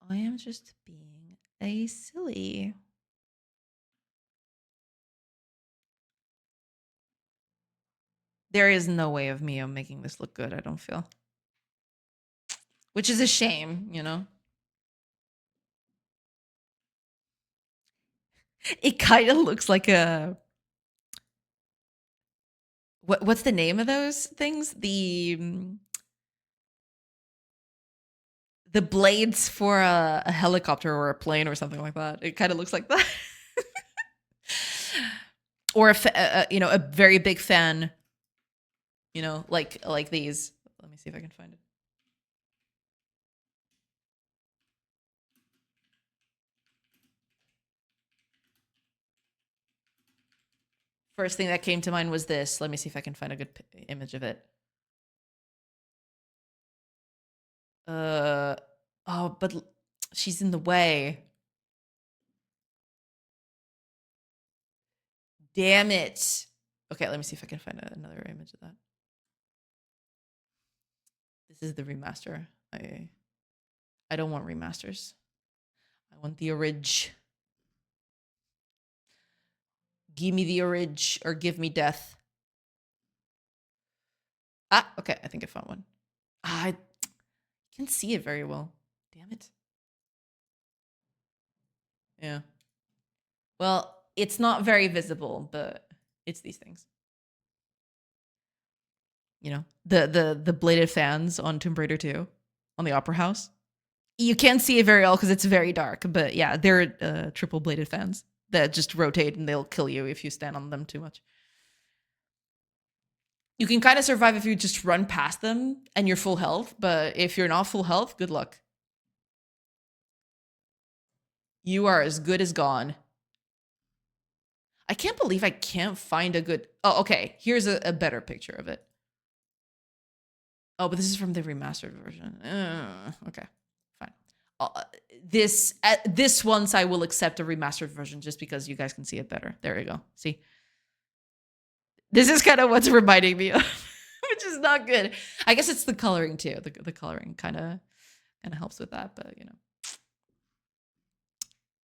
I am just being a silly. There is no way of me making this look good, I don't feel. Which is a shame, you know? It kind of looks like a what's the name of those things? The blades for a helicopter or a plane or something like that. It kind of looks like that. Or a very big fan, like these. Let me see if I can find it. First thing that came to mind was this. Let me see if I can find a good image of it. Oh, but she's in the way. Damn it. Okay, let me see if I can find another image of that. This is the remaster. I don't want remasters. I want the orig. Give me the orig or give me death. Ah, okay, I think I found one. I can see it very well. Damn it. Yeah. Well, it's not very visible, but it's these things. You know, the bladed fans on Tomb Raider 2 on the Opera House. You can't see it very well because it's very dark, but yeah, they're triple bladed fans that just rotate and they'll kill you if you stand on them too much. You can kind of survive if you just run past them and you're full health, but if you're not full health, good luck. You are as good as gone. I can't believe I can't find a good... Oh, okay. Here's a better picture of it. Oh, but this is from the remastered version. Okay, fine. This once I will accept a remastered version just because you guys can see it better. There you go. See? This is kind of what's reminding me of, which is not good. I guess it's the coloring too. The coloring kind of helps with that, but you know.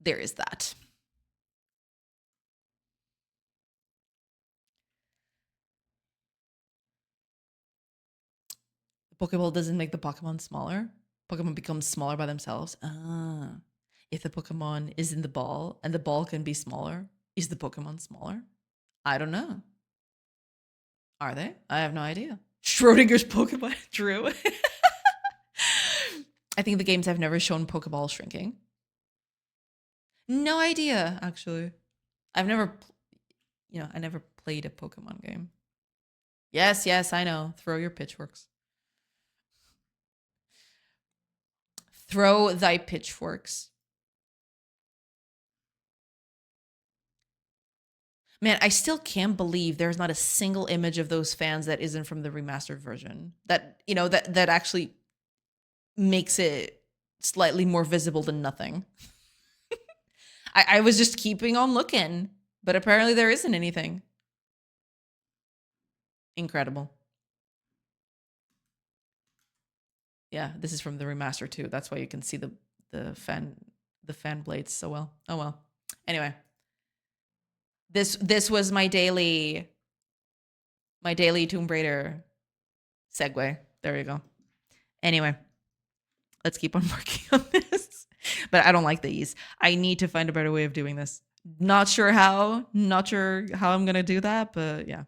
There is that. The Pokeball doesn't make the Pokemon smaller. Pokemon becomes smaller by themselves. Ah. If the Pokemon is in the ball and the ball can be smaller, is the Pokemon smaller? I don't know. Are they? I have no idea. Schrodinger's Pokemon. True. I think the games have never shown Pokeball shrinking. No idea, actually. I've never, I never played a Pokemon game. Yes, I know. Throw your pitchforks. Throw thy pitchforks. Man, I still can't believe there's not a single image of those fans that isn't from the remastered version. That, that actually makes it slightly more visible than nothing. I was just keeping on looking, but apparently there isn't anything. Incredible. Yeah, this is from the remaster too. That's why you can see the fan blades so well. Oh well. Anyway, this was my daily Tomb Raider segue. There you go. Anyway, let's keep on working on this. But I don't like these. I need to find a better way of doing this. Not sure how I'm gonna do that, but yeah,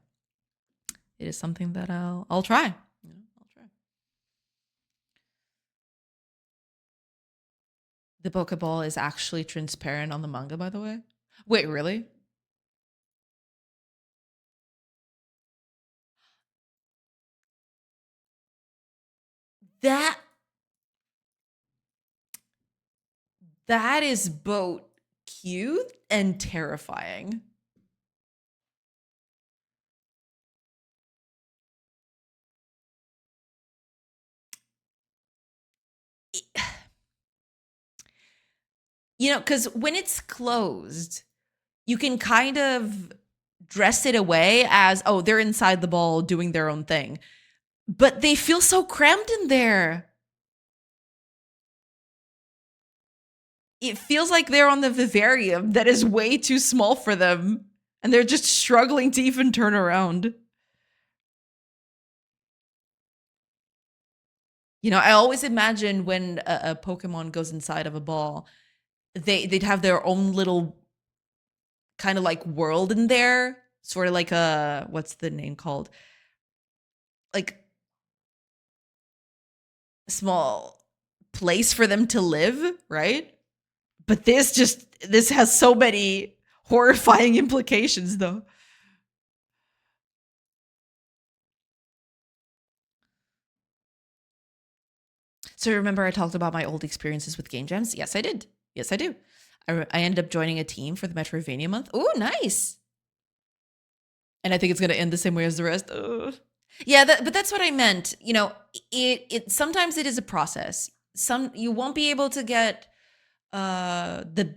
it is something that I'll try. I'll try. The Pokeball is actually transparent on the manga, by the way. Wait, really? That that is both cute and terrifying. Because when it's closed, you can kind of dress it away as, oh, they're inside the ball doing their own thing. But they feel so crammed in there. It feels like they're on the vivarium that is way too small for them. And they're just struggling to even turn around. I always imagine when a Pokemon goes inside of a ball, they'd have their own little kind of like world in there, sort of like what's the name called? Like a small place for them to live, right? But this has so many horrifying implications though. So remember I talked about my old experiences with game jams? Yes, I did. Yes, I do. I ended up joining a team for the Metroidvania month. Oh, nice. And I think it's going to end the same way as the rest. Ugh. Yeah, but that's what I meant. It sometimes it is a process. You won't be able to get the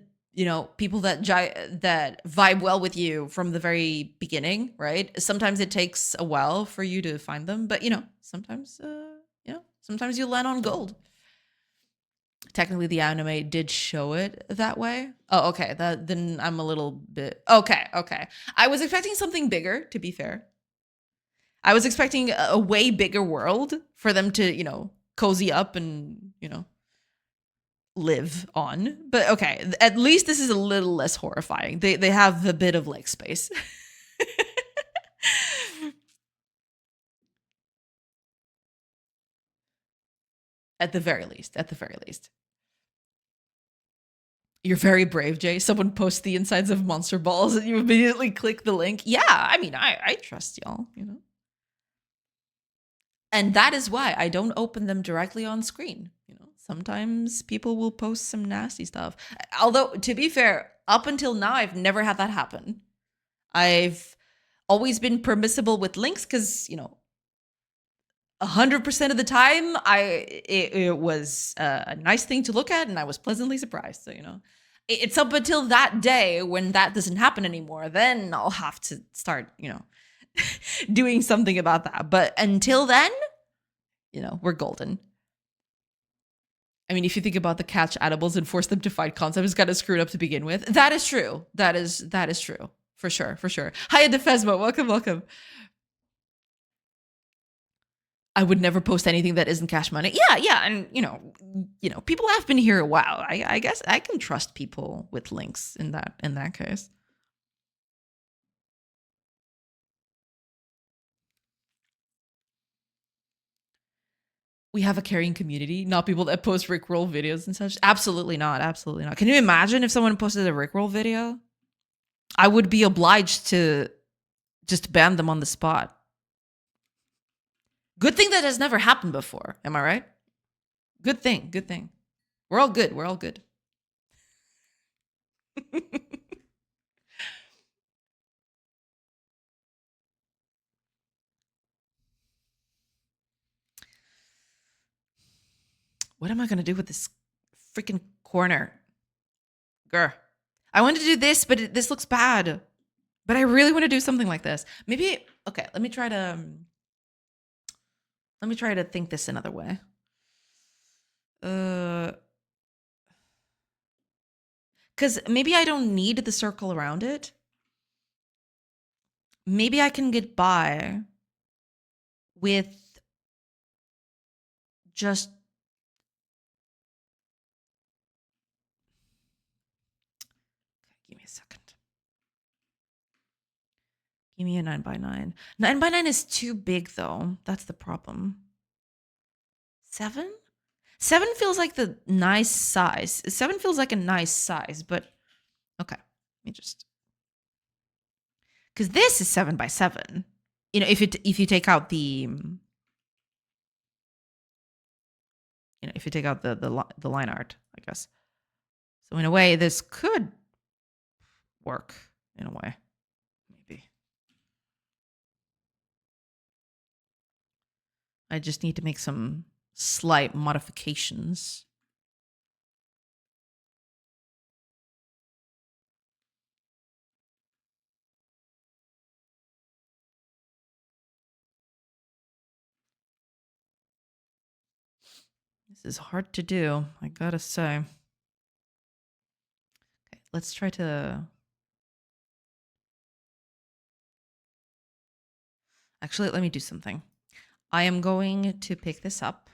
people that vibe well with you from the very beginning, right? Sometimes it takes a while for you to find them, but sometimes sometimes you land on gold. Technically the anime did show it that way. Oh, okay. Then I'm a little bit okay. I was expecting something bigger, to be fair. I was expecting a way bigger world for them to, cozy up and, live on. But okay, at least this is a little less horrifying. They have a bit of leg space. At the very least. You're very brave, Jay. Someone posts the insides of monster balls and you immediately click the link. Yeah, I mean, I trust y'all. And that is why I don't open them directly on screen. Sometimes people will post some nasty stuff. Although, to be fair, up until now, I've never had that happen. I've always been permissible with links because, 100% of the time, it was a nice thing to look at, and I was pleasantly surprised. So, it's up until that day when that doesn't happen anymore. Then I'll have to start, doing something about that. But until then, we're golden. I mean, if you think about the catch animals and force them to fight concept is kind of screwed up to begin with. That is true. That is true. For sure. Hiya Defesmo, welcome. I would never post anything that isn't cash money. Yeah, and people have been here a while. I guess I can trust people with links in that case. We have a caring community, not people that post Rickroll videos and such. Absolutely not. Can you imagine if someone posted a Rickroll video? I would be obliged to just ban them on the spot. Good thing that has never happened before. Am I right? Good thing. We're all good. What am I going to do with this freaking corner? Grr. I want to do this, but this looks bad. But I really want to do something like this. Maybe, okay, let me try to think this another way. Because maybe I don't need the circle around it. Maybe I can get by with just give me a second. Give me a 9x9. 9x9 is too big though. That's the problem. 7? 7 feels like the nice size. 7 feels like a nice size, but okay. Let me just, because this is 7x7. You know, if you take out the if you take out the line art, I guess. So in a way, this could work in a way, maybe. I just need to make some slight modifications. This is hard to do, I gotta say. Okay, let's try to... Actually, let me do something. I am going to pick this up.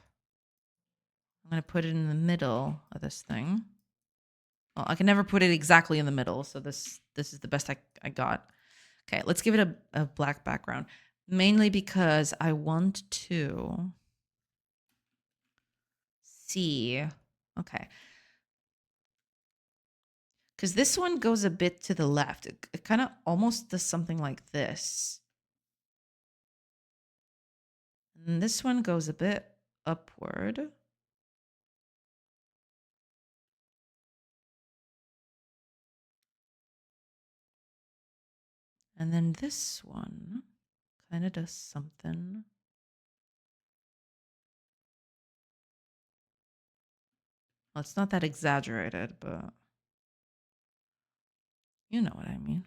I'm going to put it in the middle of this thing. Well, I can never put it exactly in the middle, so this is the best I got. Okay, let's give it a black background. Mainly because I want to see... Okay. Because this one goes a bit to the left. It kind of almost does something like this. And this one goes a bit upward. And then this one kind of does something. Well, it's not that exaggerated, but you know what I mean.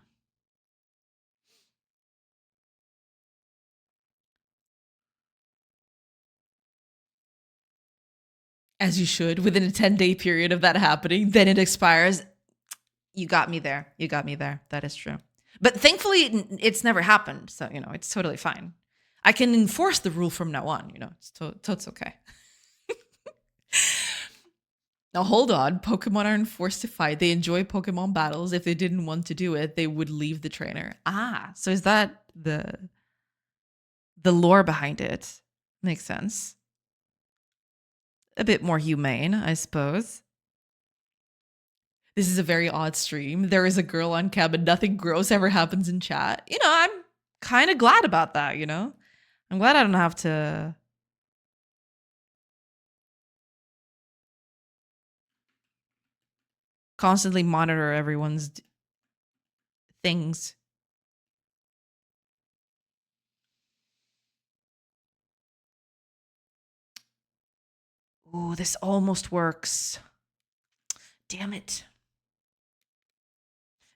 As you should, within a 10-day period of that happening, then it expires. You got me there. You got me there. That is true. But thankfully, it's never happened. So, you know, it's totally fine. I can enforce the rule from now on, you know, it's okay. Now, hold on. Pokemon aren't forced to fight. They enjoy Pokemon battles. If they didn't want to do it, they would leave the trainer. Ah, so is that the lore behind it? Makes sense. A bit more humane, I suppose. This is a very odd stream. There is a girl on cam and nothing gross ever happens in chat. You know, I'm kind of glad about that, you know? I'm glad I don't have to... constantly monitor everyone's things. Ooh, this almost works. Damn it.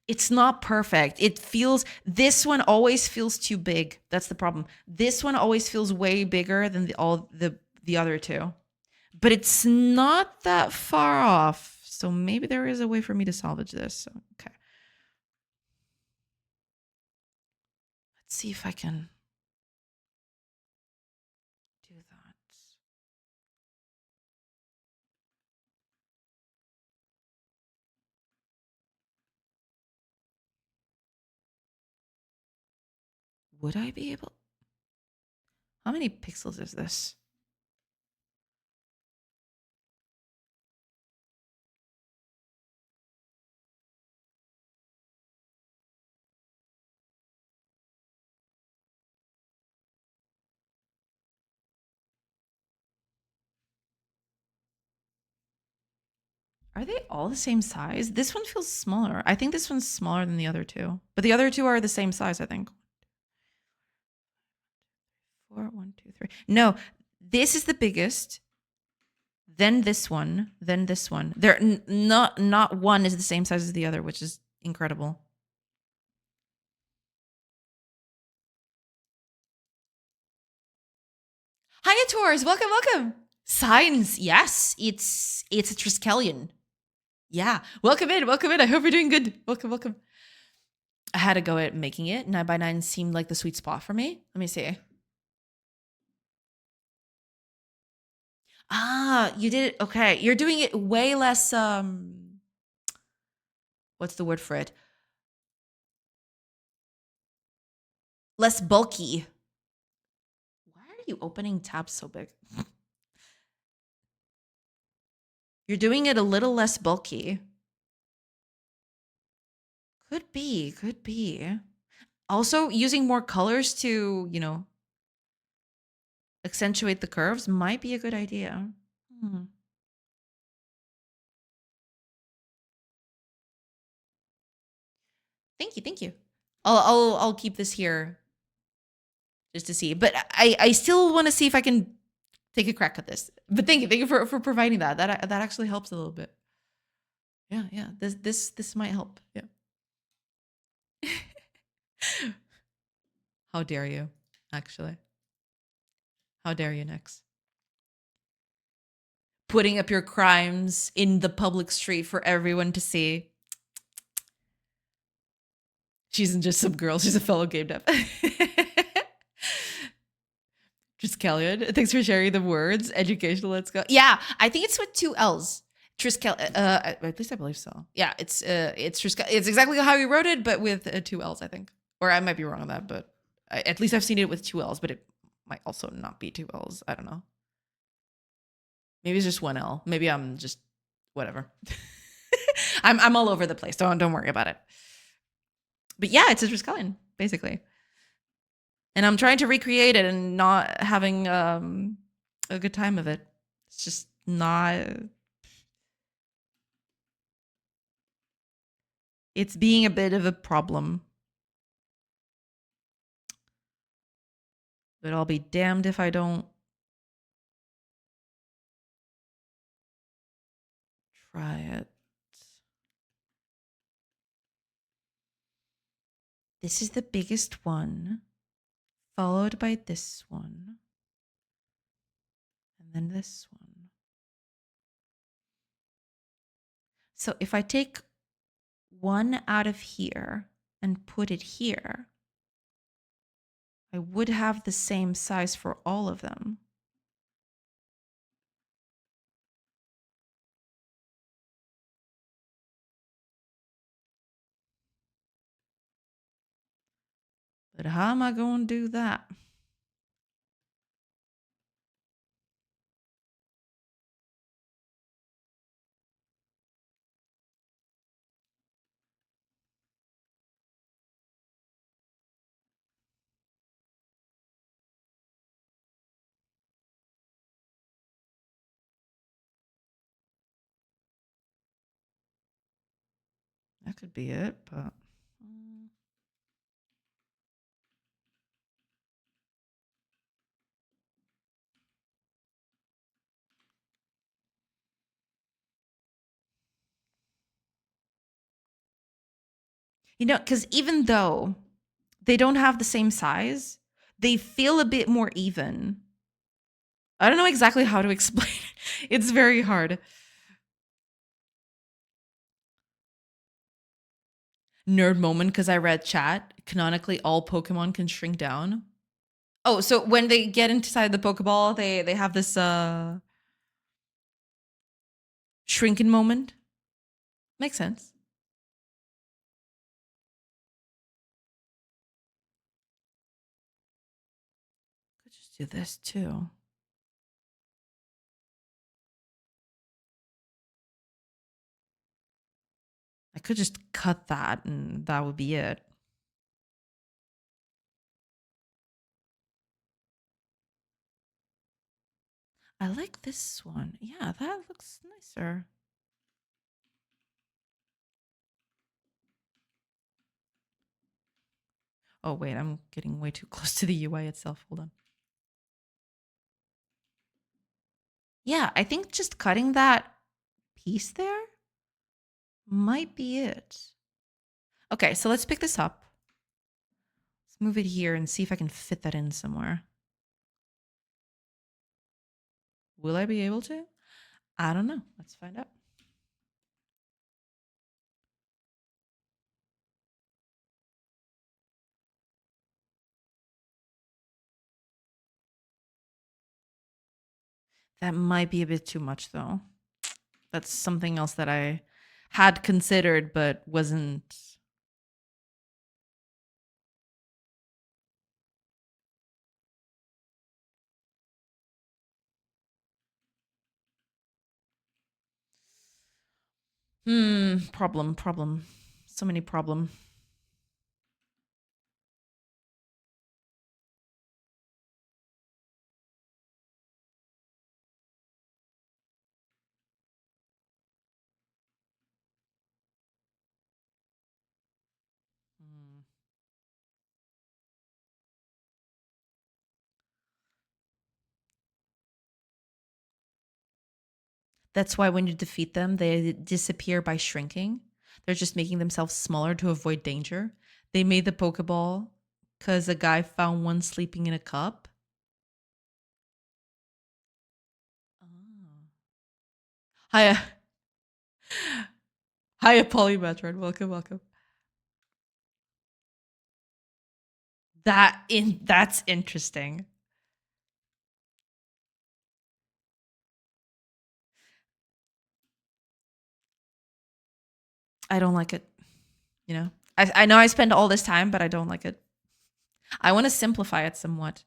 It's not perfect. It feels, this one always feels too big. That's the problem. This one always feels way bigger than the other two. But it's not that far off. So maybe there is a way for me to salvage this. Okay. Let's see if I can do that. Would I be able? How many pixels is this? Are they all the same size? This one feels smaller. I think this one's smaller than the other two. But the other two are the same size, I think. 4, 1, 2, 3. No, this is the biggest. then this one, then this one. They're not one is the same size as the other, which is incredible. Hiya, Taurus. Welcome, welcome. Signs, yes, it's a Triskelion. Yeah, welcome in, welcome in. I hope you're doing good. Welcome, welcome. I had to go at making it. 9x9 seemed like the sweet spot for me. Let me see. Ah, you did it. Okay, you're doing it way less. What's the word for it? Less bulky. Why are you opening tabs so big? You're doing it a little less bulky. Could be, could be. Also, using more colors to, accentuate the curves might be a good idea. Hmm. Thank you, thank you. I'll keep this here just to see. But I still want to see if I can take a crack at this. But thank you for providing that. That actually helps a little bit. Yeah, yeah. This might help. Yeah. How dare you? Actually, how dare you, Nex? Putting up your crimes in the public street for everyone to see. She isn't just some girl; she's a fellow game dev. Triskelion. Thanks for sharing the words. Educational. Let's go. Yeah, I think it's with two L's. At least I believe so. Yeah, it's Triskelion. It's exactly how you wrote it, but with two L's, I think. Or I might be wrong on that, but at least I've seen it with two L's, but it might also not be two L's. I don't know. Maybe it's just one L. Maybe I'm just whatever. I'm all over the place. Don't worry about it. But yeah, it's a Triskelion, basically. And I'm trying to recreate it and not having a good time of it. It's just not. It's being a bit of a problem. But I'll be damned if I don't try it. This is the biggest one, followed by this one, and then this one. So if I take one out of here and put it here, I would have the same size for all of them. But how am I going to do that? That could be it, but because even though they don't have the same size, they feel a bit more even. I don't know exactly how to explain it. It's very hard. Nerd moment because I read chat. Canonically, all Pokemon can shrink down. Oh, so when they get inside the Pokeball, they have this shrinking moment. Makes sense. Could just do this too. I could just cut that and that would be it. I like this one. Yeah, that looks nicer. Oh, wait, I'm getting way too close to the UI itself. Hold on. Yeah, I think just cutting that piece there might be it. Okay, so let's pick this up. Let's move it here and see if I can fit that in somewhere. Will I be able to? I don't know. Let's find out. That might be a bit too much, though. That's something else that I had considered but wasn't. Problem. So many problem. Hmm. That's why when you defeat them, they disappear by shrinking. They're just making themselves smaller to avoid danger. They made the Pokeball because a guy found one sleeping in a cup. Oh. Hiya. Hiya, Polymetron. Welcome. That's interesting. I don't like it. You know? I know I spend all this time, but I don't like it. I want to simplify it somewhat.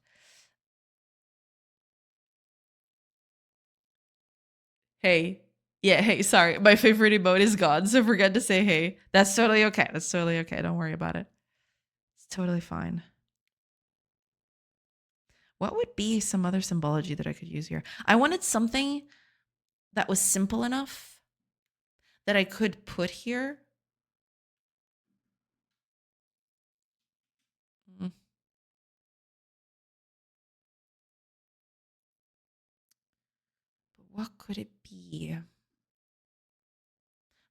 Hey. Yeah, hey, sorry. My favorite emote is gone, so forget to say hey. That's totally okay. That's totally okay. Don't worry about it. It's totally fine. What would be some other symbology that I could use here? I wanted something that was simple enough that I could put here. Mm. But what could it be?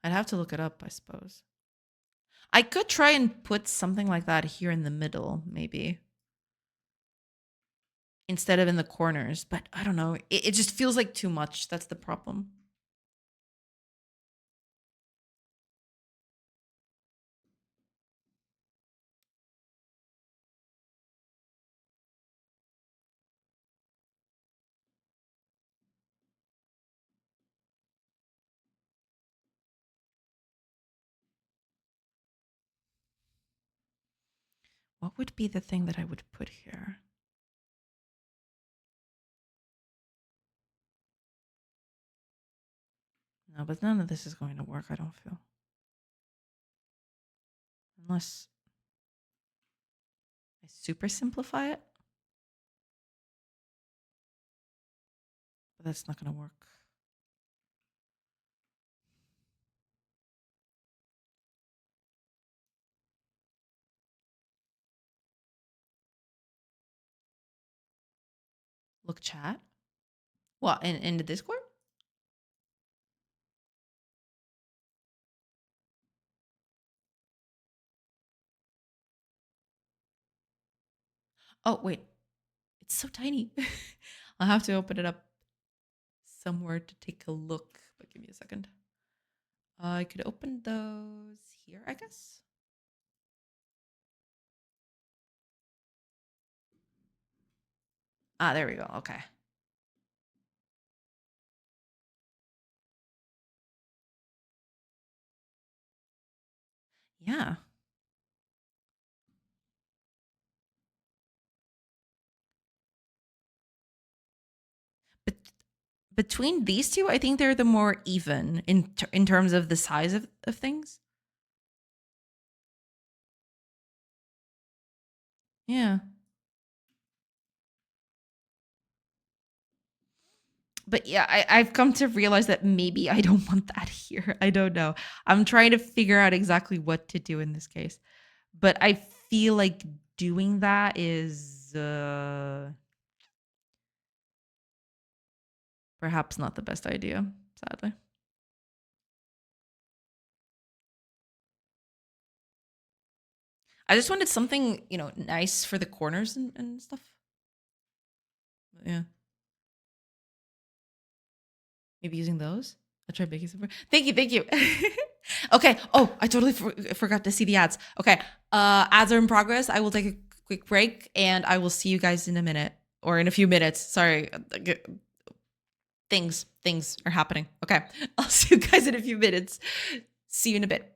I'd have to look it up, I suppose. I could try and put something like that here in the middle, maybe, instead of in the corners. But I don't know. It just feels like too much. That's the problem. What would be the thing that I would put here? No, but none of this is going to work, I don't feel. Unless I super simplify it. But that's not going to work. Look, chat. What, in the Discord? Oh, wait. It's so tiny. I'll have to open it up somewhere to take a look. But give me a second. I could open those here, I guess. Ah, there we go. Okay. Yeah. But between these two, I think they're the more even in terms of the size of things. Yeah. But yeah, I've come to realize that maybe I don't want that here. I don't know. I'm trying to figure out exactly what to do in this case. But I feel like doing that is perhaps not the best idea, sadly. I just wanted something, nice for the corners and stuff. Yeah. Maybe using those. I'll try baking soda. Thank you, thank you. Okay. Oh, I totally forgot to see the ads. Okay. Ads are in progress. I will take a quick break and I will see you guys in a minute or in a few minutes. Sorry. Things are happening. Okay. I'll see you guys in a few minutes. See you in a bit.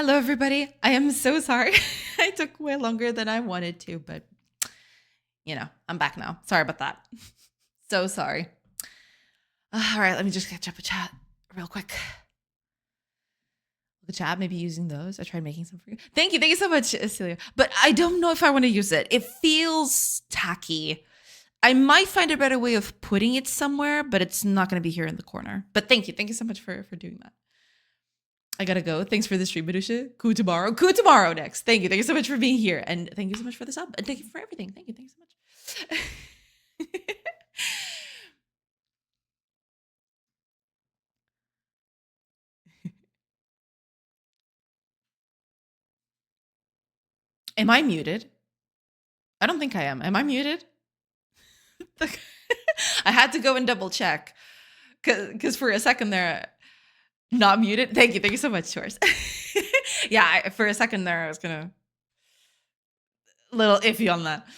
Hello, everybody. I am so sorry. I took way longer than I wanted to, but I'm back now. Sorry about that. So sorry. All right, let me just catch up with chat real quick. The chat, maybe using those. I tried making some for you. Thank you so much, Celia. But I don't know if I want to use it. It feels tacky. I might find a better way of putting it somewhere, but it's not going to be here in the corner. But thank you so much for doing that. I gotta go. Thanks for the stream, Madusha. Coup tomorrow next. Thank you so much for being here, and thank you so much for the sub, and thank you for everything. Thank you so much. Am I muted? I don't think I am. Am I muted? I had to go and double check because for a second there, not muted. Thank you so much, Chores. Yeah, for a second there, I was gonna little iffy on that.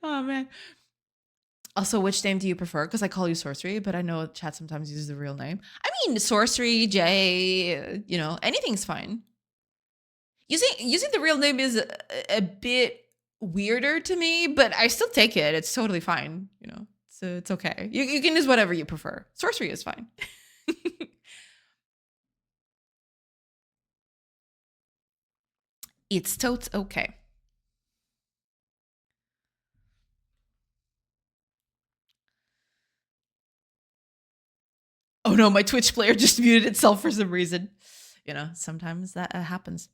Oh man. Also, which name do you prefer? Because I call you Sorcery, but I know chat sometimes uses the real name. I mean, Sorcery, Jay, anything's fine. Using the real name is a bit weirder to me, but I still take it. It's totally fine. So it's okay. You can use whatever you prefer. Sorcery is fine. It's totes okay. Oh no, my Twitch player just muted itself for some reason. Sometimes that happens.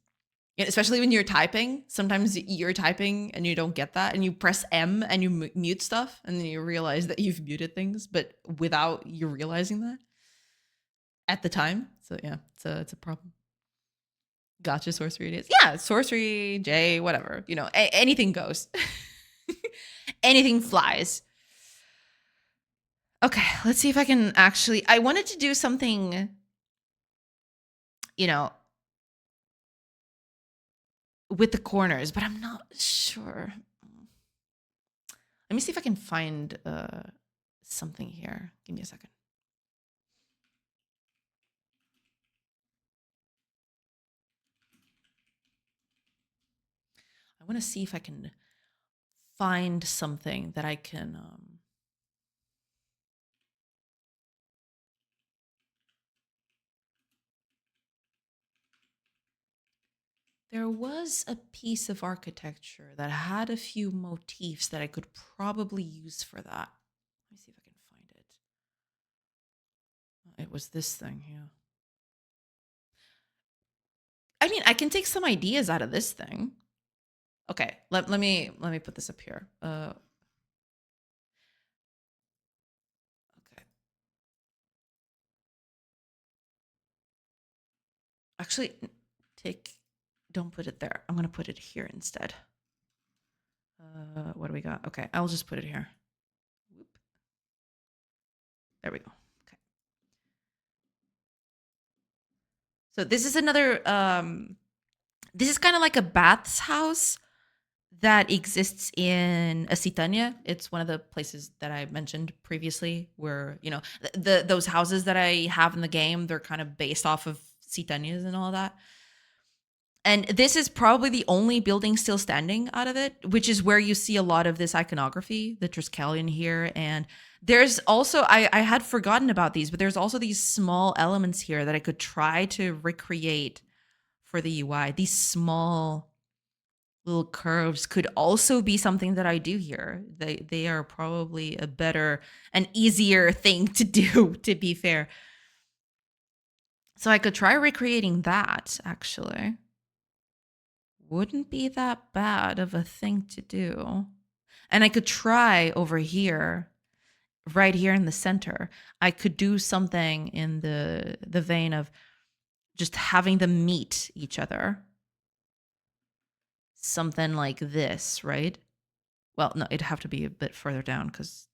Yeah, especially when you're typing. Sometimes you're typing and you don't get that, and you press M and you mute stuff, and then you realize that you've muted things, but without you realizing that at the time. So yeah, it's a problem. Gotcha, Sorcery it is. Yeah, Sorcery, J, whatever. Anything goes. Anything flies. Okay, let's see if I can actually. I wanted to do something, with the corners, but I'm not sure. Let me see if I can find something here. Give me a second. I want to see if I can find something that I can. There was a piece of architecture that had a few motifs that I could probably use for that. Let me see if I can find it. It was this thing here. I mean, I can take some ideas out of this thing. Okay, let me put this up here. Okay. Actually, don't put it there. I'm gonna put it here instead. What do we got? Okay, I'll just put it here. Whoop. There we go. Okay. So this is another. This is kind of like a baths house that exists in Asitania. It's one of the places that I mentioned previously, where those houses that I have in the game, they're kind of based off of Sitanias and all that. And this is probably the only building still standing out of it, which is where you see a lot of this iconography, the Triskelion here. And there's also, I had forgotten about these, but there's also these small elements here that I could try to recreate for the UI. These small little curves could also be something that I do here. They are probably a better and easier thing to do, to be fair. So I could try recreating that, actually. Wouldn't be that bad of a thing to do. And I could try over here, right here in the center. I could do something in the vein of just having them meet each other. Something like this, right? Well, no, it'd have to be a bit further down because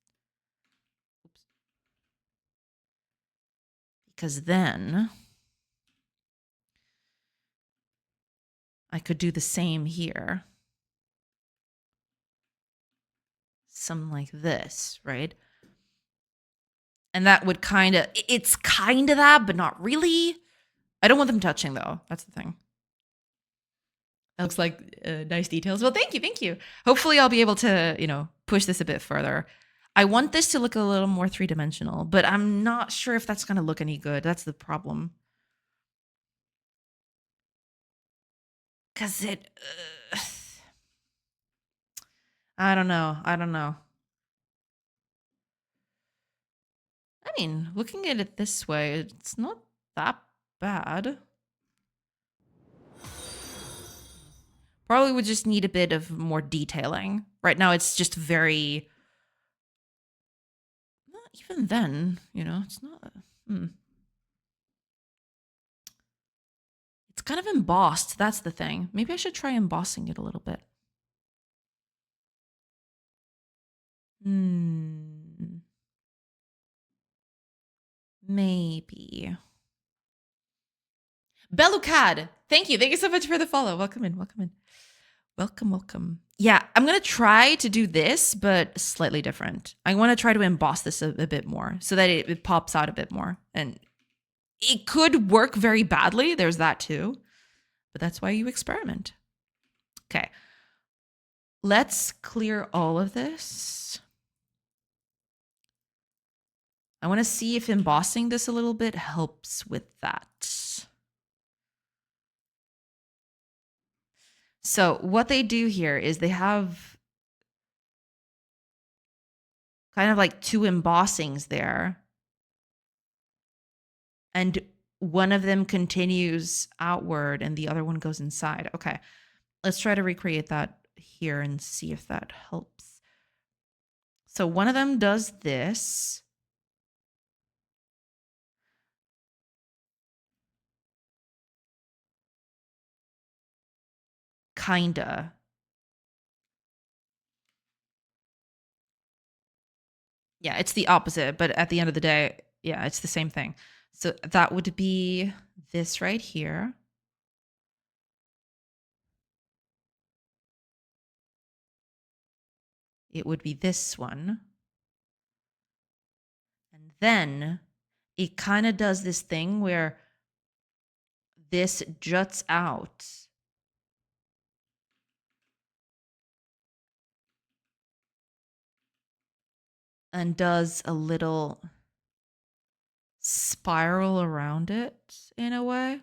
then I could do the same here. Something like this, right? And that would it's kind of that, but not really. I don't want them touching though. That's the thing. That looks like nice details. Well, thank you. Thank you. Hopefully I'll be able to, push this a bit further. I want this to look a little more three-dimensional, but I'm not sure if that's going to look any good. That's the problem. Because I don't know. I don't know. I mean, looking at it this way, it's not that bad. Probably would just need a bit of more detailing. Right now, it's just very. Not even then, it's not. It's kind of embossed. That's the thing. Maybe I should try embossing it a little bit. Maybe. Belucad, thank you. Thank you so much for the follow. Welcome in. Welcome in. Welcome, welcome. Yeah, I'm going to try to do this, but slightly different. I want to try to emboss this a bit more so that it pops out a bit more. And it could work very badly. There's that too. But that's why you experiment. Okay. Let's clear all of this. I want to see if embossing this a little bit helps with that. So what they do here is they have kind of like two embossings there. And one of them continues outward and the other one goes inside. Okay, let's try to recreate that here and see if that helps. So one of them does this. Kinda. Yeah, it's the opposite, but at the end of the day, yeah, it's the same thing. So that would be this right here. It would be this one. And then it kind of does this thing where this juts out. And does a little spiral around it in a way.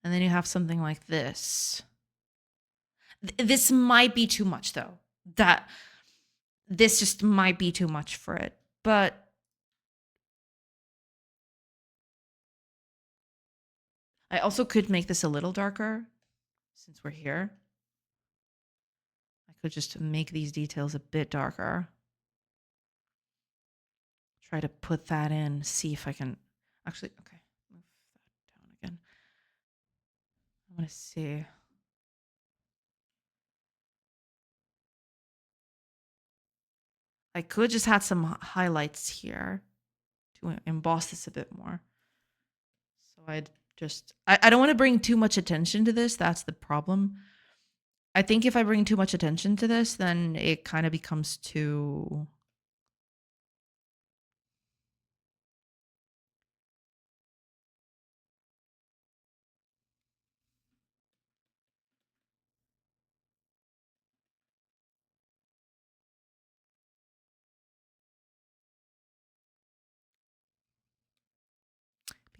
And then you have something like this. This might be too much though. This just might be too much for it. But I also could make this a little darker since we're here. I could just make these details a bit darker. Try to put that in, see if I can actually, okay, move that down again. I want to see. I could just add some highlights here to emboss this a bit more. So I don't want to bring too much attention to this. That's the problem. I think if I bring too much attention to this, then it kind of becomes too.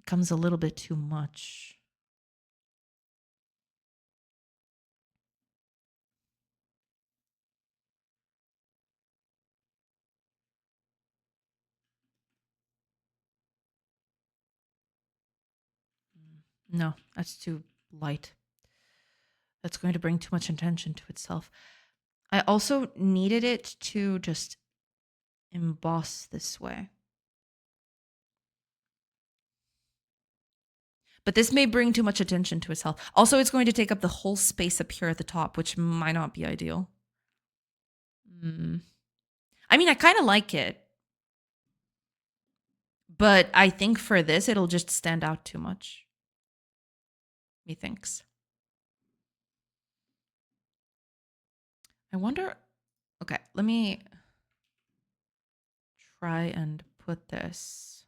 Becomes a little bit too much. No, that's too light. That's going to bring too much attention to itself. I also needed it to just emboss this way. But this may bring too much attention to itself. Also, it's going to take up the whole space up here at the top, which might not be ideal. I mean, I kind of like it. But I think for this, it'll just stand out too much. Methinks. I wonder. Okay, let me try and put this.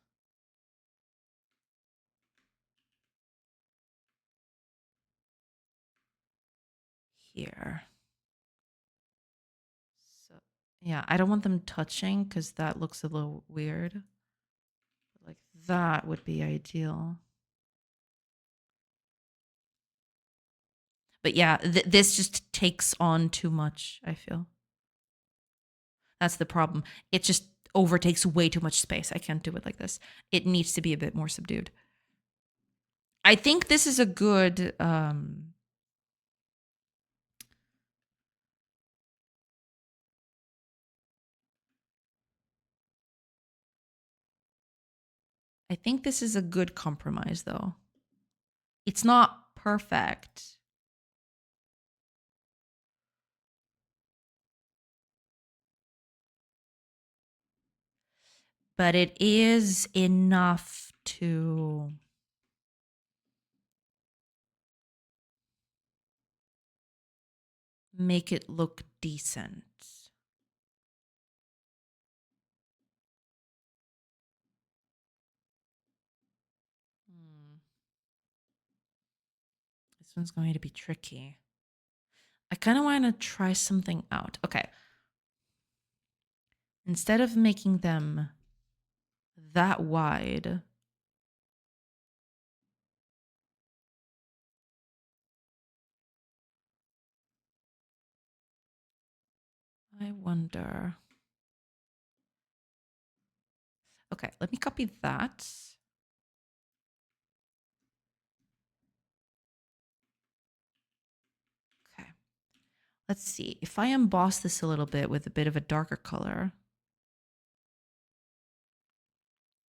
Here. So, yeah, I don't want them touching because that looks a little weird. Like that would be ideal. But yeah, this just takes on too much, I feel. That's the problem. It just overtakes way too much space. I can't do it like this. It needs to be a bit more subdued. I think this is a good I think this is a good compromise though. It's not perfect. But it is enough to make it look decent. This one's going to be tricky. I kind of want to try something out. Okay. Instead of making them that wide, I wonder. Okay, let me copy that. Okay. Let's see. If I emboss this a little bit with a bit of a darker color,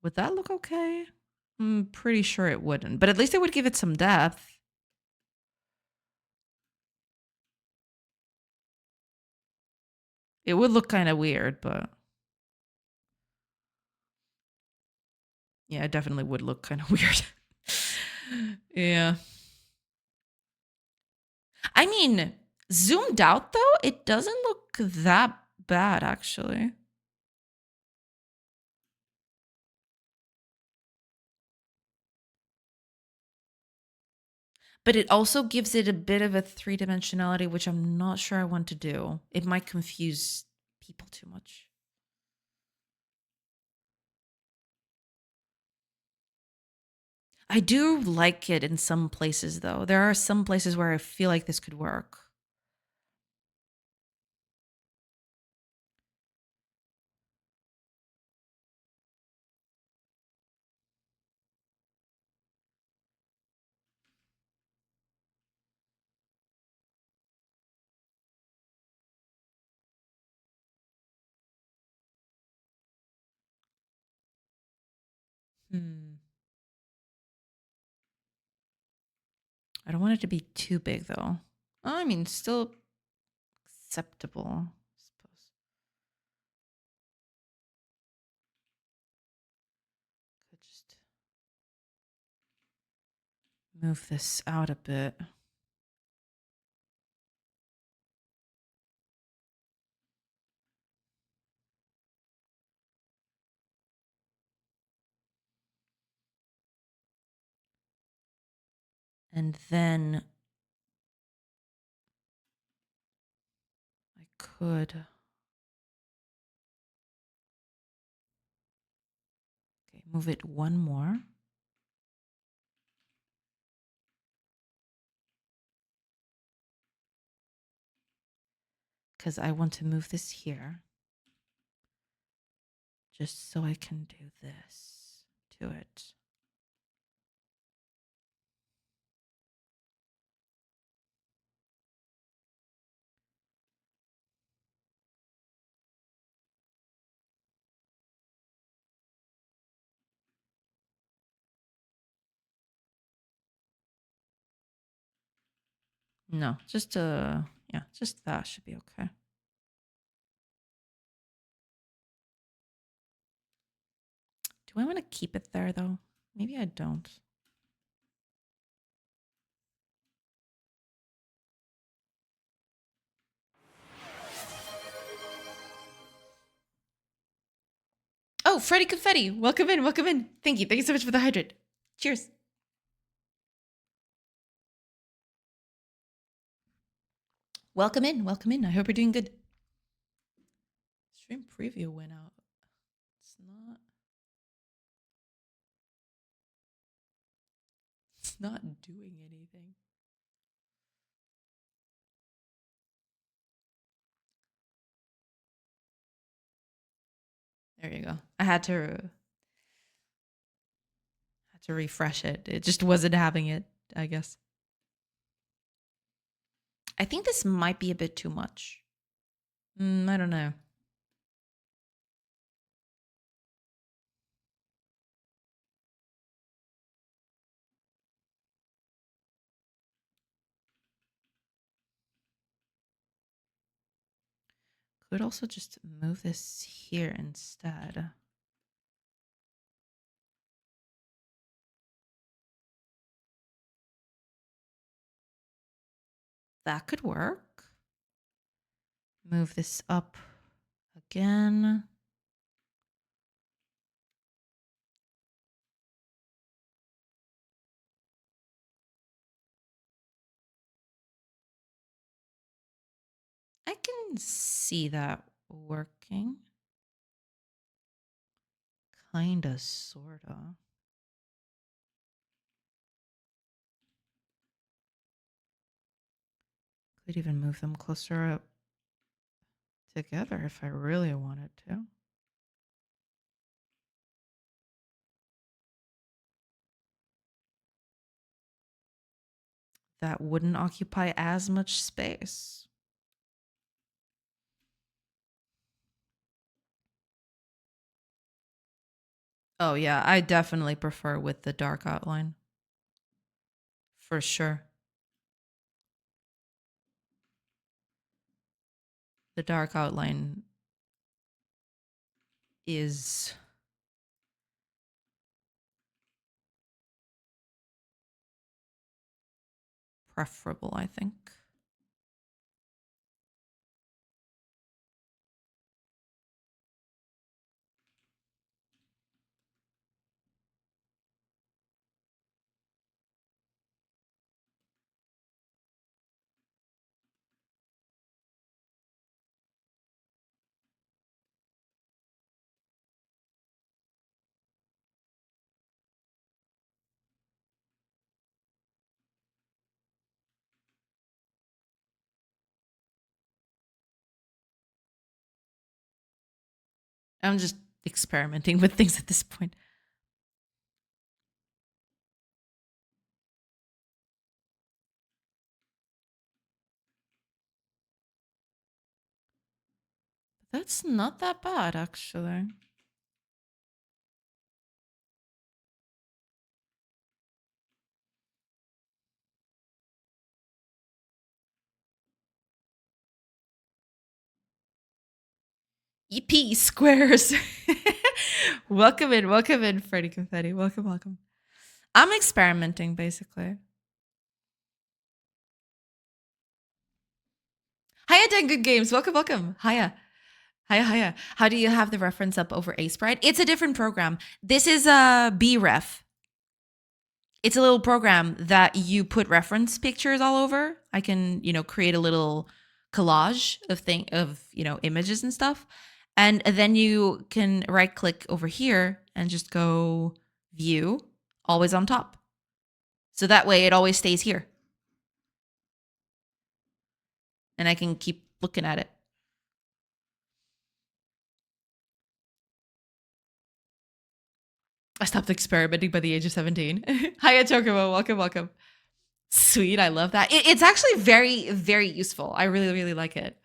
would that look okay? I'm pretty sure it wouldn't, but at least it would give it some depth. It would look kind of weird, but yeah, it definitely would look kind of weird. Yeah. I mean, zoomed out though, it doesn't look that bad actually. But it also gives it a bit of a three-dimensionality, which I'm not sure I want to do. It might confuse people too much. I do like it in some places, though. There are some places where I feel like this could work. Hmm. I don't want it to be too big, though. I mean, still acceptable, I suppose. Could just move this out a bit. And then I could. Okay, move it one more. Because I want to move this here. Just so I can do this to it. No, just yeah, just that should be okay. Do I want to keep it there though? Maybe I don't. Oh, Freddy Confetti. Welcome in. Welcome in. Thank you. Thank you so much for the hydrant. Cheers. Welcome in. Welcome in. I hope you're doing good. Stream preview went out. It's not. It's not doing anything. There you go. I had to refresh it. It just wasn't having it, I guess. I think this might be a bit too much. I don't know. Could also just move this here instead. That could work. Move this up again. I can see that working. Kinda, sorta. Could even move them closer up together if I really wanted to. That wouldn't occupy as much space. Oh yeah, I definitely prefer with the dark outline. For sure. The dark outline is preferable, I think. I'm just experimenting with things at this point. That's not that bad, actually. EP squares. Welcome in, Freddy Confetti. Welcome, welcome. I'm experimenting, basically. Hiya, doing good games. Welcome, welcome. Hiya. Hiya, hiya. How do you have the reference up over Sprite? It's a different program. This is a BRef. It's a little program that you put reference pictures all over. I can, create a little collage of images and stuff. And then you can right click over here and just go view, always on top. So that way it always stays here. And I can keep looking at it. I stopped experimenting by the age of 17. Hiya, Chocobo. Welcome, welcome. Sweet. I love that. It's actually very, very useful. I really, really like it.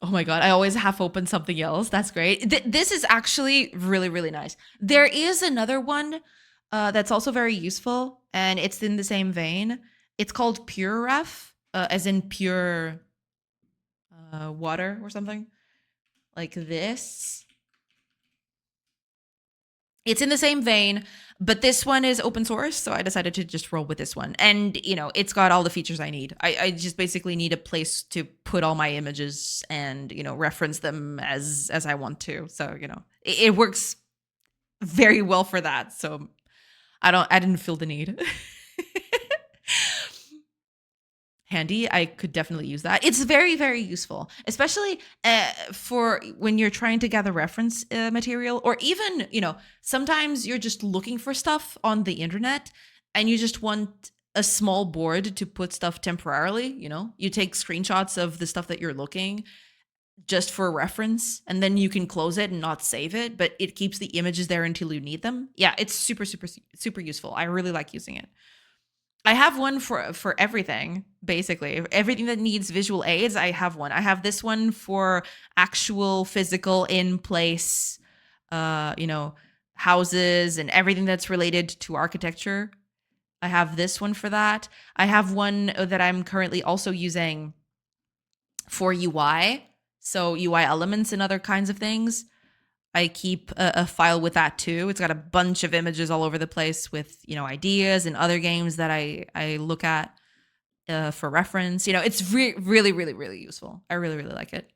Oh my God. I always half open something else. That's great. This is actually really, really nice. There is another one that's also very useful, and it's in the same vein. It's called Pure Ref, as in pure water or something like this. It's in the same vein, but this one is open source, so I decided to just roll with this one. And it's got all the features I need. I just basically need a place to put all my images and reference them as I want to. So it works very well for that. So I didn't feel the need. Handy. I could definitely use that. It's very, very useful, especially for when you're trying to gather reference material, or even, sometimes you're just looking for stuff on the internet and you just want a small board to put stuff temporarily. You take screenshots of the stuff that you're looking just for reference, and then you can close it and not save it, but it keeps the images there until you need them. Yeah, it's super, super, super useful. I really like using it. I have one for everything, basically. Everything that needs visual aids, I have one. I have this one for actual physical in place, houses and everything that's related to architecture. I have this one for that. I have one that I'm currently also using for UI. So UI elements and other kinds of things. I keep a file with that too. It's got a bunch of images all over the place with, ideas and other games that I look at for reference. It's really, really, really useful. I really, really like it.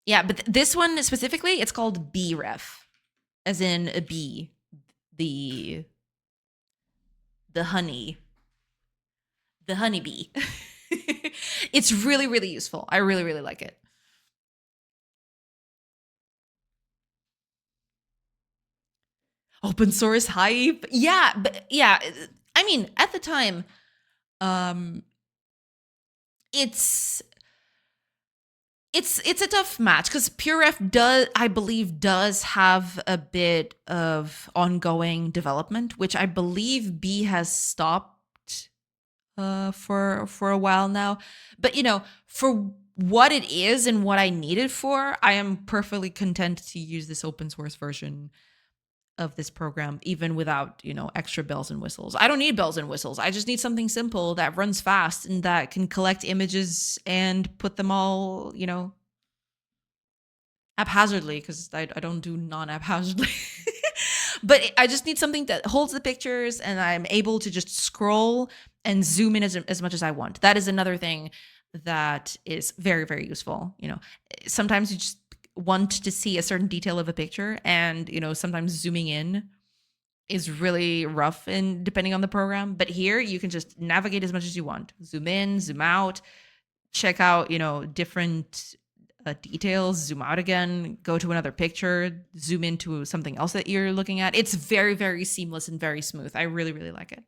Yeah, but this one specifically, it's called BREF, as in a bee, the honey, the honeybee. It's really, really useful. I really, really like it. Open source hype. Yeah, but yeah, I mean, at the time, um it's it's a tough match because PureRef I believe does have a bit of ongoing development, which I believe B has stopped for a while now. But for what it is and what I need it for, I am perfectly content to use this open source version of this program, even without, extra bells and whistles. I don't need bells and whistles. I just need something simple that runs fast and that can collect images and put them all, haphazardly, because I don't do non-haphazardly. But I just need something that holds the pictures and I'm able to just scroll and zoom in as much as I want. That is another thing that is very, very useful. Sometimes you just want to see a certain detail of a picture, and sometimes zooming in is really rough and depending on the program, but here you can just navigate as much as you want, zoom in, zoom out, check out different details, zoom out again, go to another picture, zoom into something else that you're looking at. It's very, very seamless and very smooth. I really, really like it.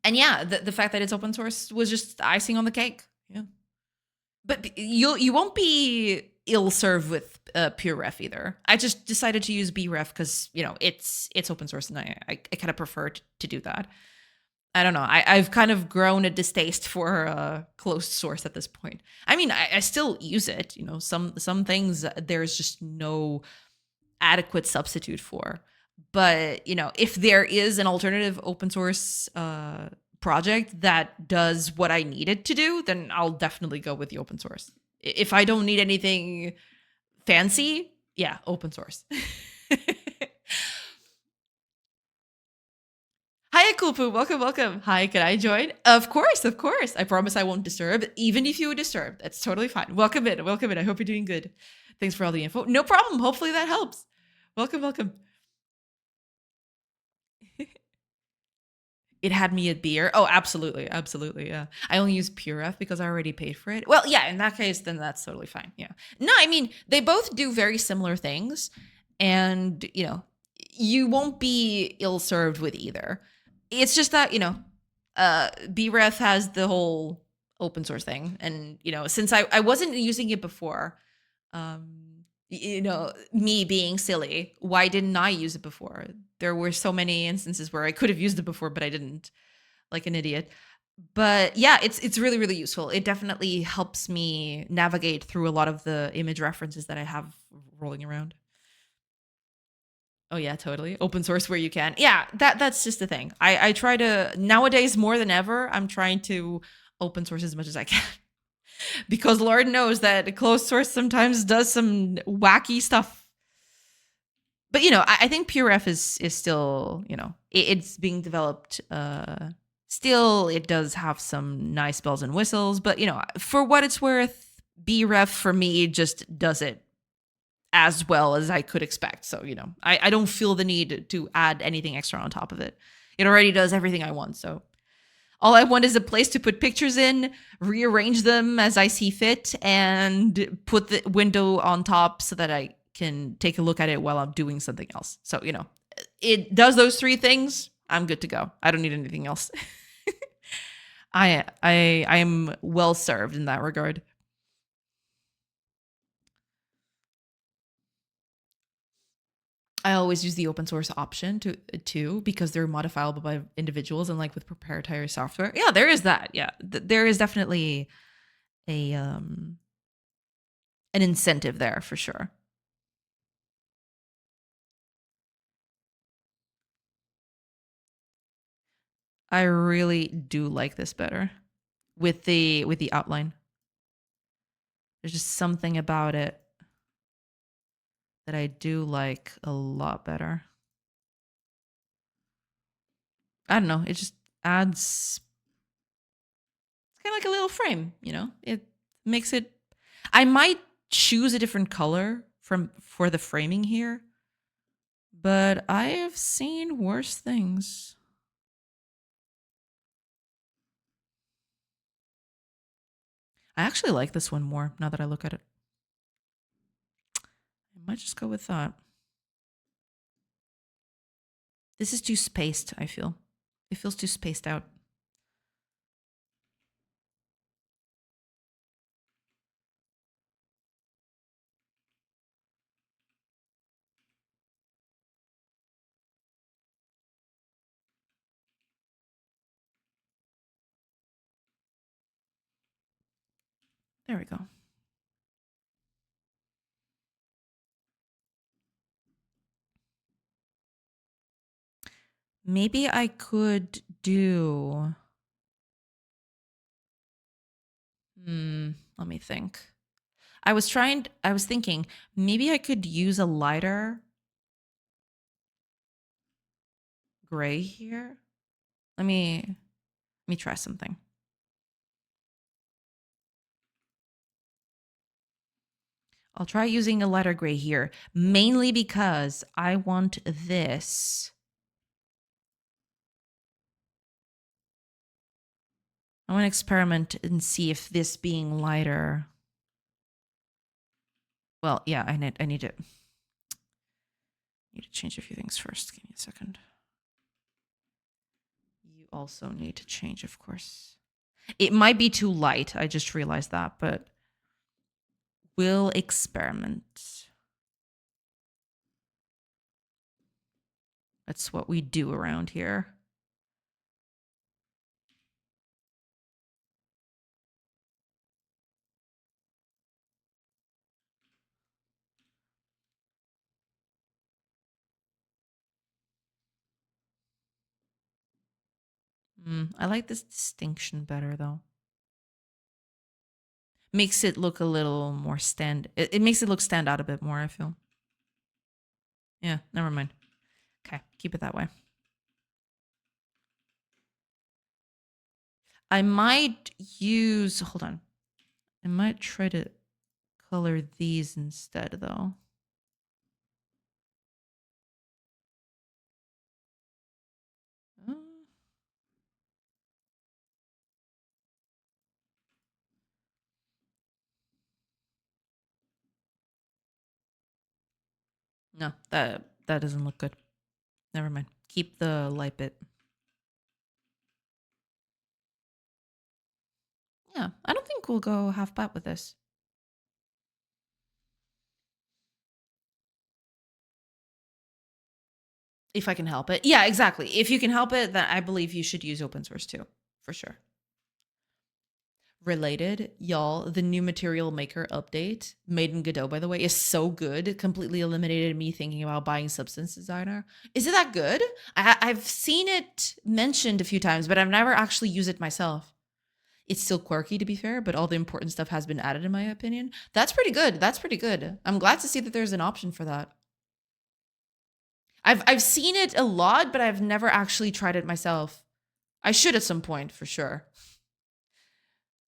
And yeah, the fact that it's open source was just icing on the cake. Yeah, but you won't be ill served with PureRef either. I just decided to use BREF because it's open source and I kind of prefer to do that. I don't know. I've kind of grown a distaste for closed source at this point. I mean, I still use it. Some things there's just no adequate substitute for. But if there is an alternative open source project that does what I need it to do, then I'll definitely go with the open source. If I don't need anything fancy, yeah, open source. Hi, Kulpu. Welcome, welcome. Hi, can I join? Of course, of course. I promise I won't disturb, even if you would disturb. That's totally fine. Welcome in, welcome in. I hope you're doing good. Thanks for all the info. No problem. Hopefully that helps. Welcome, welcome. It had me at beer. Oh, absolutely, absolutely. Yeah, I only use PureRef because I already paid for it. Well, yeah, in that case, then that's totally fine. Yeah. No, I mean they both do very similar things, and you won't be ill served with either. It's just that BREF has the whole open source thing, and since I wasn't using it before, me being silly, why didn't I use it before? There were so many instances where I could have used it before, but I didn't, like an idiot. But yeah, it's really, really useful. It definitely helps me navigate through a lot of the image references that I have rolling around. Oh yeah, totally. Open source where you can. Yeah, that's just the thing. I try to, nowadays more than ever, I'm trying to open source as much as I can. because Lord knows that closed source sometimes does some wacky stuff. But I think PureRef is still, it's being developed. Still, it does have some nice bells and whistles, but for what it's worth, BRef for me just does it as well as I could expect. So I don't feel the need to add anything extra on top of it. It already does everything I want. So all I want is a place to put pictures in, rearrange them as I see fit, and put the window on top so that I can take a look at it while I'm doing something else. So, it does those three things. I'm good to go. I don't need anything else. I am well served in that regard. I always use the open source option too because they're modifiable by individuals, and like with proprietary software. Yeah, there is that. Yeah, there is definitely an incentive there for sure. I really do like this better with the outline. There's just something about it that I do like a lot better. I don't know. It just adds kind of like a little frame, It makes it. I might choose a different color for the framing here, but I have seen worse things. I actually like this one more now that I look at it. I might just go with that. This is too spaced, I feel. It feels too spaced out. There we go. Maybe I could do... let me think. I was thinking maybe I could use a lighter gray here. Let me try something. I'll try using a lighter gray here, mainly because I want this. I want to experiment and see if this being lighter. Well, yeah, I need to change a few things first. Give me a second. You also need to change, of course. It might be too light. I just realized that, but we'll experiment. That's what we do around here. I like this distinction better, though. Makes it look a little more it makes it look stand out a bit more, I feel. Yeah, never mind. Okay, keep it that way. I might use, hold on. I might try to color these instead, though. No, that doesn't look good. Never mind. Keep the light bit. Yeah, I don't think we'll go half bat with this. If I can help it. Yeah, exactly. If you can help it, then I believe you should use open source too, for sure. Related, y'all, the new material maker update, made in Godot, by the way, is so good. It completely eliminated me thinking about buying Substance Designer. Is it that good? I've seen it mentioned a few times, but I've never actually used it myself. It's still quirky to be fair, but all the important stuff has been added in my opinion. That's pretty good. That's pretty good. I'm glad to see that there's an option for that. I've seen it a lot, but I've never actually tried it myself. I should at some point for sure.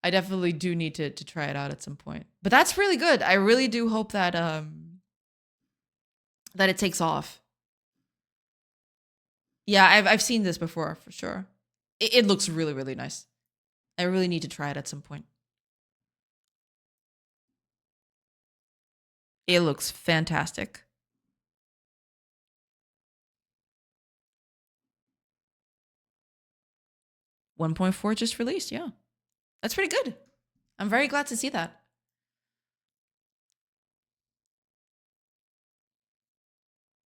I definitely do need to try it out at some point. But that's really good. I really do hope that that it takes off. Yeah, I've seen this before for sure. It looks really, really nice. I really need to try it at some point. It looks fantastic. 1.4 just released, yeah. That's pretty good. I'm very glad to see that.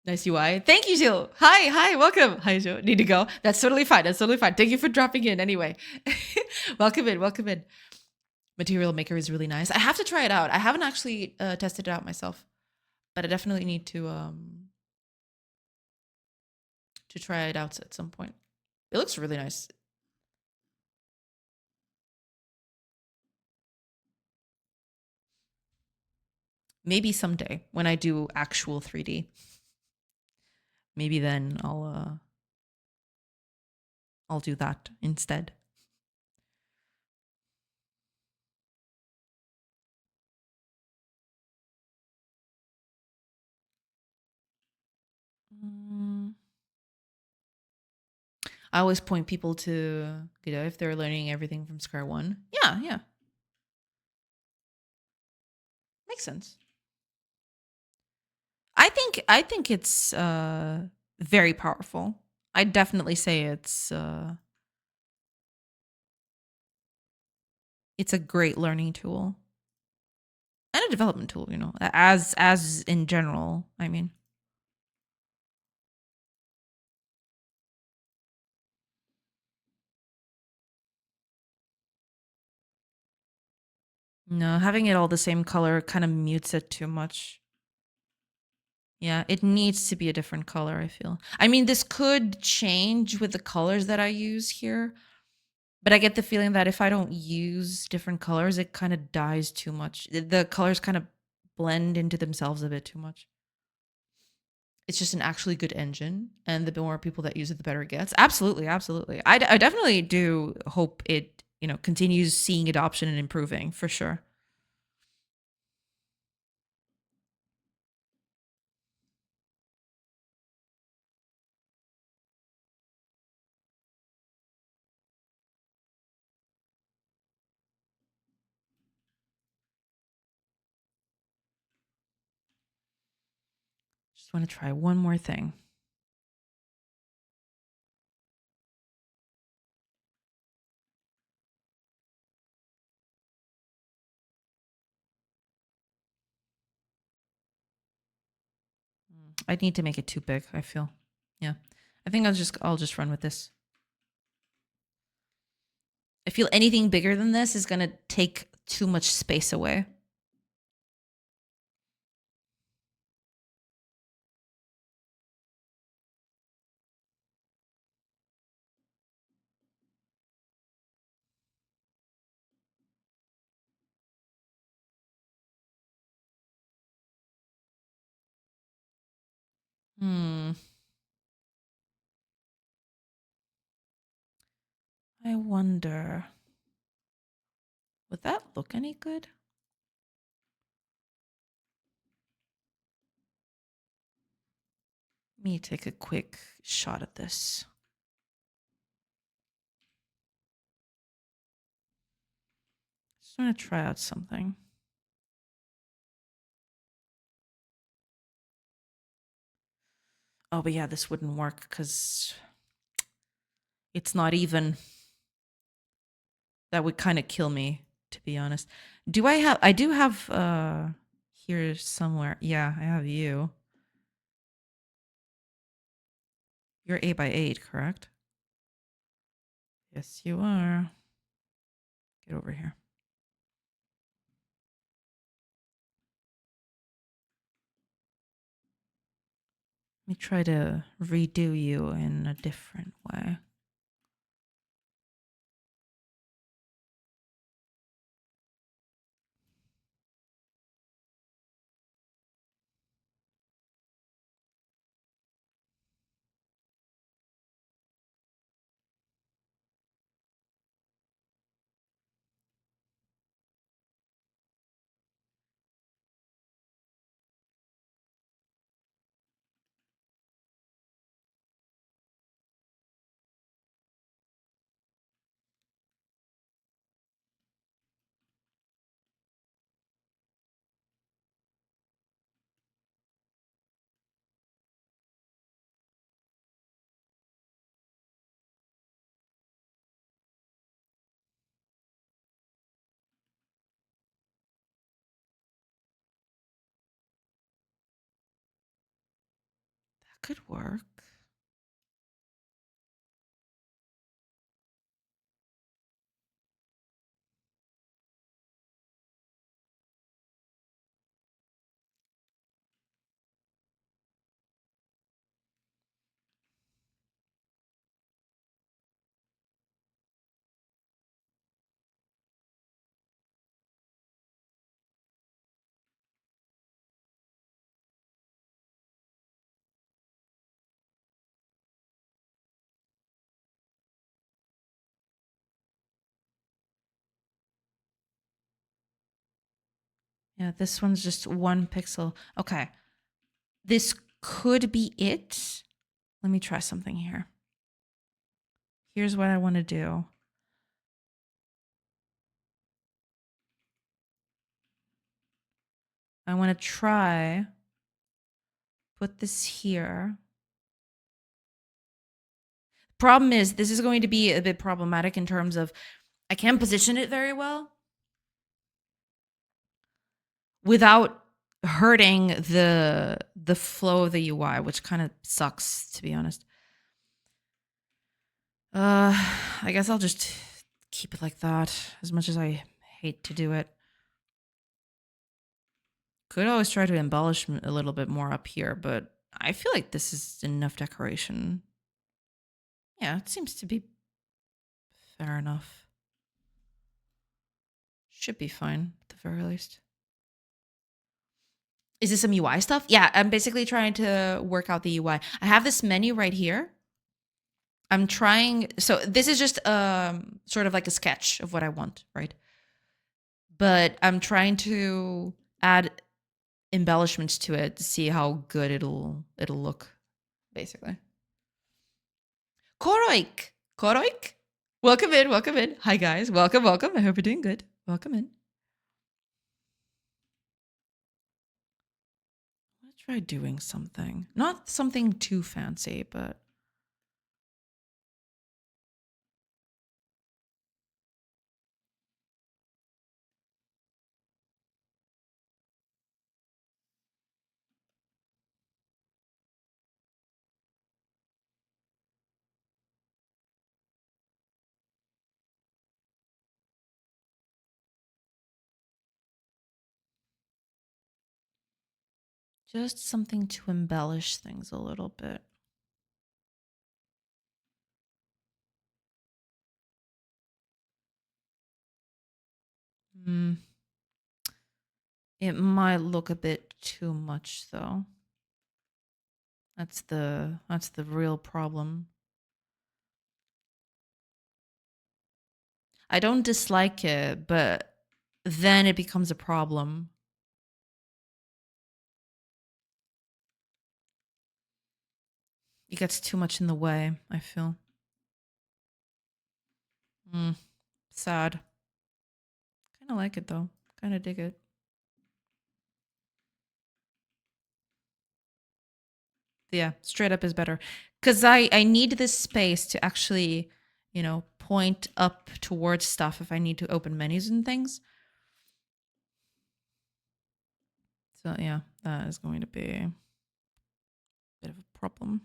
Nice UI. Thank you, Jill. Hi, welcome. Hi, Jill. Need to go. That's totally fine. That's totally fine. Thank you for dropping in anyway. Welcome in. Welcome in. Material Maker is really nice. I have to try it out. I haven't actually tested it out myself, but I definitely need to try it out at some point. It looks really nice. Maybe someday when I do actual 3D. Maybe then I'll do that instead. I always point people to Godot if they're learning everything from square one. Yeah. Makes sense. I think it's very powerful. I'd definitely say it's a great learning tool. And a development tool, you know, as in general, I mean. No, having it all the same color kind of mutes it too much. Yeah, it needs to be a different color, I feel. I mean, this could change with the colors that I use here, but I get the feeling that if I don't use different colors, it kind of dies too much. The colors kind of blend into themselves a bit too much. It's just an actually good engine, and the more people that use it, the better it gets. Absolutely, absolutely. I definitely do hope it, you know, continues seeing adoption and improving for sure. Just want to try one more thing. I need to make it too big, I feel. Yeah. I think I'll just run with this. I feel anything bigger than this is going to take too much space away. I wonder, would that look any good? Let me take a quick shot at this. Just want to try out something. Oh, but yeah, this wouldn't work because it's not even. That would kind of kill me, to be honest. I do have here somewhere. Yeah, I have you. You're 8x8, correct? Yes, you are. Get over here. Let me try to redo you in a different way. could work. Yeah, this one's just 1 pixel. Okay. This could be it. Let me try something here. Here's what I want to do. I want to try put this here. Problem is, this is going to be a bit problematic in terms of I can't position it very well without hurting the flow of the UI, which kind of sucks, to be honest. I guess I'll just keep it like that, as much as I hate to do it. Could always try to embellish a little bit more up here, but I feel like this is enough decoration. Yeah, it seems to be fair enough. Should be fine, at the very least. Is this some UI stuff? Yeah, I'm basically trying to work out the UI. I have this menu right here. I'm trying, so this is just sort of like a sketch of what I want, right? But I'm trying to add embellishments to it to see how good it'll look, basically. Koroik! Koroik? Welcome in, welcome in. Hi guys, welcome, welcome. I hope you're doing good. Welcome in. Let's try doing something. Not something too fancy, but just something to embellish things a little bit. It might look a bit too much though. That's the real problem. I don't dislike it, but then it becomes a problem. It gets too much in the way, I feel. Sad. Kind of like it though. Kind of dig it. Yeah, straight up is better. Because I need this space to actually, point up towards stuff if I need to open menus and things. So yeah, that is going to be a bit of a problem.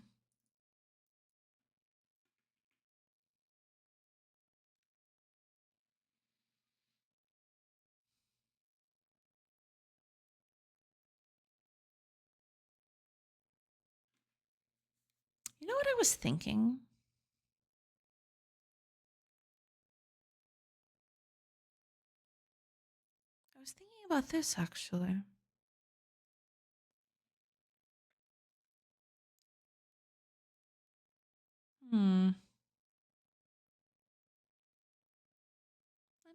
You know what I was thinking? I was thinking about this actually. Let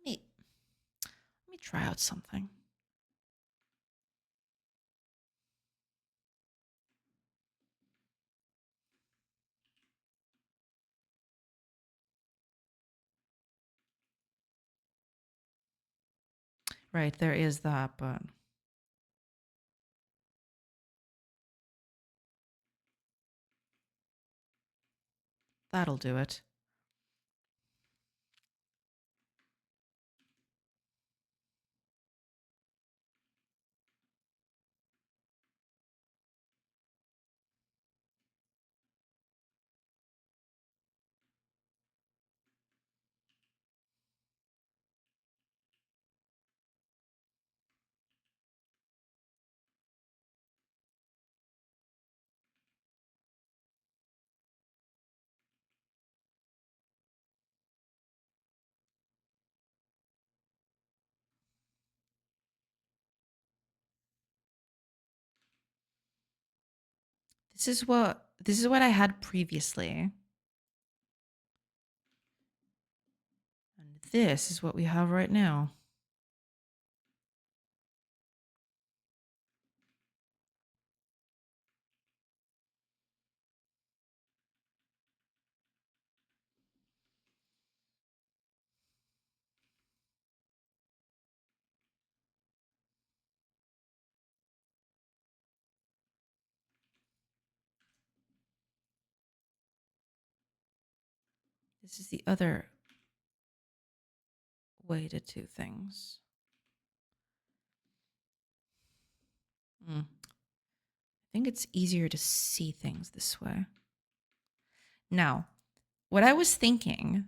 me try out something. Right, there is that, but that'll do it. This is what I had previously. And this is what we have right now. This is the other way to do things. I think it's easier to see things this way. Now, what I was thinking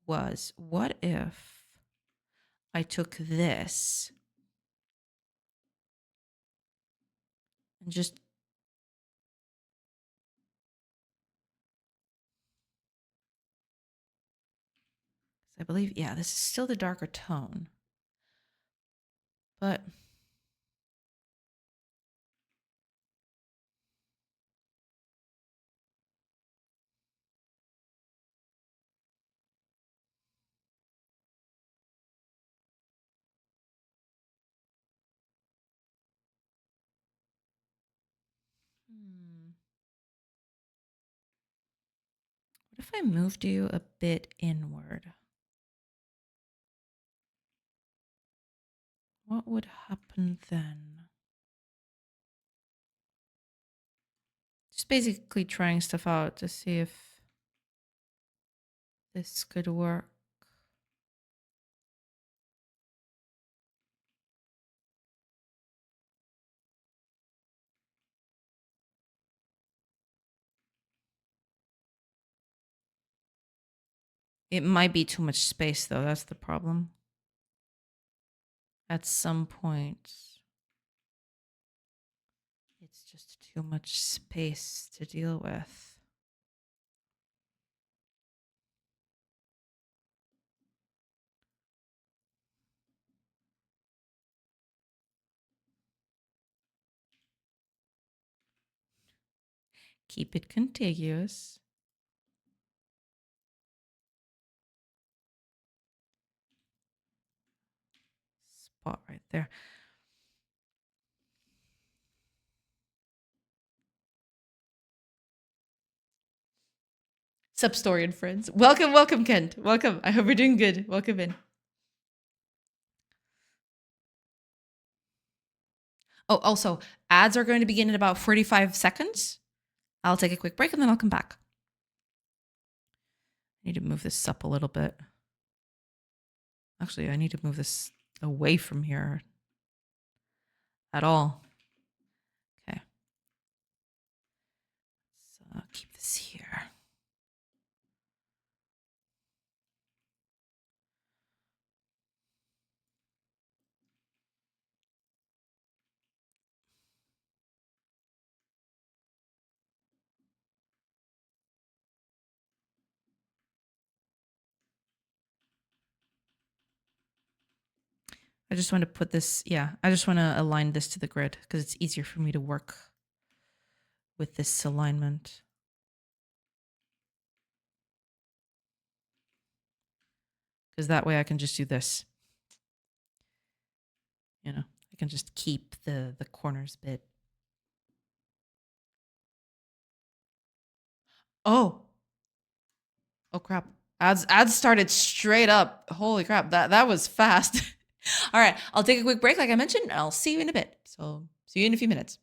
was, what if I took this and just I believe, yeah, this is still the darker tone. But what if I moved you a bit inward? What would happen then? Just basically trying stuff out to see if this could work. It might be too much space, though. That's the problem. At some point, it's just too much space to deal with. Keep it contiguous. Spot right there. Substory and friends. Welcome, Kent. Welcome. I hope you're doing good. Welcome in. Oh, also, ads are going to begin in about 45 seconds. I'll take a quick break and then I'll come back. I need to move this up a little bit. Actually, I need to move this away from here at all. Okay. Let's keep this here. I just want to put this, I just want to align this to the grid because it's easier for me to work with this alignment. Because that way I can just do this. I can just keep the corners bit. Oh crap. Ads started straight up. Holy crap. That was fast. All right. I'll take a quick break like I mentioned, and I'll see you in a bit. So see you in a few minutes.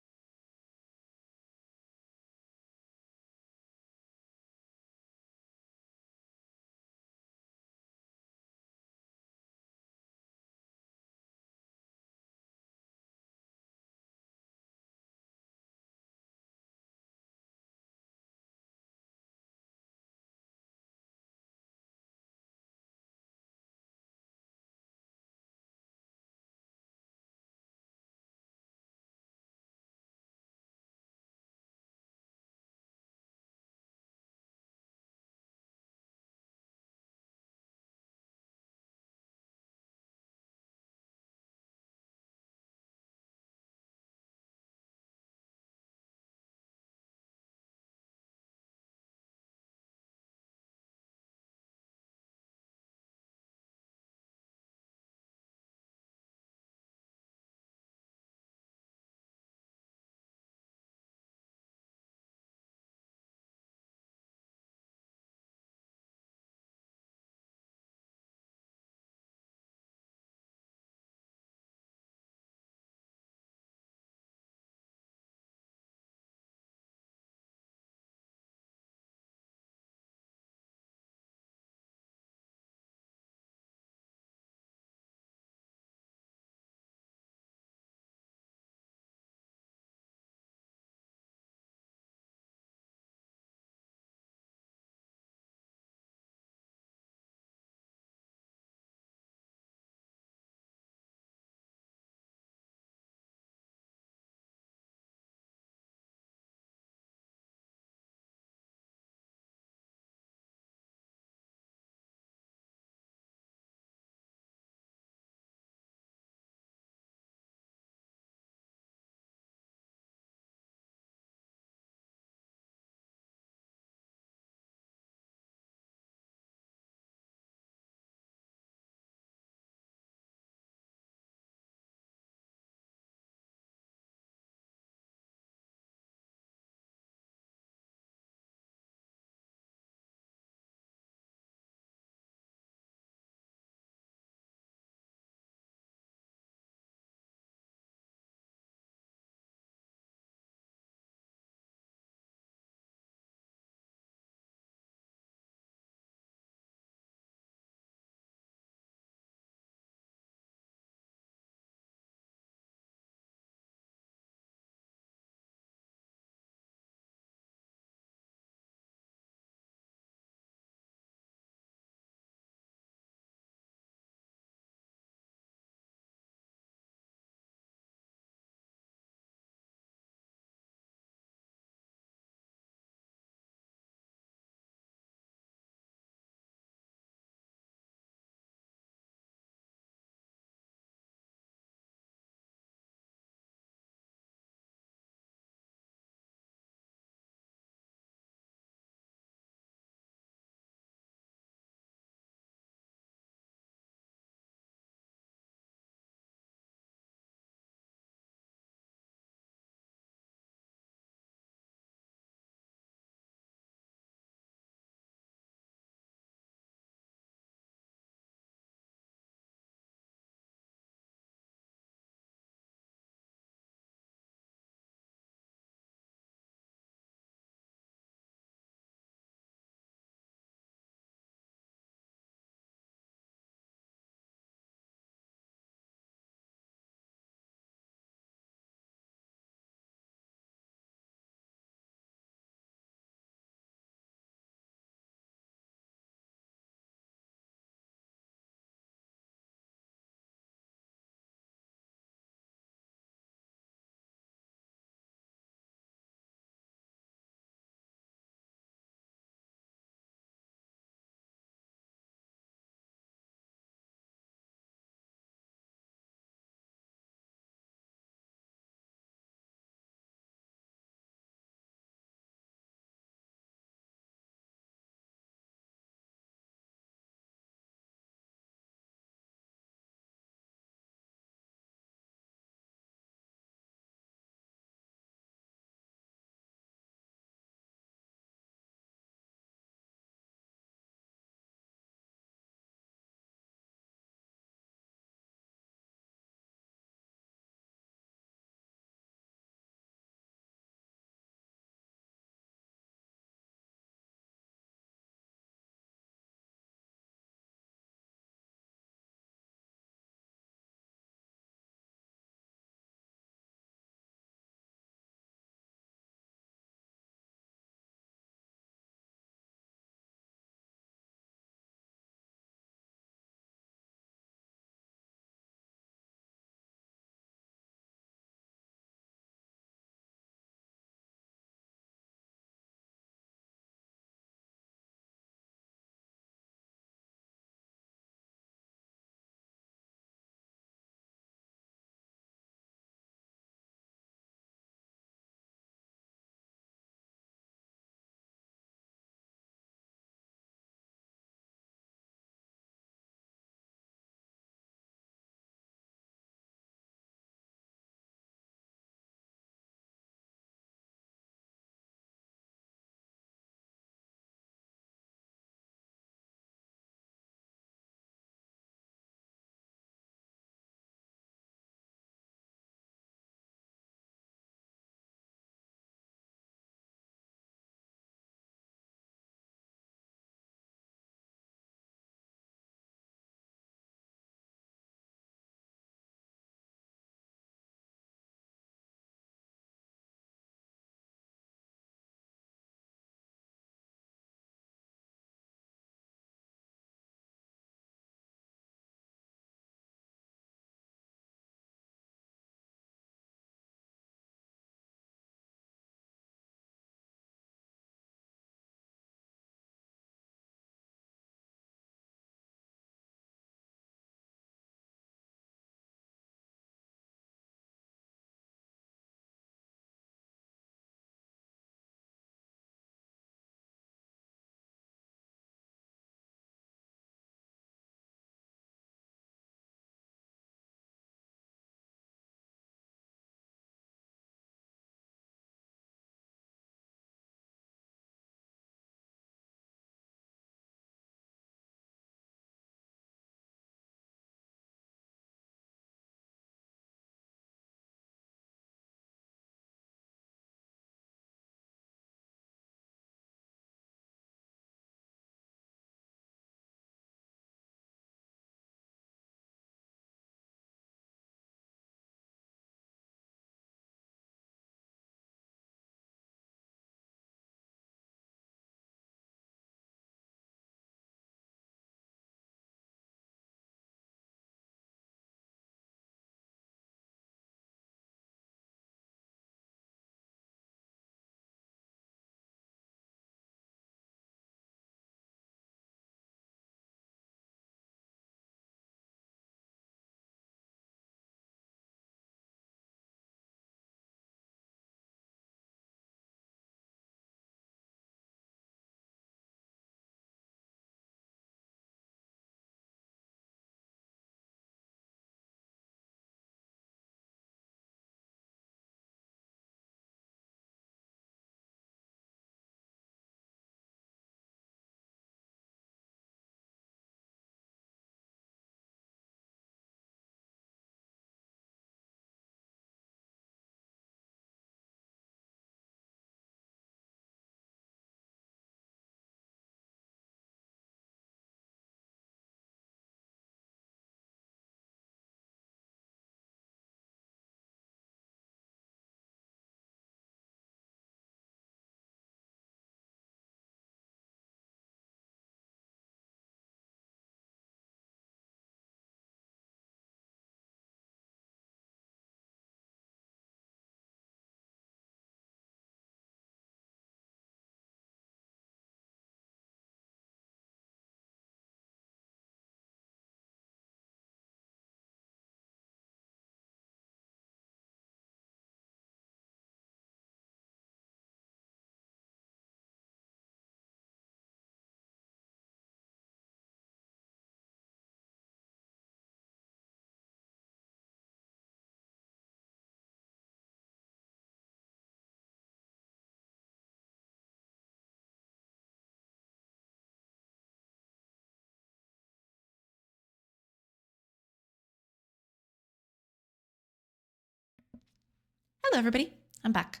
Hello, everybody. I'm back.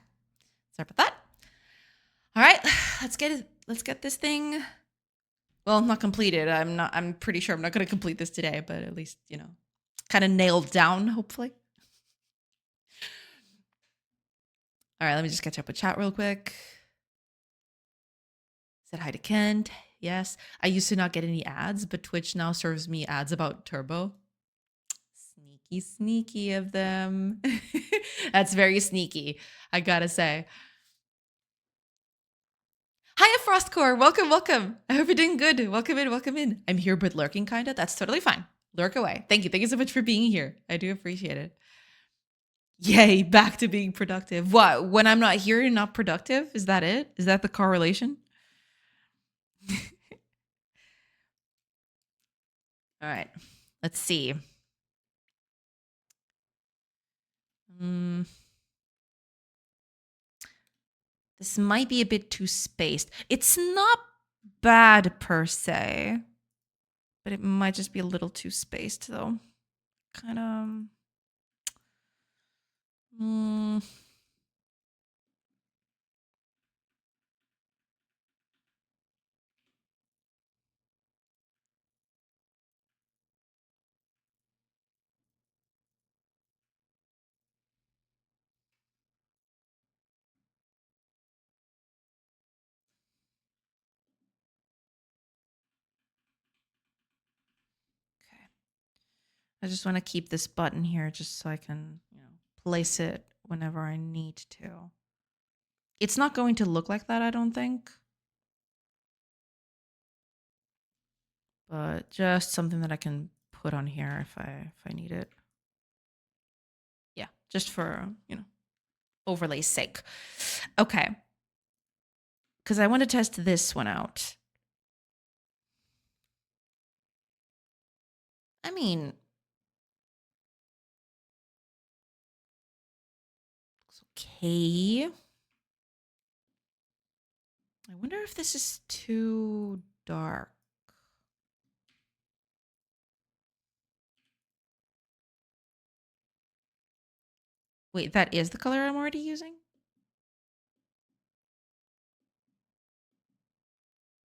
Sorry about that. All right, let's get this thing. Well, not completed. I'm pretty sure I'm not going to complete this today, but at least kind of nailed down. Hopefully. All right, let me just catch up with chat real quick. Said hi to Kent. Yes, I used to not get any ads, but Twitch now serves me ads about Turbo. Sneaky of them. That's very sneaky, I gotta say. Hiya, Frostcore. Welcome. I hope you're doing good. Welcome in. I'm here, but lurking, kinda. That's totally fine. Lurk away. Thank you so much for being here. I do appreciate it. Yay, back to being productive. What? When I'm not here, you're not productive? Is that it? Is that the correlation? All right. Let's see. This might be a bit too spaced. It's not bad per se, but it might just be a little too spaced though. Kind of. I just want to keep this button here just so I can, place it whenever I need to. It's not going to look like that, I don't think. But just something that I can put on here if I need it. Yeah, just for, overlay's sake. Okay. Because I want to test this one out. I mean, looks okay. I wonder if this is too dark. Wait, that is the color I'm already using?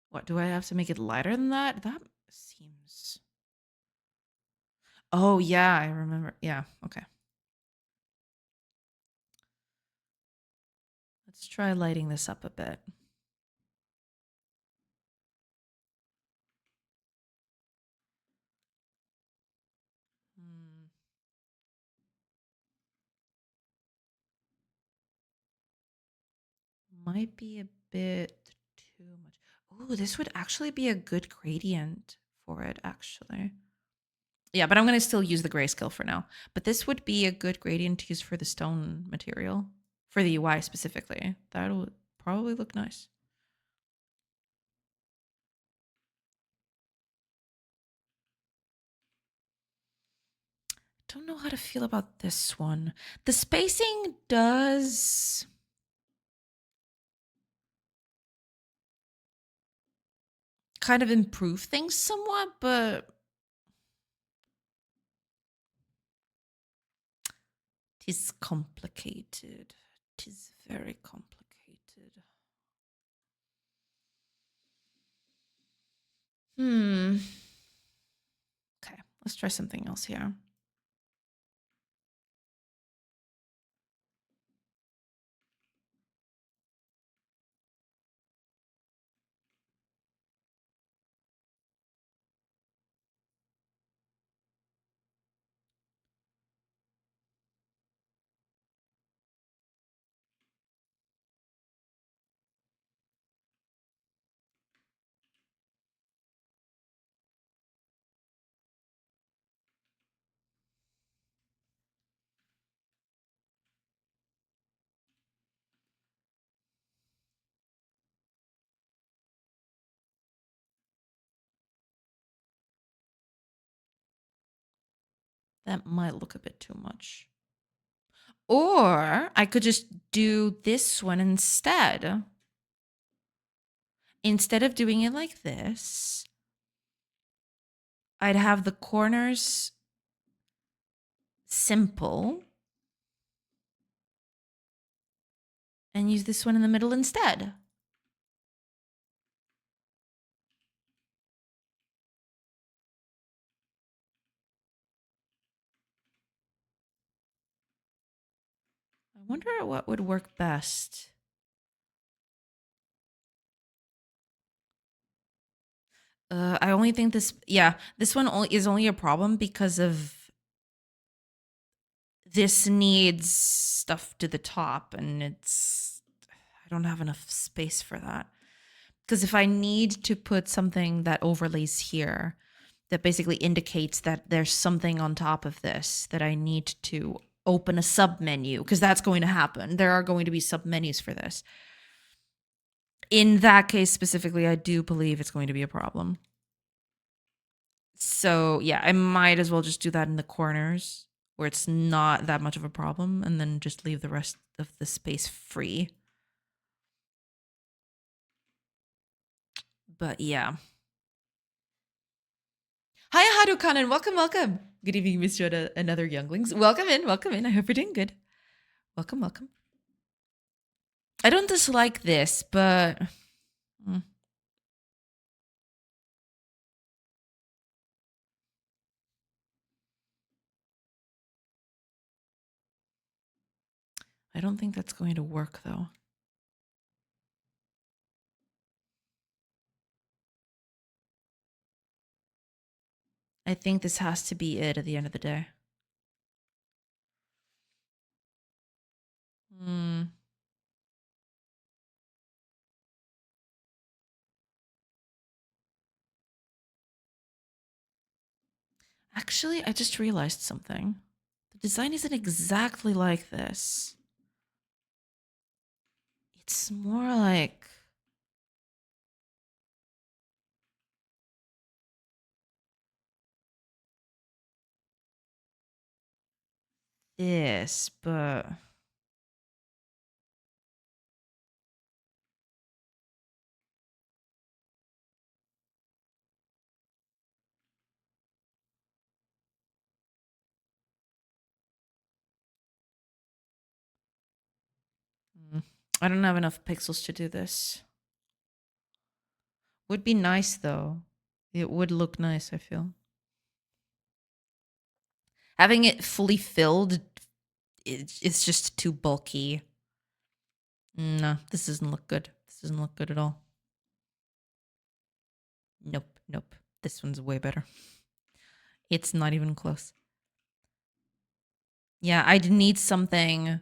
What, do I have to make it lighter than that? That seems... Oh, yeah, I remember. Yeah, okay. Let's try lighting this up a bit. Might be a bit too much. Oh, this would actually be a good gradient for it, actually. Yeah, but I'm going to still use the grayscale for now. But this would be a good gradient to use for the stone material, for the UI specifically. That would probably look nice. Don't know how to feel about this one. The spacing does kind of improve things somewhat, but tis complicated. Tis very complicated. Okay, let's try something else here. That might look a bit too much. Or I could just do this one instead. Instead of doing it like this, I'd have the corners simple. and use this one in the middle instead. I wonder what would work best. I only think this, yeah, this one is only a problem because of this needs stuff to the top, and I don't have enough space for that. Because if I need to put something that overlays here, that basically indicates that there's something on top of this, that I need to open a sub menu, because that's going to happen. There are going to be sub menus for this. In that case specifically, I do believe it's going to be a problem. So yeah, I might as well just do that in the corners where it's not that much of a problem, and then just leave the rest of the space free. But yeah. Hi, Harukanen. Welcome, welcome. Good evening, Miss Yoda and other younglings. Welcome in, welcome in. I hope you're doing good. Welcome, welcome. I don't dislike this, but I don't think that's going to work, though. I think this has to be it at the end of the day. Actually, I just realized something. The design isn't exactly like this. It's more like this, but I don't have enough pixels to do this. Would be nice, though. It would look nice, I feel. Having it fully filled, it's just too bulky. No, this doesn't look good. This doesn't look good at all. Nope, nope. This one's way better. It's not even close. Yeah, I'd need something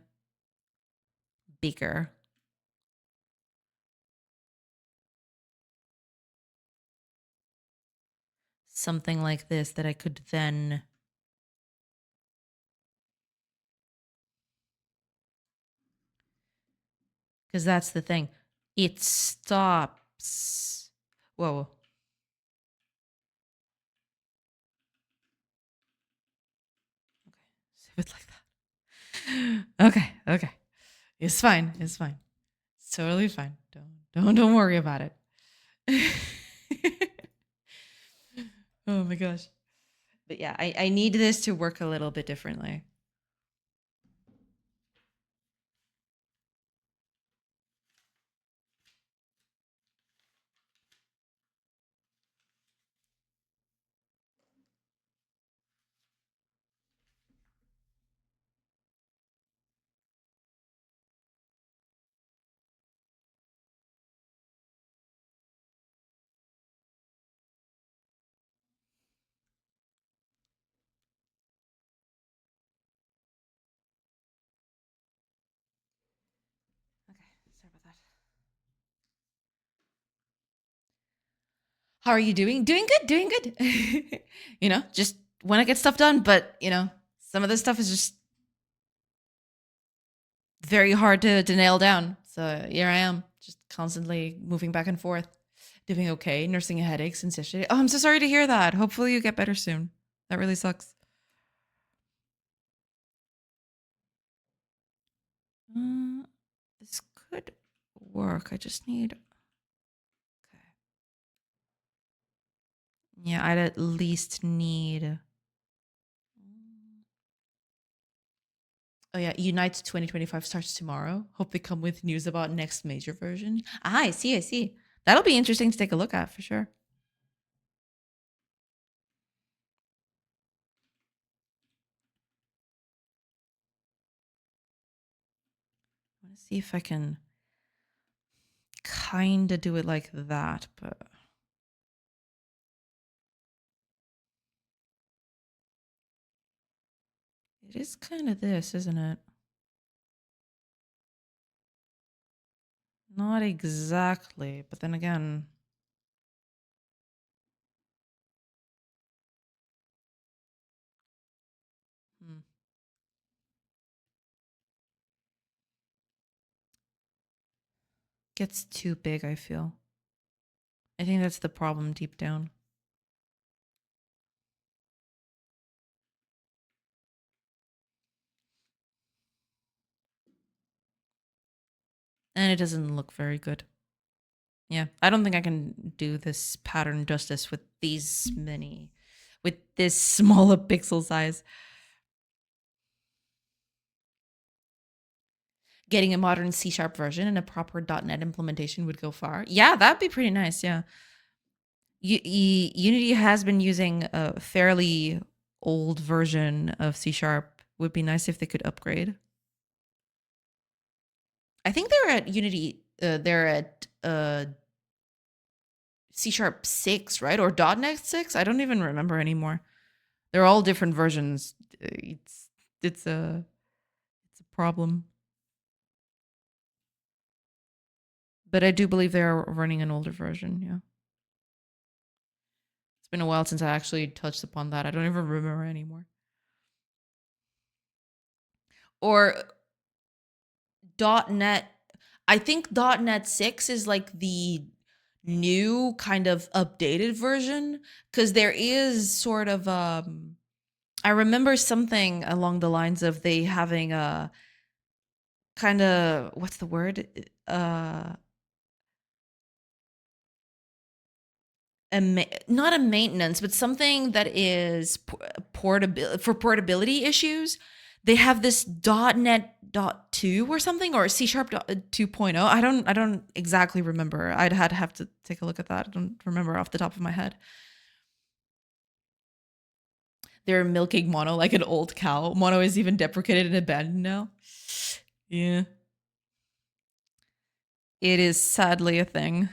bigger. Something like this that I could then... Because that's the thing. It stops... Whoa. Okay, save it like that. Okay, okay. It's fine. It's fine. It's totally fine. Don't worry about it. Oh my gosh. But yeah, I need this to work a little bit differently. Okay, sorry about that. How are you doing? Doing good, doing good. You know, just want to get stuff done, but you know, some of this stuff is just very hard to nail down. So here I am, just constantly moving back and forth. Doing okay, nursing a headache since yesterday. Oh, I'm so sorry to hear that. Hopefully you get better soon. That really sucks. This could work. I just need... Okay. Yeah, I'd at least need Oh yeah, Unite 2025 starts tomorrow. Hope they come with news about next major version. Ah, I see, I see. That'll be interesting to take a look at for sure. I want to see if I can kind of do it like that, but it is kind of this, isn't it? Not exactly, but then again, hmm, gets too big, I feel. I think that's the problem deep down. And it doesn't look very good. Yeah, I don't think I can do this pattern justice with with this smaller pixel size. Getting a modern C# version and a proper .NET implementation would go far. Yeah, that'd be pretty nice. Yeah. Unity has been using a fairly old version of C#. Would be nice if they could upgrade. I think they're at Unity. They're at C# 6, right? Or .NET 6. I don't even remember anymore. They're all different versions. It's a problem. But I do believe they're running an older version. Yeah. It's been a while since I actually touched upon that. I don't even remember anymore. Or .NET. I think .NET 6 is like the new kind of updated version because there is sort of I remember something along the lines of they having a kind of what's the word? Not a maintenance, but something that is portability for portability issues. They have this .NET .2 or something, or C# 2.0. I don't exactly remember. I'd have to take a look at that. I don't remember off the top of my head. They're milking Mono like an old cow. Mono is even deprecated and abandoned now. Yeah. It is sadly a thing.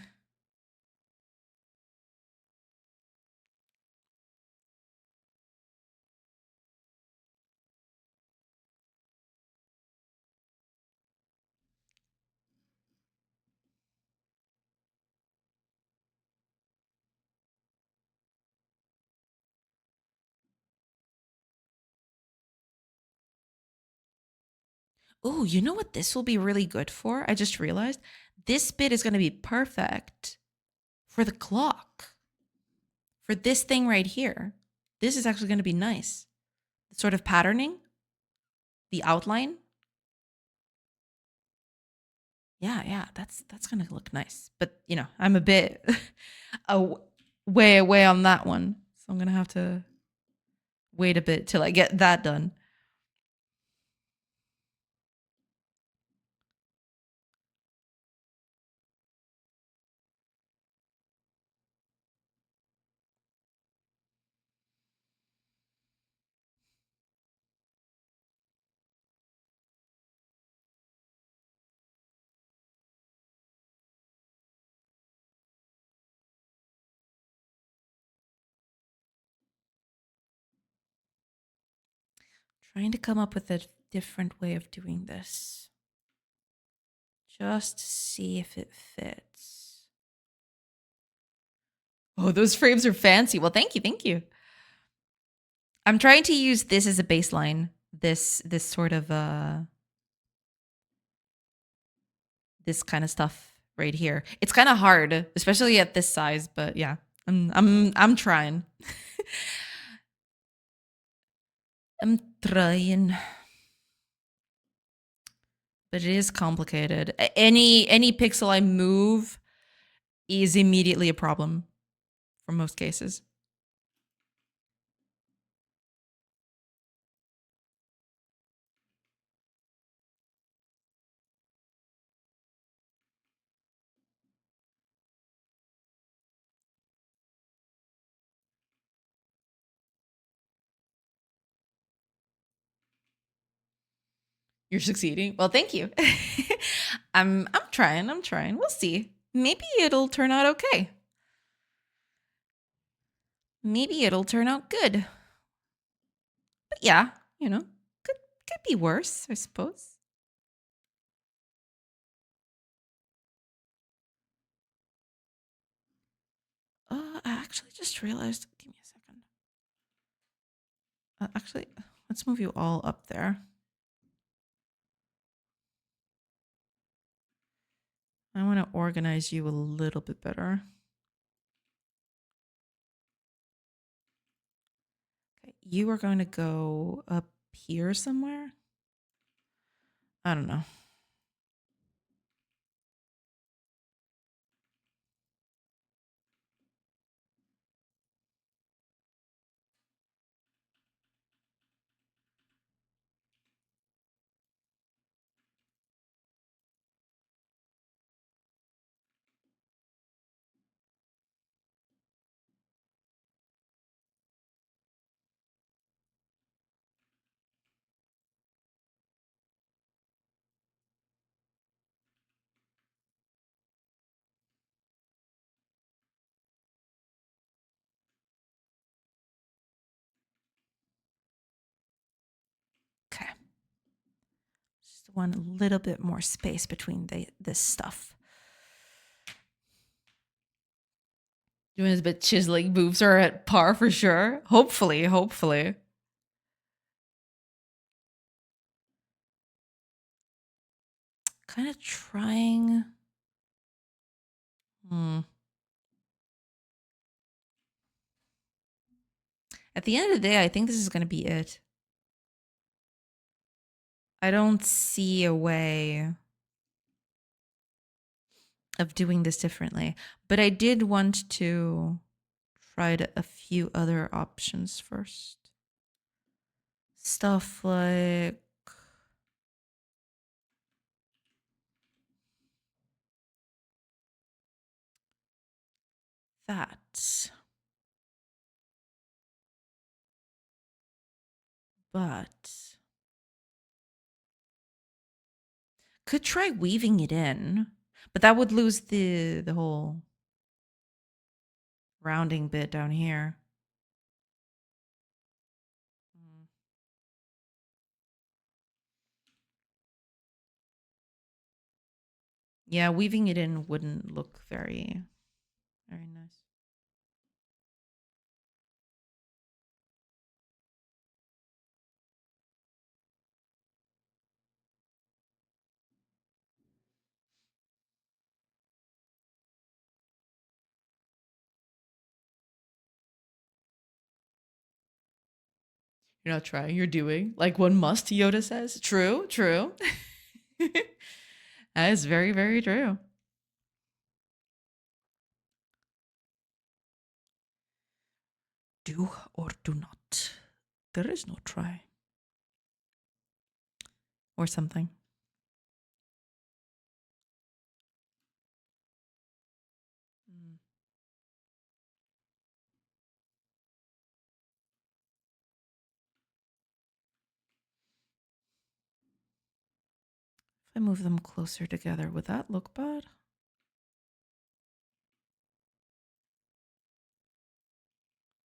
Oh, you know what this will be really good for? I just realized this bit is going to be perfect for the clock. For this thing right here. This is actually going to be nice. The sort of patterning, the outline. Yeah, that's going to look nice. But, you know, I'm a bit way away on that one. So I'm going to have to wait a bit till I get that done. Trying to come up with a different way of doing this. Just to see if it fits. Oh, those frames are fancy. Well, thank you, thank you. I'm trying to use this as a baseline. This sort of this kind of stuff right here. It's kind of hard, especially at this size, but yeah. I'm trying. I'm trying. But it is complicated. Any pixel I move is immediately a problem for most cases. You're succeeding. Well, thank you. I'm trying. I'm trying. We'll see. Maybe it'll turn out okay. Maybe it'll turn out good. But yeah, could be worse, I suppose. I actually just realized. Give me a second. Actually, let's move you all up there. I want to organize you a little bit better. Okay, you are going to go up here somewhere. I don't know. Okay. Just want a little bit more space between this stuff. Doing a bit chiseling moves are at par for sure. Hopefully. Kind of trying. At the end of the day, I think this is going to be it. I don't see a way of doing this differently, but I did want to try a few other options first. Stuff like that. But could try weaving it in, but that would lose the whole rounding bit down here. Yeah, weaving it in wouldn't look very nice. You're not trying, you're doing. Like one must, Yoda says. True. That is very, very true. Do or do not. There is no try. Or something. If I move them closer together, would that look bad?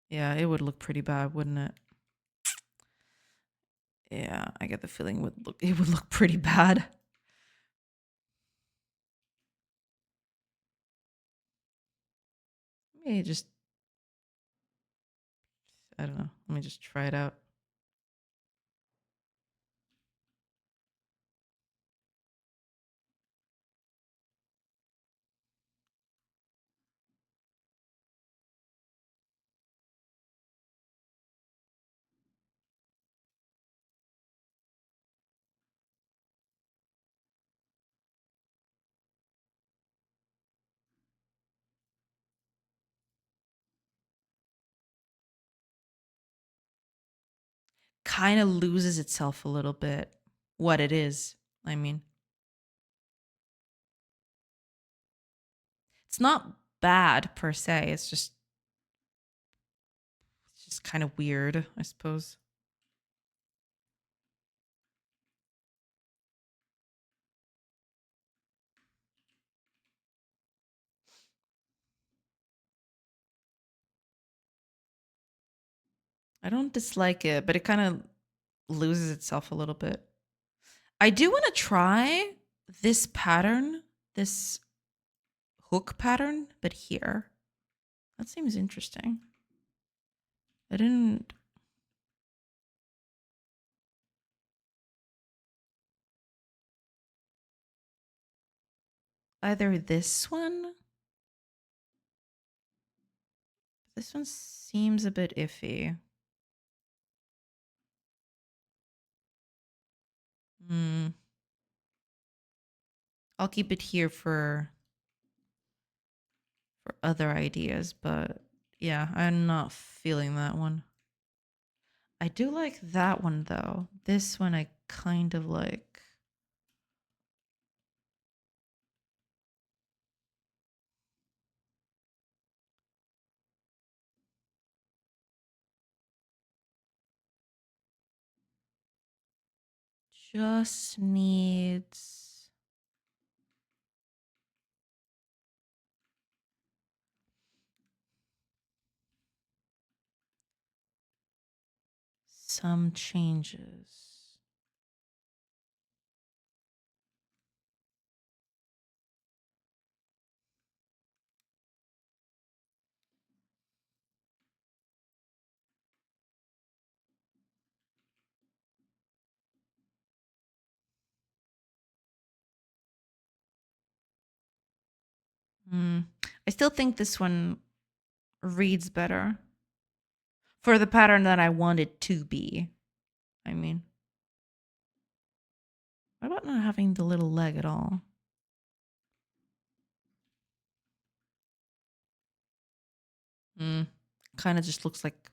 Yeah, it would look pretty bad, wouldn't it? Yeah, I get the feeling it would look pretty bad. Maybe just, I don't know. Let me just try it out. Kind of loses itself a little bit. What it is, I mean. It's not bad per se. It's just kind of weird, I suppose. I don't dislike it, but it kind of loses itself a little bit. I do want to try this pattern, this hook pattern, but here. That seems interesting. I didn't. Either this one. This one seems a bit iffy. I'll keep it here for other ideas, but yeah, I'm not feeling that one. I do like that one though. This one I kind of like. Just needs some changes. I still think this one reads better for the pattern that I want it to be. I mean, what about not having the little leg at all? Kind of just looks like.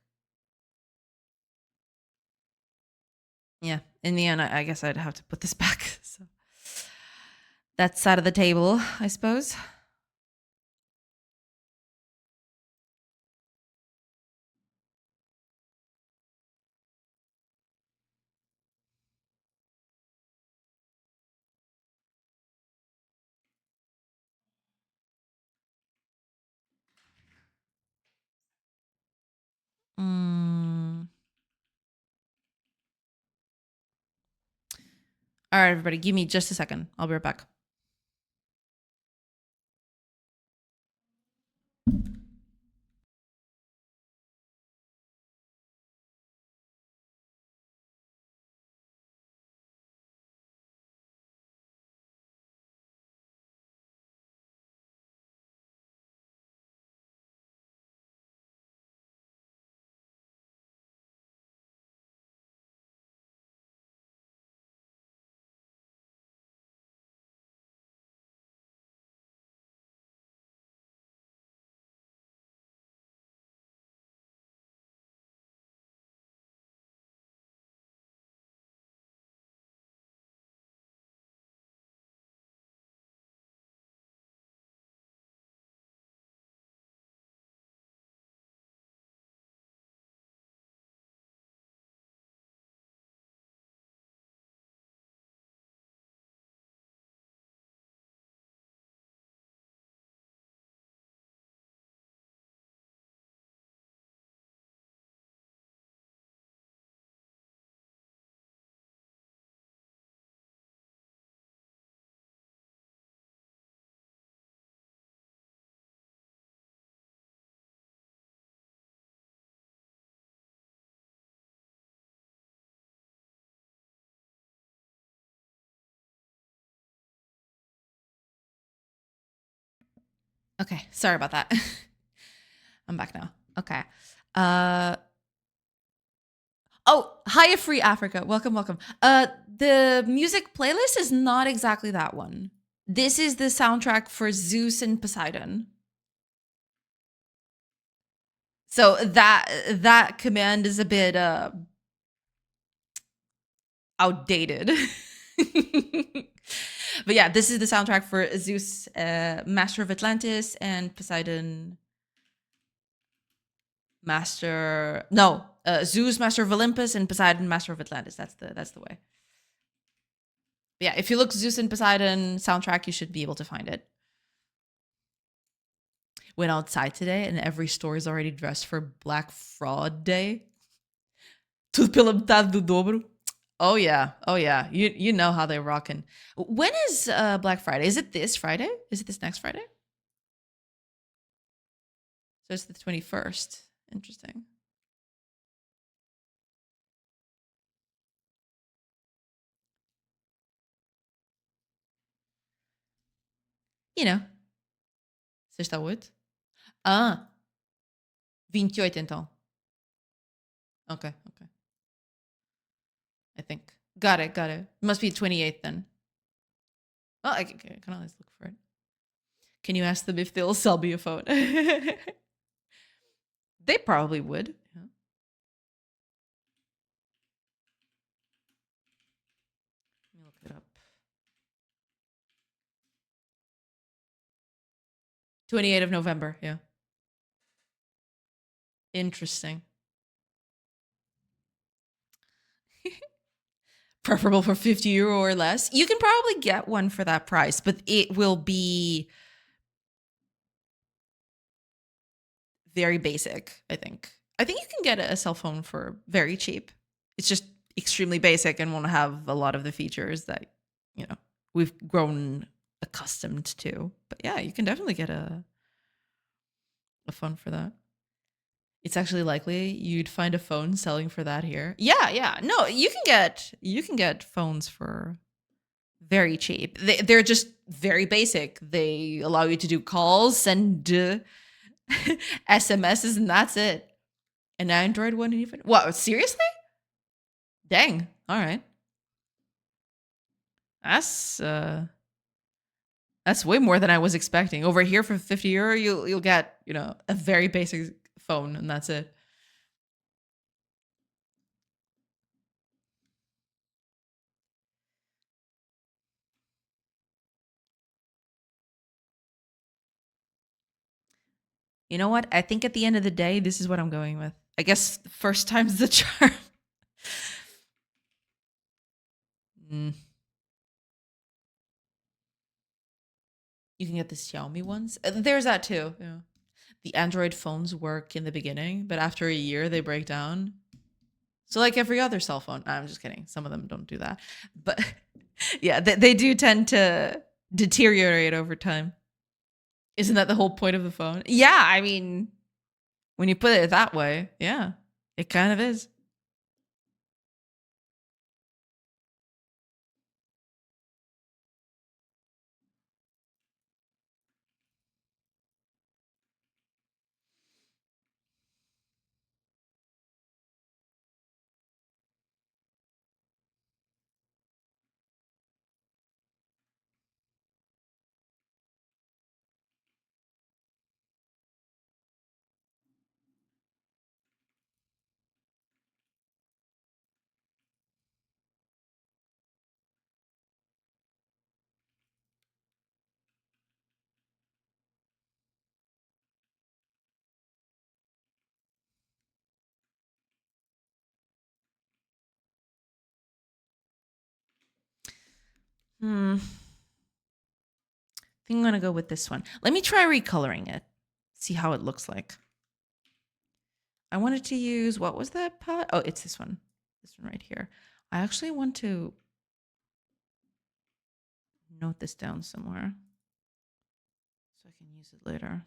Yeah, in the end, I guess I'd have to put this back. So that side of the table, I suppose. All right, everybody, give me just a second. I'll be right back. Okay, sorry about that. I'm back now. Okay. Oh, hiya, Free Africa. Welcome, welcome. The music playlist is not exactly that one. This is the soundtrack for Zeus and Poseidon. So that command is a bit outdated. But yeah, this is the soundtrack for Zeus, Master of Atlantis, and Poseidon, Zeus, Master of Olympus, and Poseidon, Master of Atlantis. That's the way. But yeah, if you look Zeus and Poseidon soundtrack, you should be able to find it. Went outside today, and every store is already dressed for Black Fraud Day. Tudo pela metade do dobro. Oh yeah. Oh yeah. You know how they're rocking. When is Black Friday? Is it this Friday? Is it this next Friday? So it's the 21st. Interesting. You know, sexta-8. Ah, 28 então. Okay, okay. I think. Got it, got it. Must be 28th then. Well, I can always look for it. Can you ask them if they'll sell me a phone? They probably would. Yeah. Let me look it up. 28th of November. Yeah. Interesting. Preferable for 50 euro or less. You can probably get one for that price, but it will be very basic, I think. I think you can get a cell phone for very cheap. It's just extremely basic and won't have a lot of the features that, you know, we've grown accustomed to. But yeah, you can definitely get a phone for that. It's actually likely you'd find a phone selling for that here. Yeah, yeah. No, you can get phones for very cheap. They're just very basic. They allow you to do calls, send SMSs, and that's it. An Android one even? What? Seriously? Dang. All right. That's way more than I was expecting. Over here for 50 euro, you'll get, a very basic phone and that's it. You know what? I think at the end of the day, this is what I'm going with. I guess first time's the charm. Mm. You can get the Xiaomi ones. There's that too. Yeah. The Android phones work in the beginning, but after a year they break down. So like every other cell phone. I'm just kidding. Some of them don't do that. But yeah, they do tend to deteriorate over time. Isn't that the whole point of the phone? Yeah, I mean, when you put it that way, yeah, it kind of is. I think I'm gonna go with this one. Let me try recoloring it. See how it looks like. I wanted to use, what was that pot? Oh, it's this one. This one right here. I actually want to note this down somewhere so I can use it later.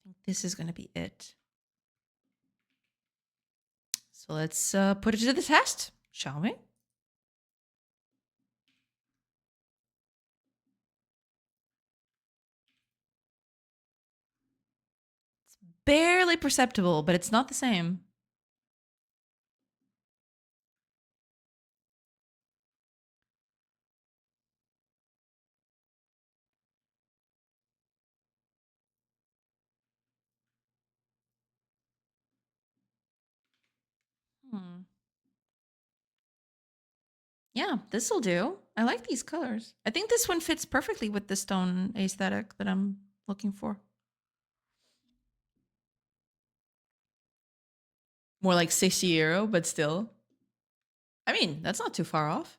I think this is gonna be it. So let's put it to the test, shall we? It's barely perceptible, but it's not the same. Yeah, this'll do. I like these colors. I think this one fits perfectly with the stone aesthetic that I'm looking for. More like 60 euro, but still. I mean, that's not too far off.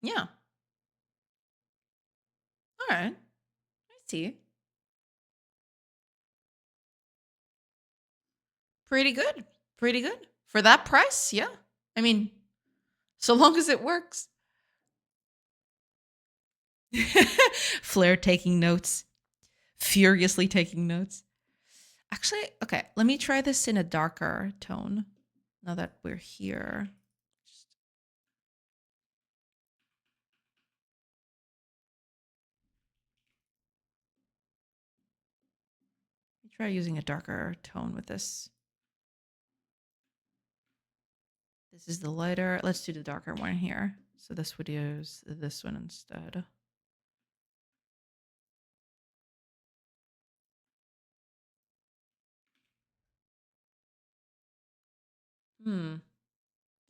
Yeah. All right. I see. Pretty good. Pretty good. For that price, yeah. I mean, so long as it works. Flair taking notes, furiously taking notes. Actually, okay, let me try this in a darker tone now that we're here. Let me try using a darker tone with this. This is the lighter. Let's do the darker one here. So this would use this one instead.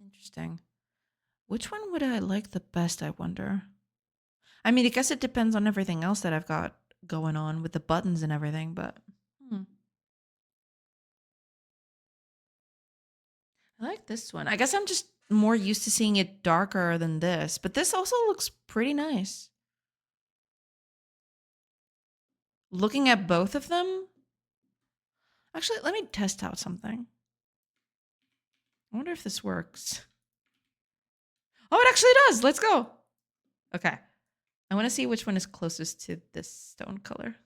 Interesting. Which one would I like the best, I wonder? I mean, I guess it depends on everything else that I've got going on with the buttons and everything, but I like this one. I guess I'm just more used to seeing it darker than this, but this also looks pretty nice. Looking at both of them, actually, let me test out something. I wonder if this works. Oh, it actually does. Let's go. Okay. I want to see which one is closest to this stone color.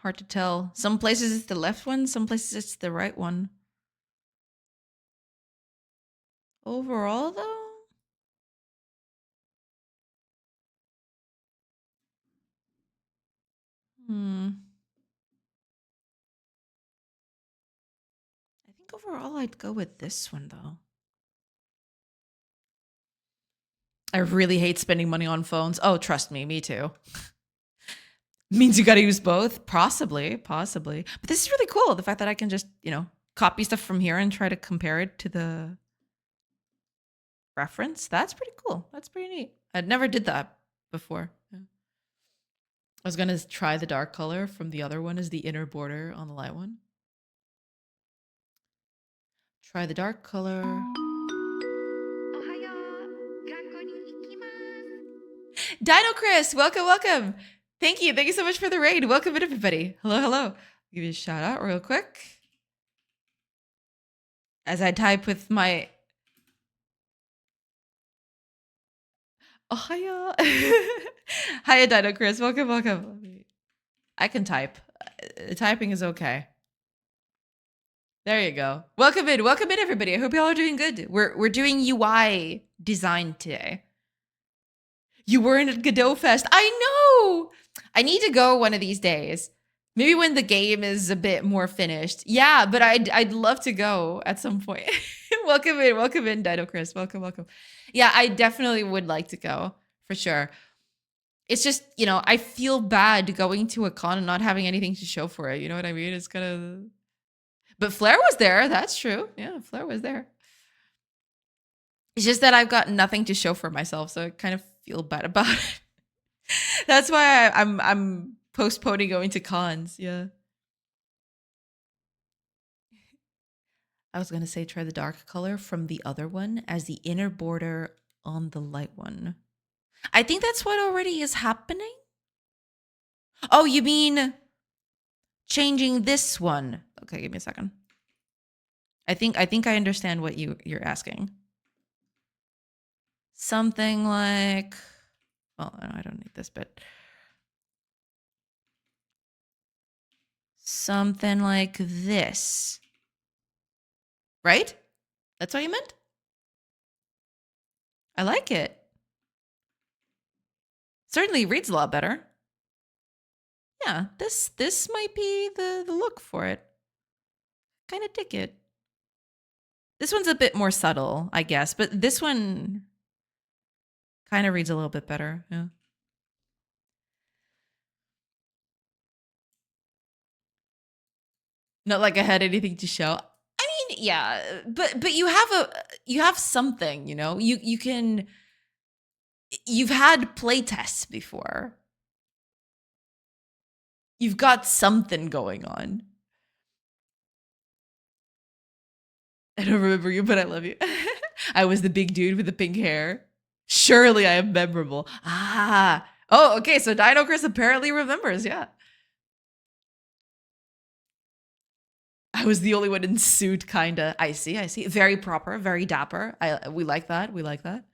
Hard to tell. Some places it's the left one, some places it's the right one. Overall, though, I think overall I'd go with this one, though. I really hate spending money on phones. Oh, trust me, me too. Means you got to use both? Possibly. But this is really cool. The fact that I can just, copy stuff from here and try to compare it to the reference. That's pretty cool. That's pretty neat. I'd never did that before. Yeah. I was going to try the dark color from the other one as the inner border on the light one. Try the dark color. Dino Chris, welcome. Thank you so much for the raid. Welcome in, everybody. Hello. Give you a shout out real quick. As I type with my... Ohio. Hiya, Dino Chris. Welcome. I can type. Typing is okay. There you go. Welcome in, everybody. I hope y'all are doing good. We're doing UI design today. You weren't at Godot Fest. I know. I need to go one of these days. Maybe when the game is a bit more finished. Yeah, but I'd love to go at some point. Welcome in, Dino Chris. Welcome. Yeah, I definitely would like to go for sure. It's just, I feel bad going to a con and not having anything to show for it. You know what I mean? It's kind of... But Flair was there. That's true. Yeah, Flair was there. It's just that I've got nothing to show for myself, so I kind of feel bad about it. That's why I'm postponing going to cons. Yeah. I was gonna say try the dark color from the other one as the inner border on the light one. I think that's what already is happening. Oh, you mean changing this one? Okay, give me a second. I think I understand what you're asking. Something like, well, I don't need this bit. Something like this. Right? That's what you meant? I like it. Certainly reads a lot better. Yeah, this might be the look for it. Kind of dig it. This one's a bit more subtle, I guess, but this one kind of reads a little bit better. Yeah. Not like I had anything to show. I mean, yeah, but you have something, you know. You can you've had play tests before. You've got something going on. I don't remember you, but I love you. I was the big dude with the pink hair. Surely I am memorable. Ah. Oh, okay. So Dino Chris apparently remembers. Yeah. I was the only one in suit, kinda. I see. I see. Very proper. Very dapper. We like that. We like that.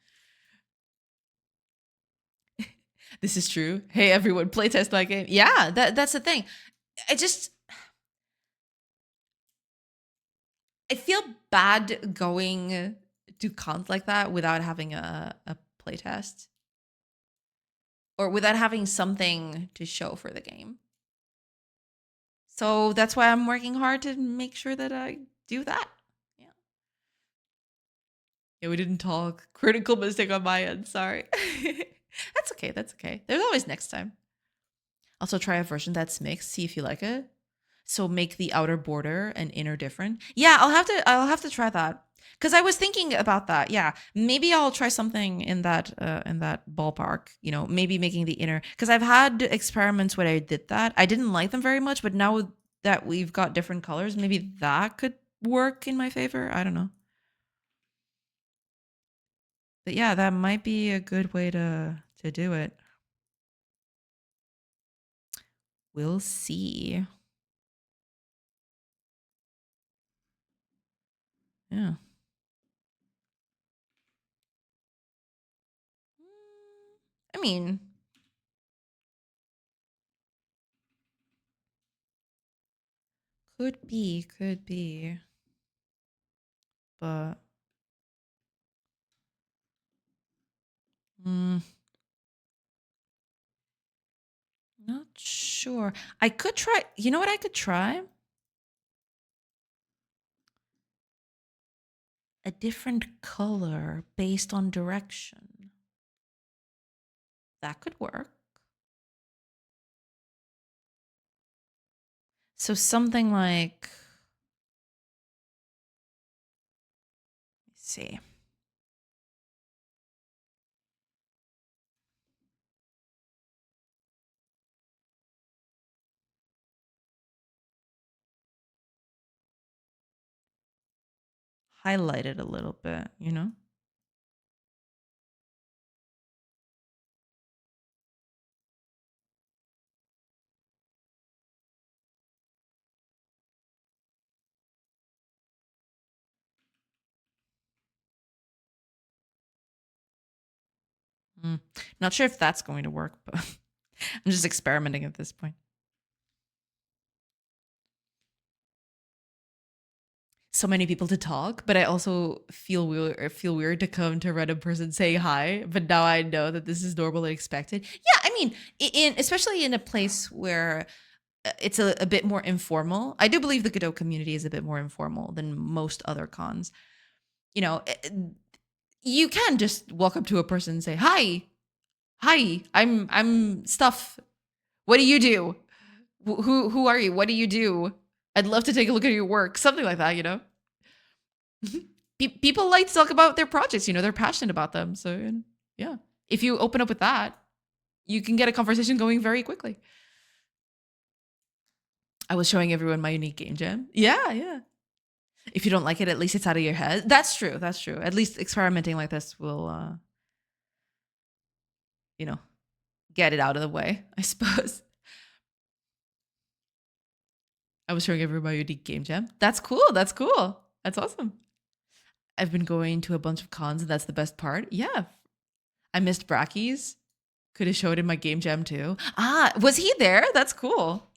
This is true. Hey, everyone, playtest my game. Yeah, that's the thing. I just I feel bad going to cons like that without having a playtest or without having something to show for the game. So that's why I'm working hard to make sure that I do that. Yeah. Yeah, we didn't talk. Critical mistake on my end. Sorry. That's okay. That's okay. There's always next time. Also try a version that's mixed. See if you like it. So make the outer border and inner different. Yeah, I'll have to try that. Cuz I was thinking about that. Yeah. Maybe I'll try something in that ballpark, you know, maybe making the inner cuz I've had experiments where I did that. I didn't like them very much, but now that we've got different colors, maybe that could work in my favor. I don't know. But yeah, that might be a good way to do it. We'll see. Yeah. I mean, could be, but mm, not sure. I could try. You know what I could try? A different color based on direction. That could work. So something like, let's see. Highlight it a little bit, you know? Mm. Not sure if that's going to work, but I'm just experimenting at this point. So many people to talk, but I also feel weird to come to a random person saying hi. But now I know that this is normal and expected. Yeah, I mean, in especially in a place where it's a bit more informal. I do believe the Godot community is a bit more informal than most other cons. You know, you can just walk up to a person and say, "Hi, hi, I'm stuff. What do you do? Who are you? What do you do? I'd love to take a look at your work." Something like that, you know. People like to talk about their projects, you know, they're passionate about them. So, yeah. If you open up with that, you can get a conversation going very quickly. I was showing everyone my unique game jam. Yeah, yeah. If you don't like it, at least it's out of your head. That's true. That's true. At least experimenting like this will, you know, get it out of the way, I suppose. I was showing everyone my unique game jam. That's cool. That's cool. That's awesome. I've been going to a bunch of cons, and that's the best part. Yeah. I missed Brackies. Could have showed in my game jam too. Ah, was he there? That's cool.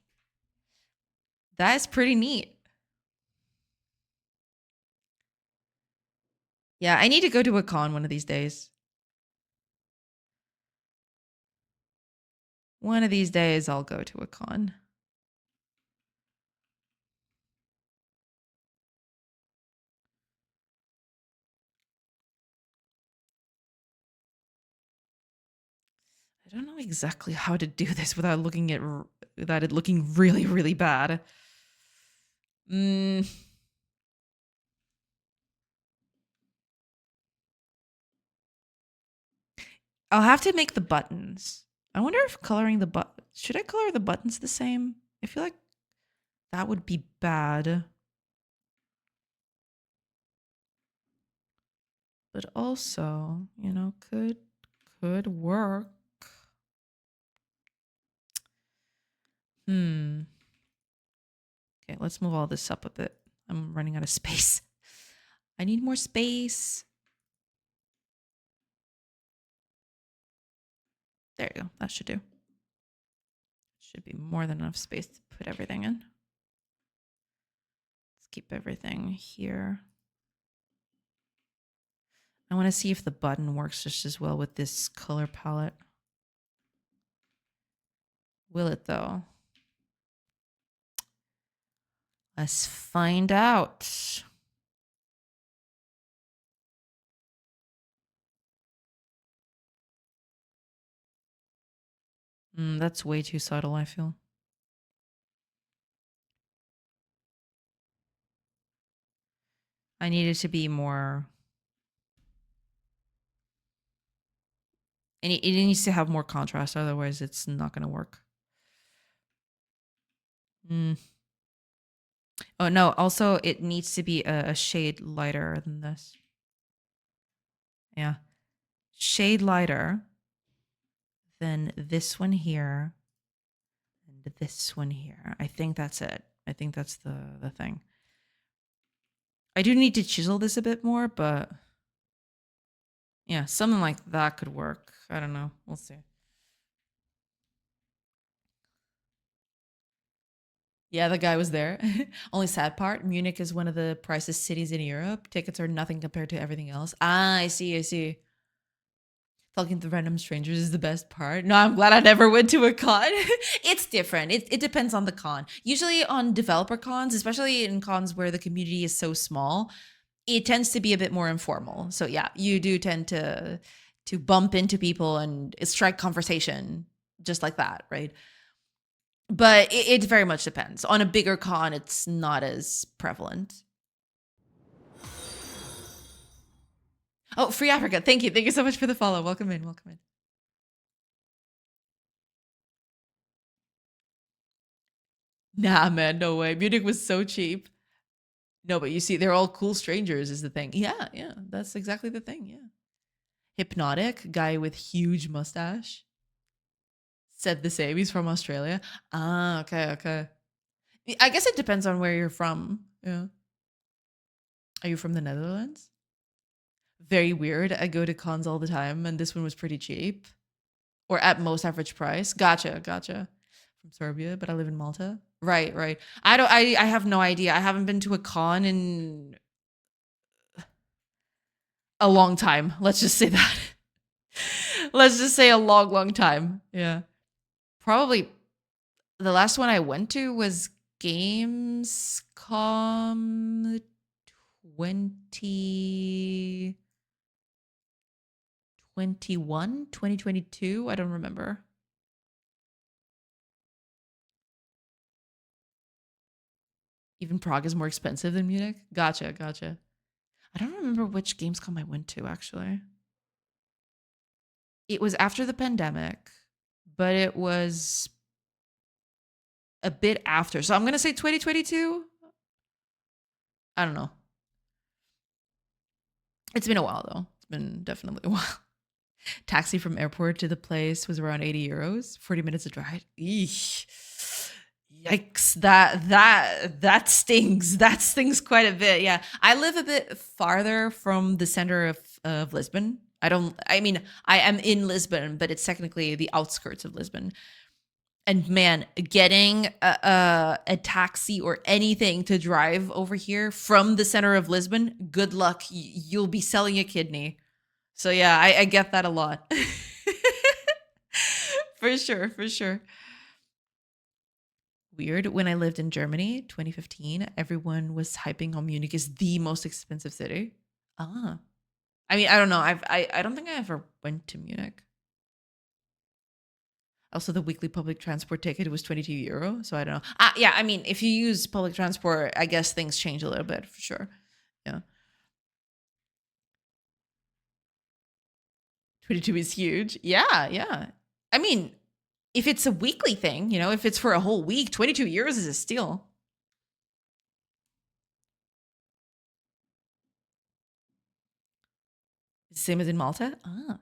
That is pretty neat. Yeah, I need to go to a con one of these days. One of these days, I'll go to a con. I don't know exactly how to do this without without it looking really, really bad. Mm. I'll have to make the buttons. I wonder if coloring the should I color the buttons the same? I feel like that would be bad. But also, you know, could work. Okay, let's move all this up a bit. I'm running out of space. I need more space. There you go. That should do. Should be more than enough space to put everything in. Let's keep everything here. I want to see if the button works just as well with this color palette. Will it though? Let's find out. That's way too subtle, I feel. I need it to be more... And it needs to have more contrast, otherwise it's not going to work. Oh, no. Also, it needs to be a shade lighter than this. Yeah. Shade lighter than this one here and this one here. I think that's it. I think that's the thing. I do need to chisel this a bit more, but yeah, something like that could work. I don't know. We'll see. Yeah, the guy was there. Only sad part, Munich is one of the priciest cities in Europe. Tickets are nothing compared to everything else. Ah, I see, I see. Talking to random strangers is the best part. No, I'm glad I never went to a con. It's different. It depends on the con. Usually on developer cons, especially in cons where the community is so small, it tends to be a bit more informal. So yeah, you do tend to bump into people and strike conversation just like that, right? But it very much depends. On a bigger con, it's not as prevalent. Oh, Free Africa. Thank you. Thank you so much for the follow. Welcome in. Welcome in. Nah, man, no way. Munich was so cheap. No, but you see, they're all cool strangers is the thing. Yeah, yeah. That's exactly the thing. Yeah. Hypnotic, guy with huge mustache. Said the same. He's from Australia. Ah, okay, okay. I guess it depends on where you're from. Yeah. Are you from the Netherlands? Very weird. I go to cons all the time, and this one was pretty cheap. Or at most average price. Gotcha, gotcha. From Serbia, but I live in Malta. Right, right. I have no idea. I haven't been to a con in a long time. Let's just say that. Let's just say a long, long time. Yeah. Probably the last one I went to was Gamescom 2021, 2022. I don't remember. Even Prague is more expensive than Munich. Gotcha, gotcha. I don't remember which Gamescom I went to, actually. It was after the pandemic, but it was a bit after. So I'm going to say 2022. I don't know. It's been a while, though. It's been definitely a while. Taxi from airport to the place was around 80 euros. 40 minutes of drive. Eesh. Yikes. That stings. That stings quite a bit. Yeah. I live a bit farther from the center of Lisbon. I mean, I am in Lisbon, but it's technically the outskirts of Lisbon. And man, getting a taxi or anything to drive over here from the center of Lisbon, good luck. You'll be selling a kidney. So yeah, I get that a lot. For sure, for sure. Weird. When I lived in Germany, 2015, everyone was hyping on Munich as the most expensive city. Ah. I mean, I don't know. I don't think I ever went to Munich. Also, the weekly public transport ticket was 22 euro. So I don't know. Yeah, I mean, if you use public transport, I guess things change a little bit for sure. Yeah. 22 is huge. Yeah, yeah. I mean, if it's a weekly thing, you know, if it's for a whole week, 22 euros is a steal. Same as in Malta. Ah,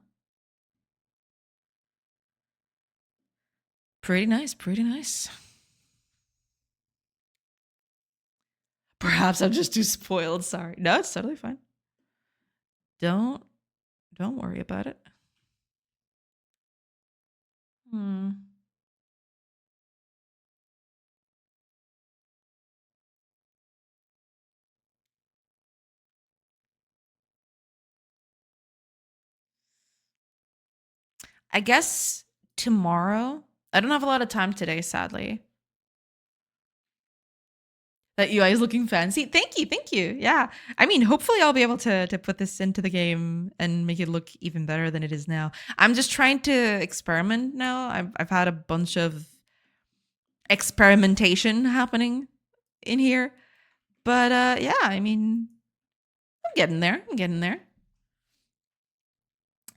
pretty nice. Pretty nice. Perhaps I'm just too spoiled. Sorry. No, it's totally fine. Don't worry about it. Hmm. I guess tomorrow. I don't have a lot of time today, sadly. That UI is looking fancy. Thank you, thank you. Yeah, I mean, hopefully, I'll be able to put this into the game and make it look even better than it is now. I'm just trying to experiment now. I've had a bunch of experimentation happening in here, but yeah, I mean, I'm getting there. I'm getting there.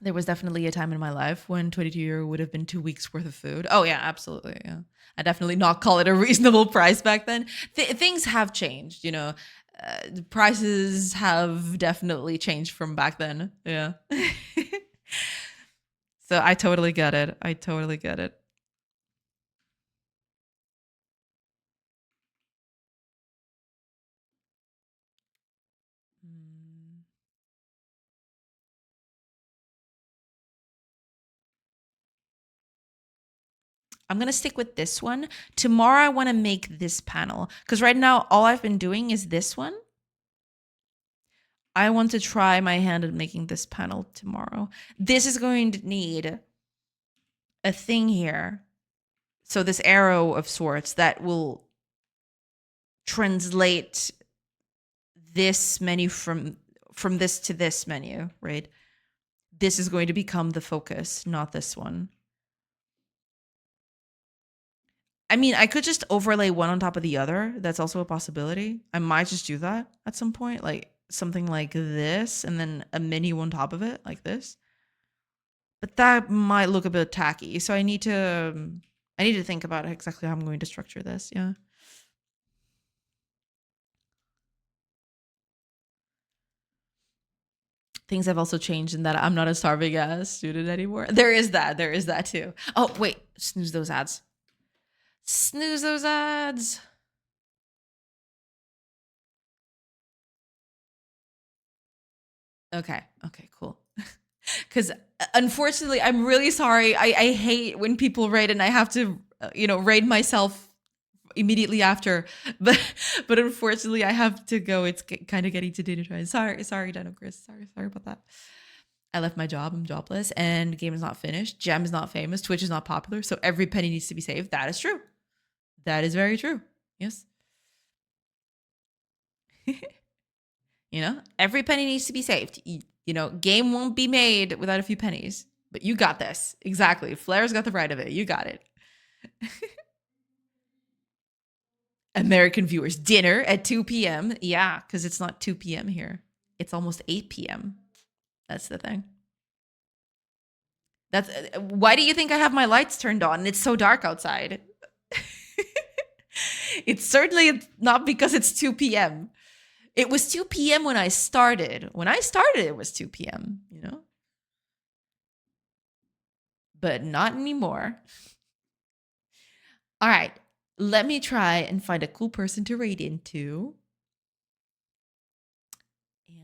There was definitely a time in my life when 22 euro would have been 2 weeks worth of food. Oh yeah, absolutely. Yeah. I definitely not call it a reasonable price back then. Things have changed, you know. The prices have definitely changed from back then. Yeah. So I totally get it. I totally get it. Mm. I'm going to stick with this one. Tomorrow I want to make this panel because right now all I've been doing is this one. I want to try my hand at making this panel tomorrow. This is going to need a thing here. So this arrow of sorts that will translate this menu from this to this menu, right? This is going to become the focus, not this one. I mean, I could just overlay one on top of the other. That's also a possibility. I might just do that at some point, like something like this, and then a menu on top of it, like this. But that might look a bit tacky. So I need to think about exactly how I'm going to structure this. Yeah. Things have also changed in that I'm not a starving ass student anymore. There is that. There is that too. Oh, wait. Snooze those ads. Snooze those ads. Okay. Okay, cool. Because unfortunately, I'm really sorry. I hate when people raid and I have to, raid myself immediately after. But unfortunately, I have to go. It's kind of getting to dinner time. Sorry, Dino Chris. Sorry about that. I left my job. I'm jobless, and the game is not finished. Gem is not famous. Twitch is not popular. So every penny needs to be saved. That is true. That is very true. Yes. Every penny needs to be saved. Game won't be made without a few pennies. But you got this. Exactly. Flair's got the right of it. You got it. American viewers, dinner at 2 p.m. Yeah, because it's not 2 p.m. here. It's almost 8 p.m. That's the thing. That's why do you think I have my lights turned on? It's so dark outside. It's certainly not because it's 2 p.m. It was 2 p.m. when I started. When I started, it was 2 p.m., But not anymore. All right. Let me try and find a cool person to raid into.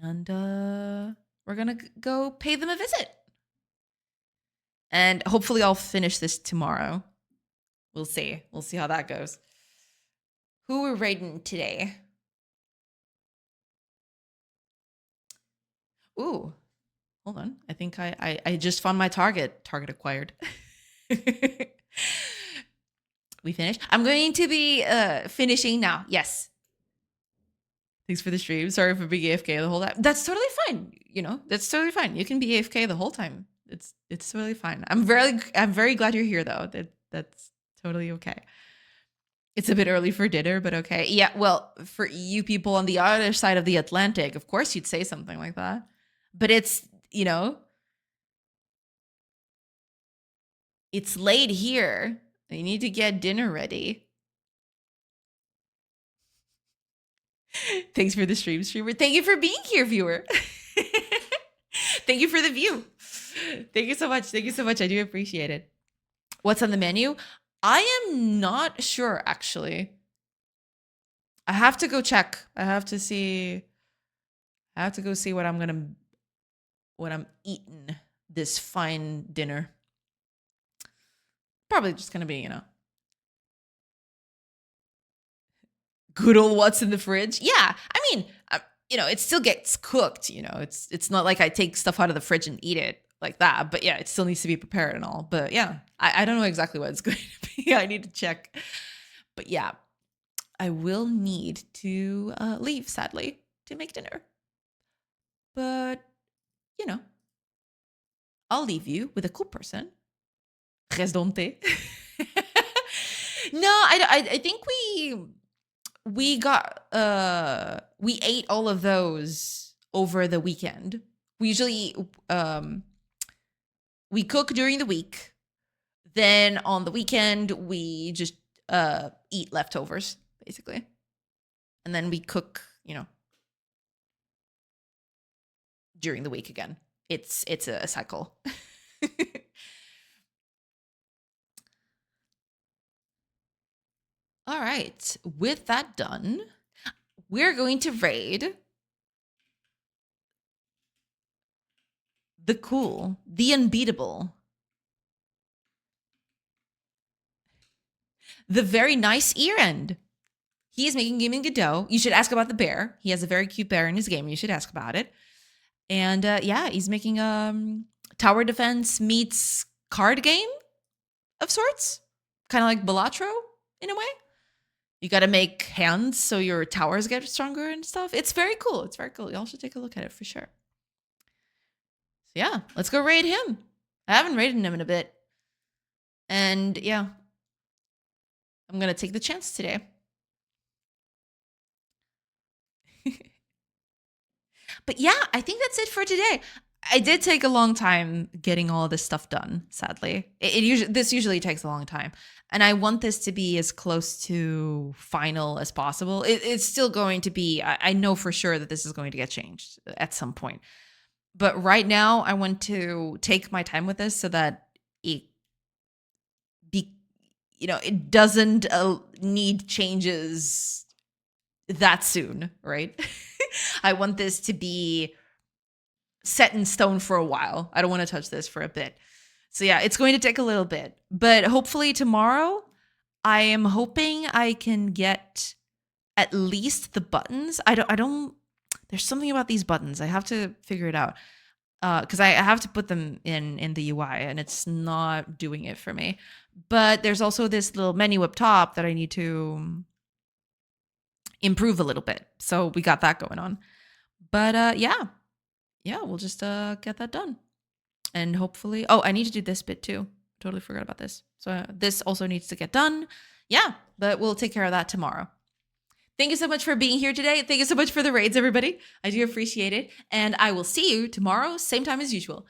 And we're going to go pay them a visit. And hopefully I'll finish this tomorrow. We'll see. We'll see how that goes. Who we're raiding today? Ooh. Hold on. I think I just found my target. Target acquired. We finished. I'm going to be finishing now. Yes. Thanks for the stream. Sorry for being AFK the whole time. That's totally fine. That's totally fine. You can be AFK the whole time. It's totally fine. I'm very glad you're here though. That's totally okay. It's a bit early for dinner, but okay. Yeah, well, for you people on the other side of the Atlantic, of course you'd say something like that. But it's, it's late here. You need to get dinner ready. Thanks for the stream, streamer. Thank you for being here, viewer. Thank you for the view. Thank you so much. Thank you so much. I do appreciate it. What's on the menu? I am not sure, actually. I have to go check. I have to go see what I'm eating this fine dinner. Probably just gonna be, good old what's in the fridge. Yeah, I mean, it still gets cooked. It's not like I take stuff out of the fridge and eat it like that. But yeah, it still needs to be prepared and all. But yeah, I don't know exactly what it's going to be. I need to check. But yeah, I will need to leave, sadly, to make dinner. But I'll leave you with a cool person. Resdonte. No, I think we got we ate all of those over the weekend. We usually we cook during the week. Then on the weekend we just eat leftovers, basically. And then we cook, during the week again. It's a cycle. All right. With that done, we're going to raid the cool, the unbeatable, the very nice ear end. He is making game in Godot. You should ask about the bear. He has a very cute bear in his game. You should ask about it. And yeah, he's making tower defense meets card game of sorts. Kind of like Balatro in a way. You got to make hands so your towers get stronger and stuff. It's very cool. It's very cool. Y'all should take a look at it for sure. So yeah, let's go raid him. I haven't raided him in a bit. And yeah, I'm going to take the chance today. But yeah, I think that's it for today. I did take a long time getting all this stuff done, sadly. This usually takes a long time. And I want this to be as close to final as possible. It's still going to be, I know for sure that this is going to get changed at some point. But right now, I want to take my time with this so that it doesn't need changes that soon, right? I want this to be set in stone for a while. I don't want to touch this for a bit. So yeah, it's going to take a little bit, but hopefully tomorrow I am hoping I can get at least the buttons. I don't there's something about these buttons. I have to figure it out. Cuz I have to put them in the UI and it's not doing it for me. But there's also this little menu up top that I need to improve a little bit. So we got that going on. But yeah, we'll just get that done. And hopefully, I need to do this bit too. Totally forgot about this. So this also needs to get done. Yeah, but we'll take care of that tomorrow. Thank you so much for being here today. Thank you so much for the raids, everybody. I do appreciate it. And I will see you tomorrow, same time as usual.